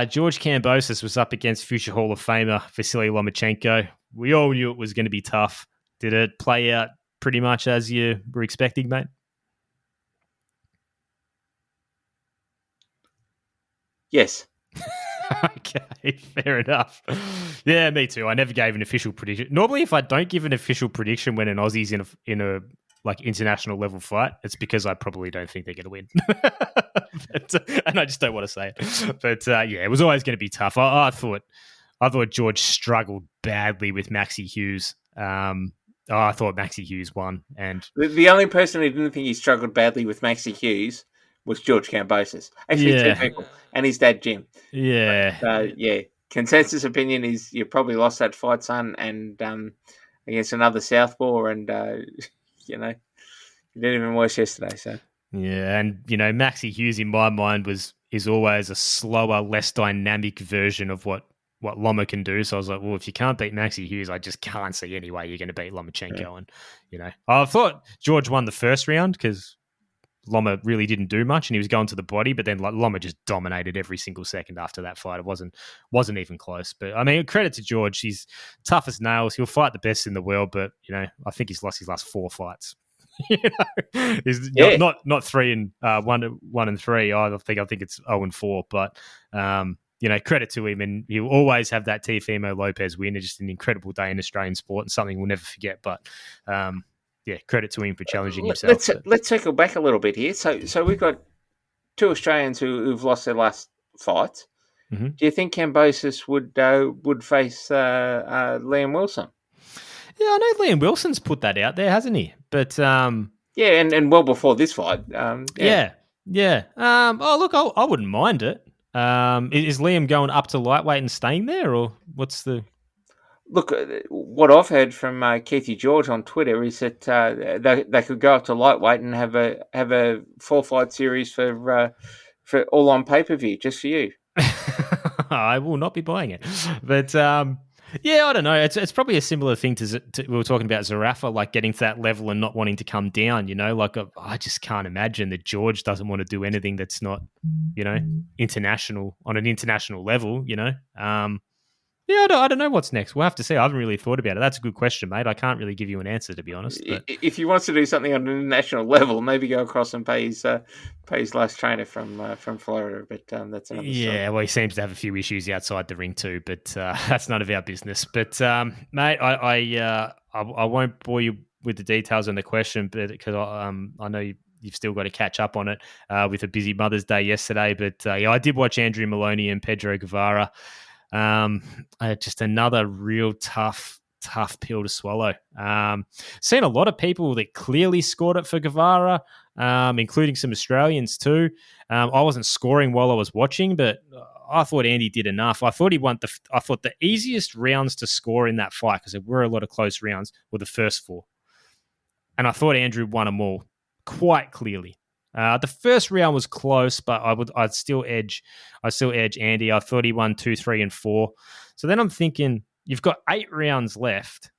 George Kambosos was up against future Hall of Famer Vasily Lomachenko. We all knew it was going to be tough. Did it play out pretty much as you were expecting, mate? Yes. Okay, fair enough. Yeah, me too. I never gave an official prediction. Normally, if I don't give an official prediction when an Aussie's in a like international level fight, it's because I probably don't think they're going to win, and I just don't want to say it. But it was always going to be tough. I thought George struggled badly with Maxi Hughes. I thought Maxi Hughes won, and the only person who didn't think he struggled badly with Maxi Hughes was George Kambosos. Actually, 2 people, and his dad Jim. Yeah, but, consensus opinion is you probably lost that fight, son, and against another southpaw, and you did even worse yesterday. So yeah, and Maxi Hughes in my mind is always a slower, less dynamic version of what Loma can do. So I was like, well, if you can't beat Maxi Hughes, I just can't see any way you're going to beat Lomachenko. Yeah. And I thought George won the first round because Loma really didn't do much, and he was going to the body, but then Loma just dominated every single second after that fight. It wasn't even close. But I mean, credit to George. He's tough as nails. He'll fight the best in the world, but I think he's lost his last 4 fights. He's not 3 and 1 and 3. I think it's 0 and 4. But credit to him, and he'll always have that Teofimo Lopez win. It's just an incredible day in Australian sport and something we'll never forget. But credit to him for challenging himself. Let's circle back a little bit here. So we've got 2 Australians who've lost their last fights. Mm-hmm. Do you think Kambosos would face Liam Wilson? Yeah, I know Liam Wilson's put that out there, hasn't he? But and well before this fight. Yeah. Oh, look, I wouldn't mind it. Is Liam going up to lightweight and staying there, or what's the? Look, what I've heard from Keithy George on Twitter is that they could go up to lightweight and have a 4-fight series for all on pay-per-view just for you. I will not be buying it, but I don't know. It's probably a similar thing to we were talking about Zerafa, like getting to that level and not wanting to come down. Like I just can't imagine that George doesn't want to do anything that's not international on an international level. I don't know what's next. We'll have to see. I haven't really thought about it. That's a good question, mate. I can't really give you an answer, to be honest. But if he wants to do something on an international level, maybe go across and pay his last trainer from Florida. But that's another story. Yeah, well, he seems to have a few issues outside the ring too, but that's none of our business. But mate, I won't bore you with the details on the question, but because I know you've still got to catch up on it with a busy Mother's Day yesterday. But I did watch Andrew Moloney and Pedro Guevara. Just another real tough pill to swallow. Seen a lot of people that clearly scored it for Guevara, including some Australians too. I wasn't scoring while I was watching, but I thought Andy did enough. I thought I thought the easiest rounds to score in that fight, because there were a lot of close rounds, were the first 4. and I thought Andrew won them all quite clearly. The first round was close, but I'd still edge Andy. I thought he won 2, 3, and 4. So then I'm thinking, you've got 8 rounds left.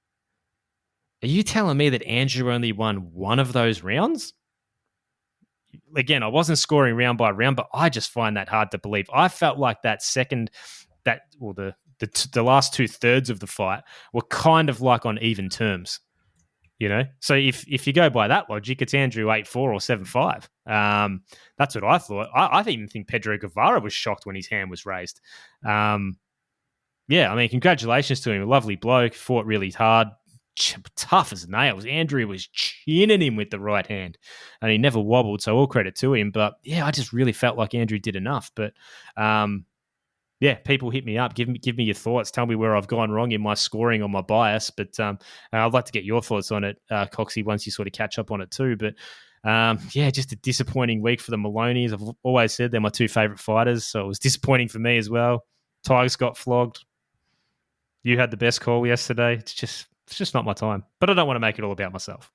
Are you telling me that Andrew only won one of those rounds? Again, I wasn't scoring round by round, but I just find that hard to believe. I felt like the last 2/3 of the fight were kind of like on even terms. So if you go by that logic, it's Andrew 8-4 or 7-5. That's what I thought. I even think Pedro Guevara was shocked when his hand was raised. Congratulations to him. Lovely bloke, fought really hard, tough as nails. Andrew was chinning him with the right hand, and he never wobbled. So all credit to him. But I just really felt like Andrew did enough. But people hit me up. Give me your thoughts. Tell me where I've gone wrong in my scoring or my bias. But I'd like to get your thoughts on it, Coxie, once you sort of catch up on it too. But just a disappointing week for the Maloneys. I've always said they're my 2 favourite fighters, so it was disappointing for me as well. Tigers got flogged. You had the best call yesterday. It's just not my time. But I don't want to make it all about myself.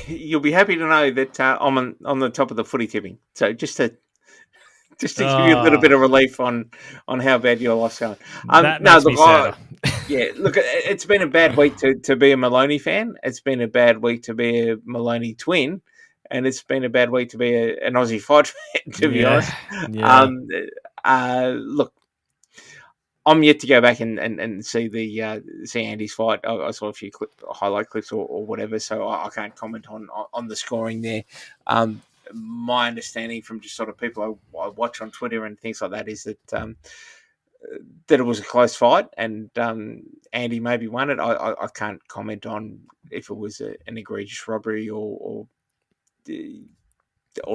You'll be happy to know that I'm on the top of the footy tipping. So just to give you a little bit of relief on how bad your loss going. That makes me sadder. Look, it's been a bad week to be a Moloney fan. It's been a bad week to be a Moloney twin. And it's been a bad week to be an Aussie fight fan, to be honest. Yeah. Look, I'm yet to go back and see see Andy's fight. I saw a few highlight clips or whatever, so I can't comment on the scoring there. My understanding from just sort of people I watch on Twitter and things like that is that it was a close fight, and Andy maybe won it. I can't comment on if it was an egregious robbery or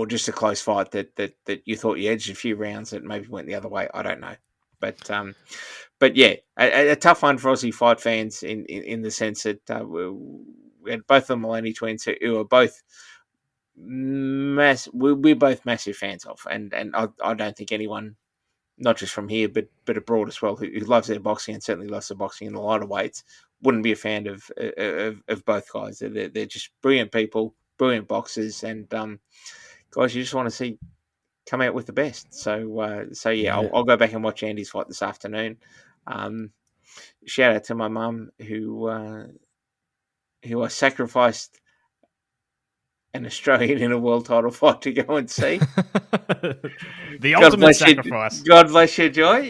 just a close fight that you thought you edged a few rounds that maybe went the other way. I don't know. But yeah, a tough one for Aussie fight fans in the sense that we had both the Moloney twins who are both we're both massive fans of, and I don't think anyone, not just from here but abroad as well, who loves their boxing and certainly loves the boxing in a lot of weights, wouldn't be a fan of both guys. They're just brilliant people, brilliant boxers, and guys you just want to see come out with the best. So I'll go back and watch Andy's fight this afternoon. Shout out to my mum who I sacrificed an Australian in a world title fight to go and see. The ultimate sacrifice. God bless you, Joy.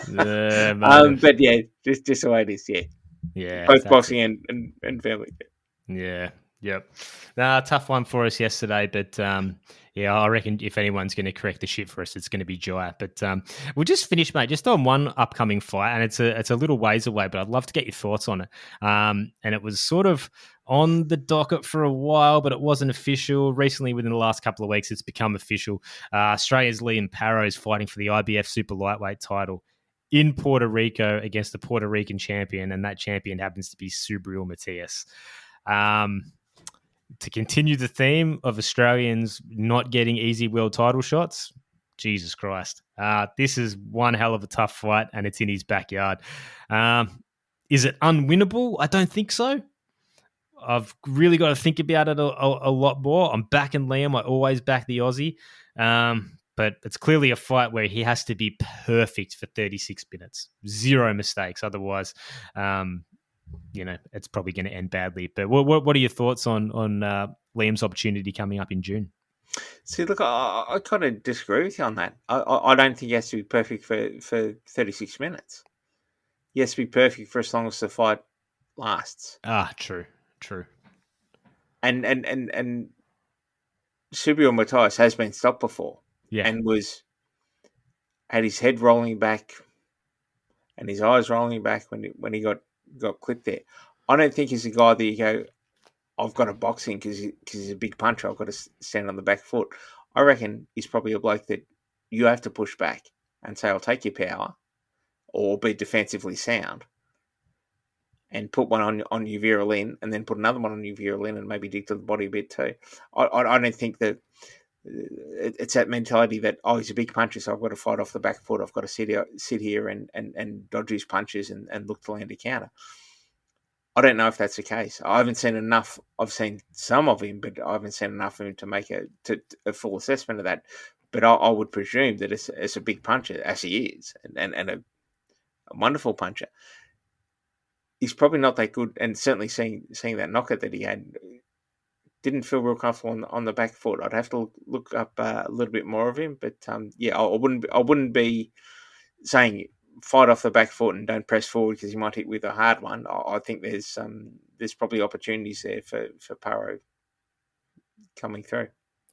But yeah, just the way it is. Yeah. Both boxing and family. Yeah. Yep. Tough one for us yesterday, but I reckon if anyone's going to correct the shit for us, it's going to be Jai. But we'll just finish, mate, just on one upcoming fight, and it's a little ways away, but I'd love to get your thoughts on it. And it was sort of on the docket for a while, but it wasn't official. Recently, within the last couple of weeks, it's become official. Australia's Liam Parrow's fighting for the IBF Super Lightweight title in Puerto Rico against the Puerto Rican champion, and that champion happens to be Subriel Matias. To continue the theme of Australians not getting easy world title shots, Jesus Christ. This is one hell of a tough fight, and it's in his backyard. Is it unwinnable? I don't think so. I've really got to think about it a lot more. I'm backing Liam. I always back the Aussie. But it's clearly a fight where he has to be perfect for 36 minutes. 0 mistakes. Otherwise, it's probably going to end badly. But what are your thoughts on Liam's opportunity coming up in June? See, look, I kind of disagree with you on that. I don't think he has to be perfect for 36 minutes. He has to be perfect for as long as the fight lasts. True. And Subriel Matias has been stopped before. Yeah. And had his head rolling back and his eyes rolling back when he got clipped there. I don't think he's a guy that you go, I've got to box him because he's a big puncher. I've got to stand on the back foot. I reckon he's probably a bloke that you have to push back and say, I'll take your power, or be defensively sound and put one on your viral in, and then put another one on your viral in, and maybe dig to the body a bit too. I don't think that it's that mentality that, oh, he's a big puncher, so I've got to fight off the back foot. I've got to sit here and dodge his punches and look to land a counter. I don't know if that's the case. I haven't seen enough. I've seen some of him, but I haven't seen enough of him to make a full assessment of that. But I would presume that it's a big puncher, as he is, and a wonderful puncher. He's probably not that good, and certainly seeing that knockout that he had, didn't feel real comfortable on the back foot. I'd have to look up a little bit more of him, but I wouldn't be saying fight off the back foot and don't press forward because you might hit with a hard one. I think there's probably opportunities there for Paro coming through.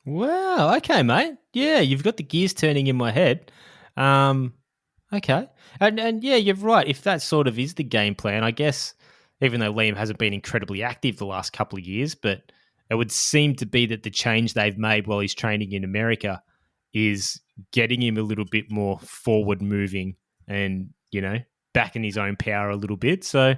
Wow. Okay, mate. Yeah, you've got the gears turning in my head. Okay. And yeah, you're right. If that sort of is the game plan, I guess, even though Liam hasn't been incredibly active the last couple of years, but it would seem to be that the change they've made while he's training in America is getting him a little bit more forward moving and, back in his own power a little bit. So,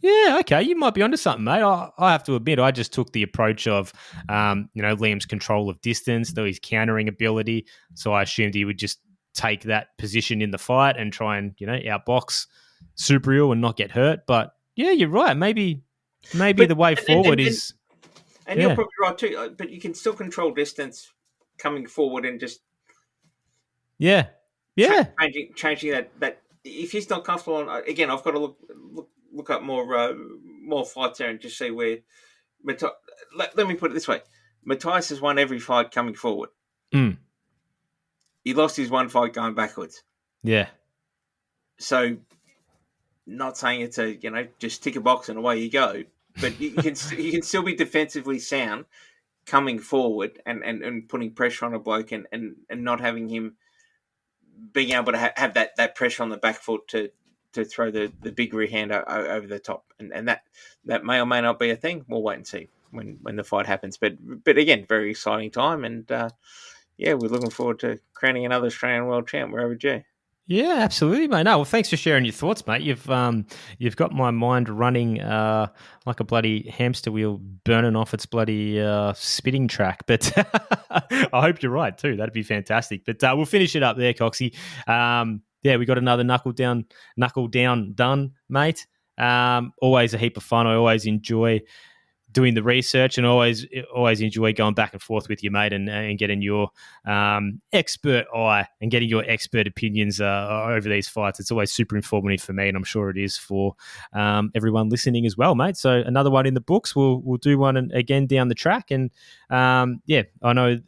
yeah, okay, you might be onto something, mate. I have to admit, I just took the approach of, Liam's control of distance, though his countering ability. So I assumed he would just take that position in the fight and try and, outbox Subriel and not get hurt. But, yeah, you're right. Maybe the way forward is... And you're probably right too, but you can still control distance coming forward and just... Yeah. Changing that. If he's not comfortable, again, I've got to look up more fights there and just see where. Let me put it this way: Matthias has won every fight coming forward. He lost his one fight going backwards. Yeah. So, not saying it's just tick a box and away you go, but you can still be defensively sound coming forward and putting pressure on a bloke and not having him being able to have that pressure on the back foot to throw the big rear hand over the top. And that may or may not be a thing. We'll wait and see when the fight happens. But again, very exciting time. And, we're looking forward to crowning another Australian world champ. We're overdue. Yeah, absolutely, mate. No, well, thanks for sharing your thoughts, mate. You've got my mind running like a bloody hamster wheel burning off its bloody spitting track. But I hope you're right too. That'd be fantastic. But we'll finish it up there, Coxie. We got another knuckle down done, mate. Always a heap of fun. I always enjoy doing the research and always enjoy going back and forth with you, mate, and getting your expert eye and getting your expert opinions over these fights. It's always super informative for me, and I'm sure it is for everyone listening as well, mate. So another one in the books. We'll do one again down the track, and I know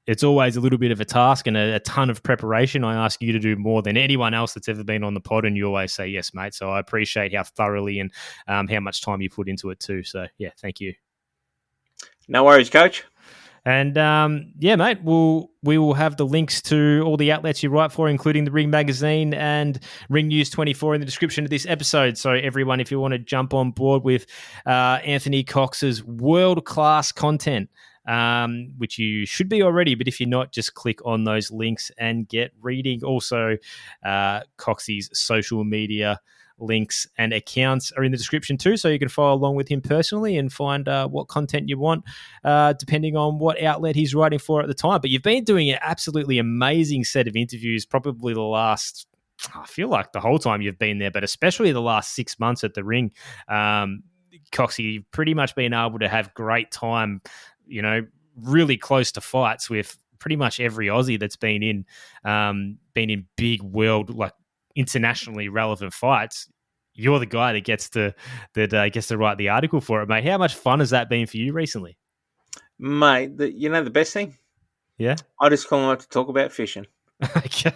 it's always a little bit of a task and a ton of preparation. I ask you to do more than anyone else that's ever been on the pod, and you always say yes, mate. So I appreciate how thoroughly and how much time you put into it too. So, yeah, thank you. No worries, Coach. And, mate, we will have the links to all the outlets you write for, including the Ring Magazine and Ring News 24 in the description of this episode. So, everyone, if you want to jump on board with Anthony Cox's world-class content, which you should be already, but if you're not, just click on those links and get reading. Also, Coxie's social media links and accounts are in the description too, so you can follow along with him personally and find what content you want, depending on what outlet he's writing for at the time. But you've been doing an absolutely amazing set of interviews, probably the last, I feel like the whole time you've been there, but especially the last 6 months at the Ring. Coxie, you've pretty much been able to have great time, really close to fights with pretty much every Aussie that's been in big world, like internationally relevant fights. You're the guy that gets to write the article for it, mate. How much fun has that been for you recently, mate? The best thing, I just call him up to talk about fishing. Okay.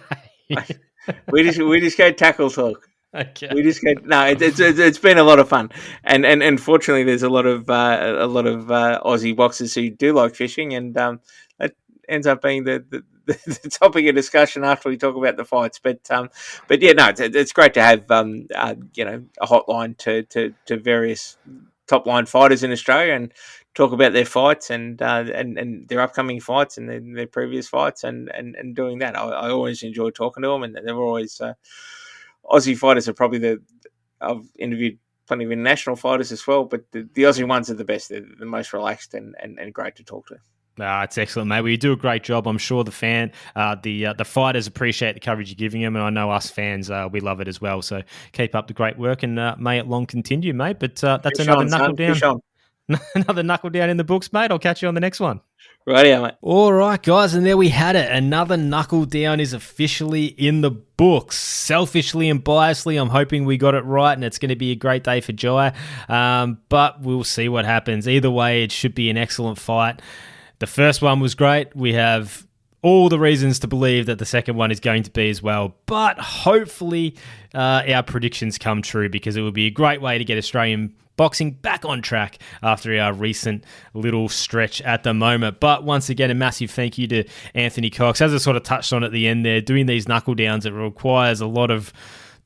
we just go tackle talk. Okay. We just go. No, it's been a lot of fun, and fortunately, there's a lot of Aussie boxers who do like fishing, and that ends up being the topic of discussion after we talk about the fights. But yeah, no, it's great to have a hotline to various top line fighters in Australia and talk about their fights and their upcoming fights and their previous fights and doing that. I always enjoy talking to them, and they're always. Aussie fighters are probably I've interviewed plenty of international fighters as well, but the Aussie ones are the best. They're the most relaxed and great to talk to. It's excellent, mate. Well, you do a great job. I'm sure the fighters appreciate the coverage you're giving them, and I know us fans, we love it as well. So keep up the great work, and may it long continue, mate. But that's another knuckle down. Another knuckle down in the books, mate. I'll catch you on the next one. Right, mate. All right, guys, and there we had it. Another knuckle down is officially in the books. Selfishly and biasedly, I'm hoping we got it right, and it's going to be a great day for Jai. But we'll see what happens. Either way, it should be an excellent fight. The first one was great. We have all the reasons to believe that the second one is going to be as well. But hopefully our predictions come true, because it would be a great way to get Australian boxing back on track after our recent little stretch at the moment. But once again, a massive thank you to Anthony Cox. As I sort of touched on at the end there, doing these knuckle downs, it requires a lot of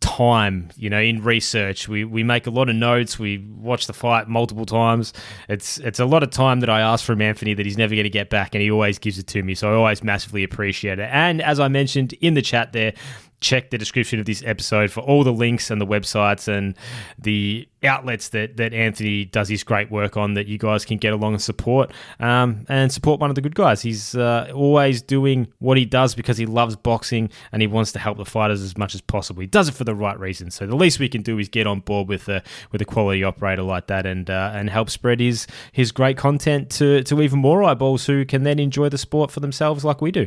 time, in research. We make a lot of notes. We watch the fight multiple times. It's a lot of time that I ask from Anthony that he's never going to get back, and he always gives it to me. So I always massively appreciate it. And as I mentioned in the chat there, check the description of this episode for all the links and the websites and the outlets that Anthony does his great work on, that you guys can get along and support one of the good guys. He's always doing what he does because he loves boxing and he wants to help the fighters as much as possible. He does it for the right reasons. So the least we can do is get on board with a quality operator like that and help spread his great content to even more eyeballs who can then enjoy the sport for themselves like we do.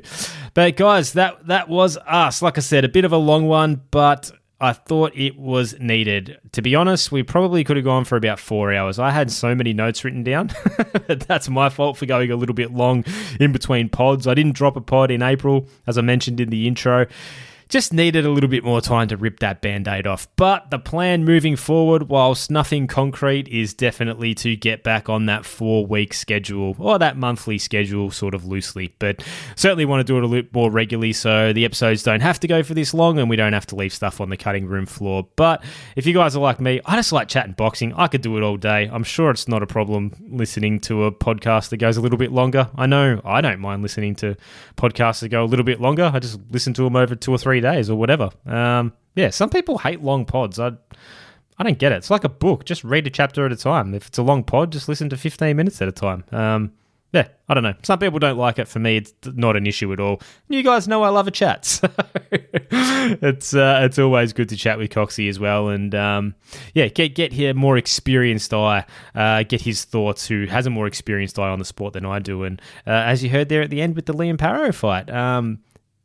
But guys, that was us. Like I said, a bit of a long one, but I thought it was needed. To be honest, we probably could have gone for about 4 hours. I had so many notes written down. That's my fault for going a little bit long in between pods. I didn't drop a pod in April, as I mentioned in the intro. Just needed a little bit more time to rip that Band-Aid off. But the plan moving forward, whilst nothing concrete, is definitely to get back on that 4-week schedule, or that monthly schedule, sort of loosely. But certainly want to do it a little more regularly, so the episodes don't have to go for this long and we don't have to leave stuff on the cutting room floor. But if you guys are like me, I just like chatting boxing. I could do it all day. I'm sure it's not a problem listening to a podcast that goes a little bit longer. I know I don't mind listening to podcasts that go a little bit longer. I just listen to them over 2 or 3 days or whatever. Some people hate long pods. I don't get it. It's like a book. Just read a chapter at a time. If it's a long pod, just listen to 15 minutes at a time. I don't know. Some people don't like it. For me, it's not an issue at all. You guys know I love a chat. So it's always good to chat with Coxie as well. And get here more experienced eye, get his thoughts, who has a more experienced eye on the sport than I do. And as you heard there at the end with the Liam Parrow fight,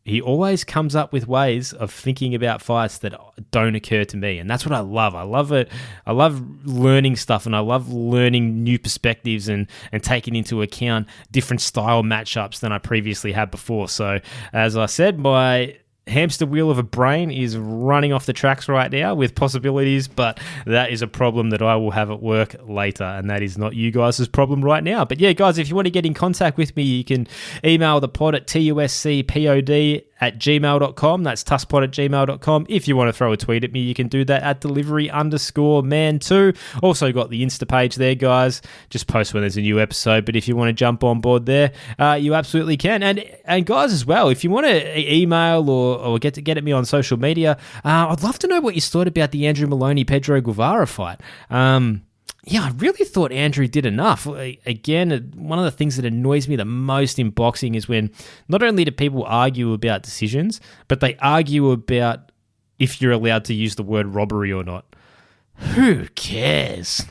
he always comes up with ways of thinking about fights that don't occur to me. And that's what I love. I love it. I love learning stuff, and I love learning new perspectives and taking into account different style matchups than I previously had before. So as I said, my hamster wheel of a brain is running off the tracks right now with possibilities, but that is a problem that I will have at work later, and that is not you guys' problem right now. But yeah, guys, if you want to get in contact with me, you can email the pod at tuscpod@gmail.com. That's tuskpod@gmail.com. If you want to throw a tweet at me, you can do that at delivery_man2. Also got the Insta page there, guys. Just post when there's a new episode. But if you want to jump on board there, you absolutely can. And guys as well, if you want to email or get at me on social media, I'd love to know what you thought about the Andrew Moloney-Pedro Guevara fight. I really thought Andrew did enough. Again, one of the things that annoys me the most in boxing is when not only do people argue about decisions, but they argue about if you're allowed to use the word robbery or not. Who cares?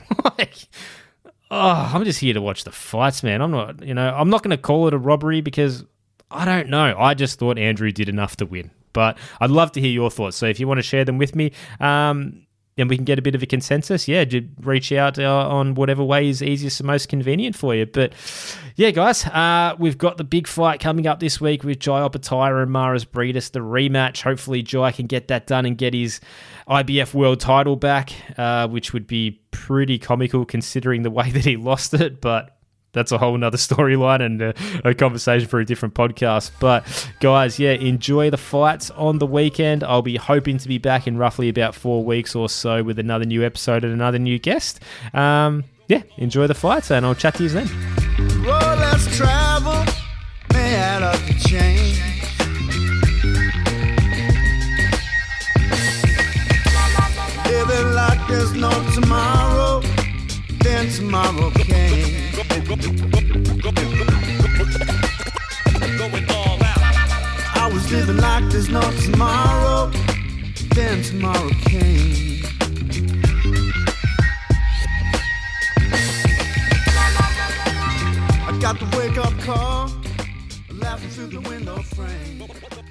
I'm just here to watch the fights, man. I'm not going to call it a robbery because I don't know. I just thought Andrew did enough to win. But I'd love to hear your thoughts. So if you want to share them with me, and we can get a bit of a consensus, reach out on whatever way is easiest and most convenient for you. But yeah, guys, we've got the big fight coming up this week with Jai Opetaia and Maris Briedis, the rematch. Hopefully Jai can get that done and get his IBF world title back, which would be pretty comical considering the way that he lost it, but that's a whole nother storyline and a conversation for a different podcast. But guys, enjoy the fights on the weekend. I'll be hoping to be back in roughly about 4 weeks or so with another new episode and another new guest. Enjoy the fights, and I'll chat to you then. Well, let's travel, may add up the change. Living like there's no tomorrow, then tomorrow came. no tomorrow. Then tomorrow came. I got the wake-up call, laughing through the window frame.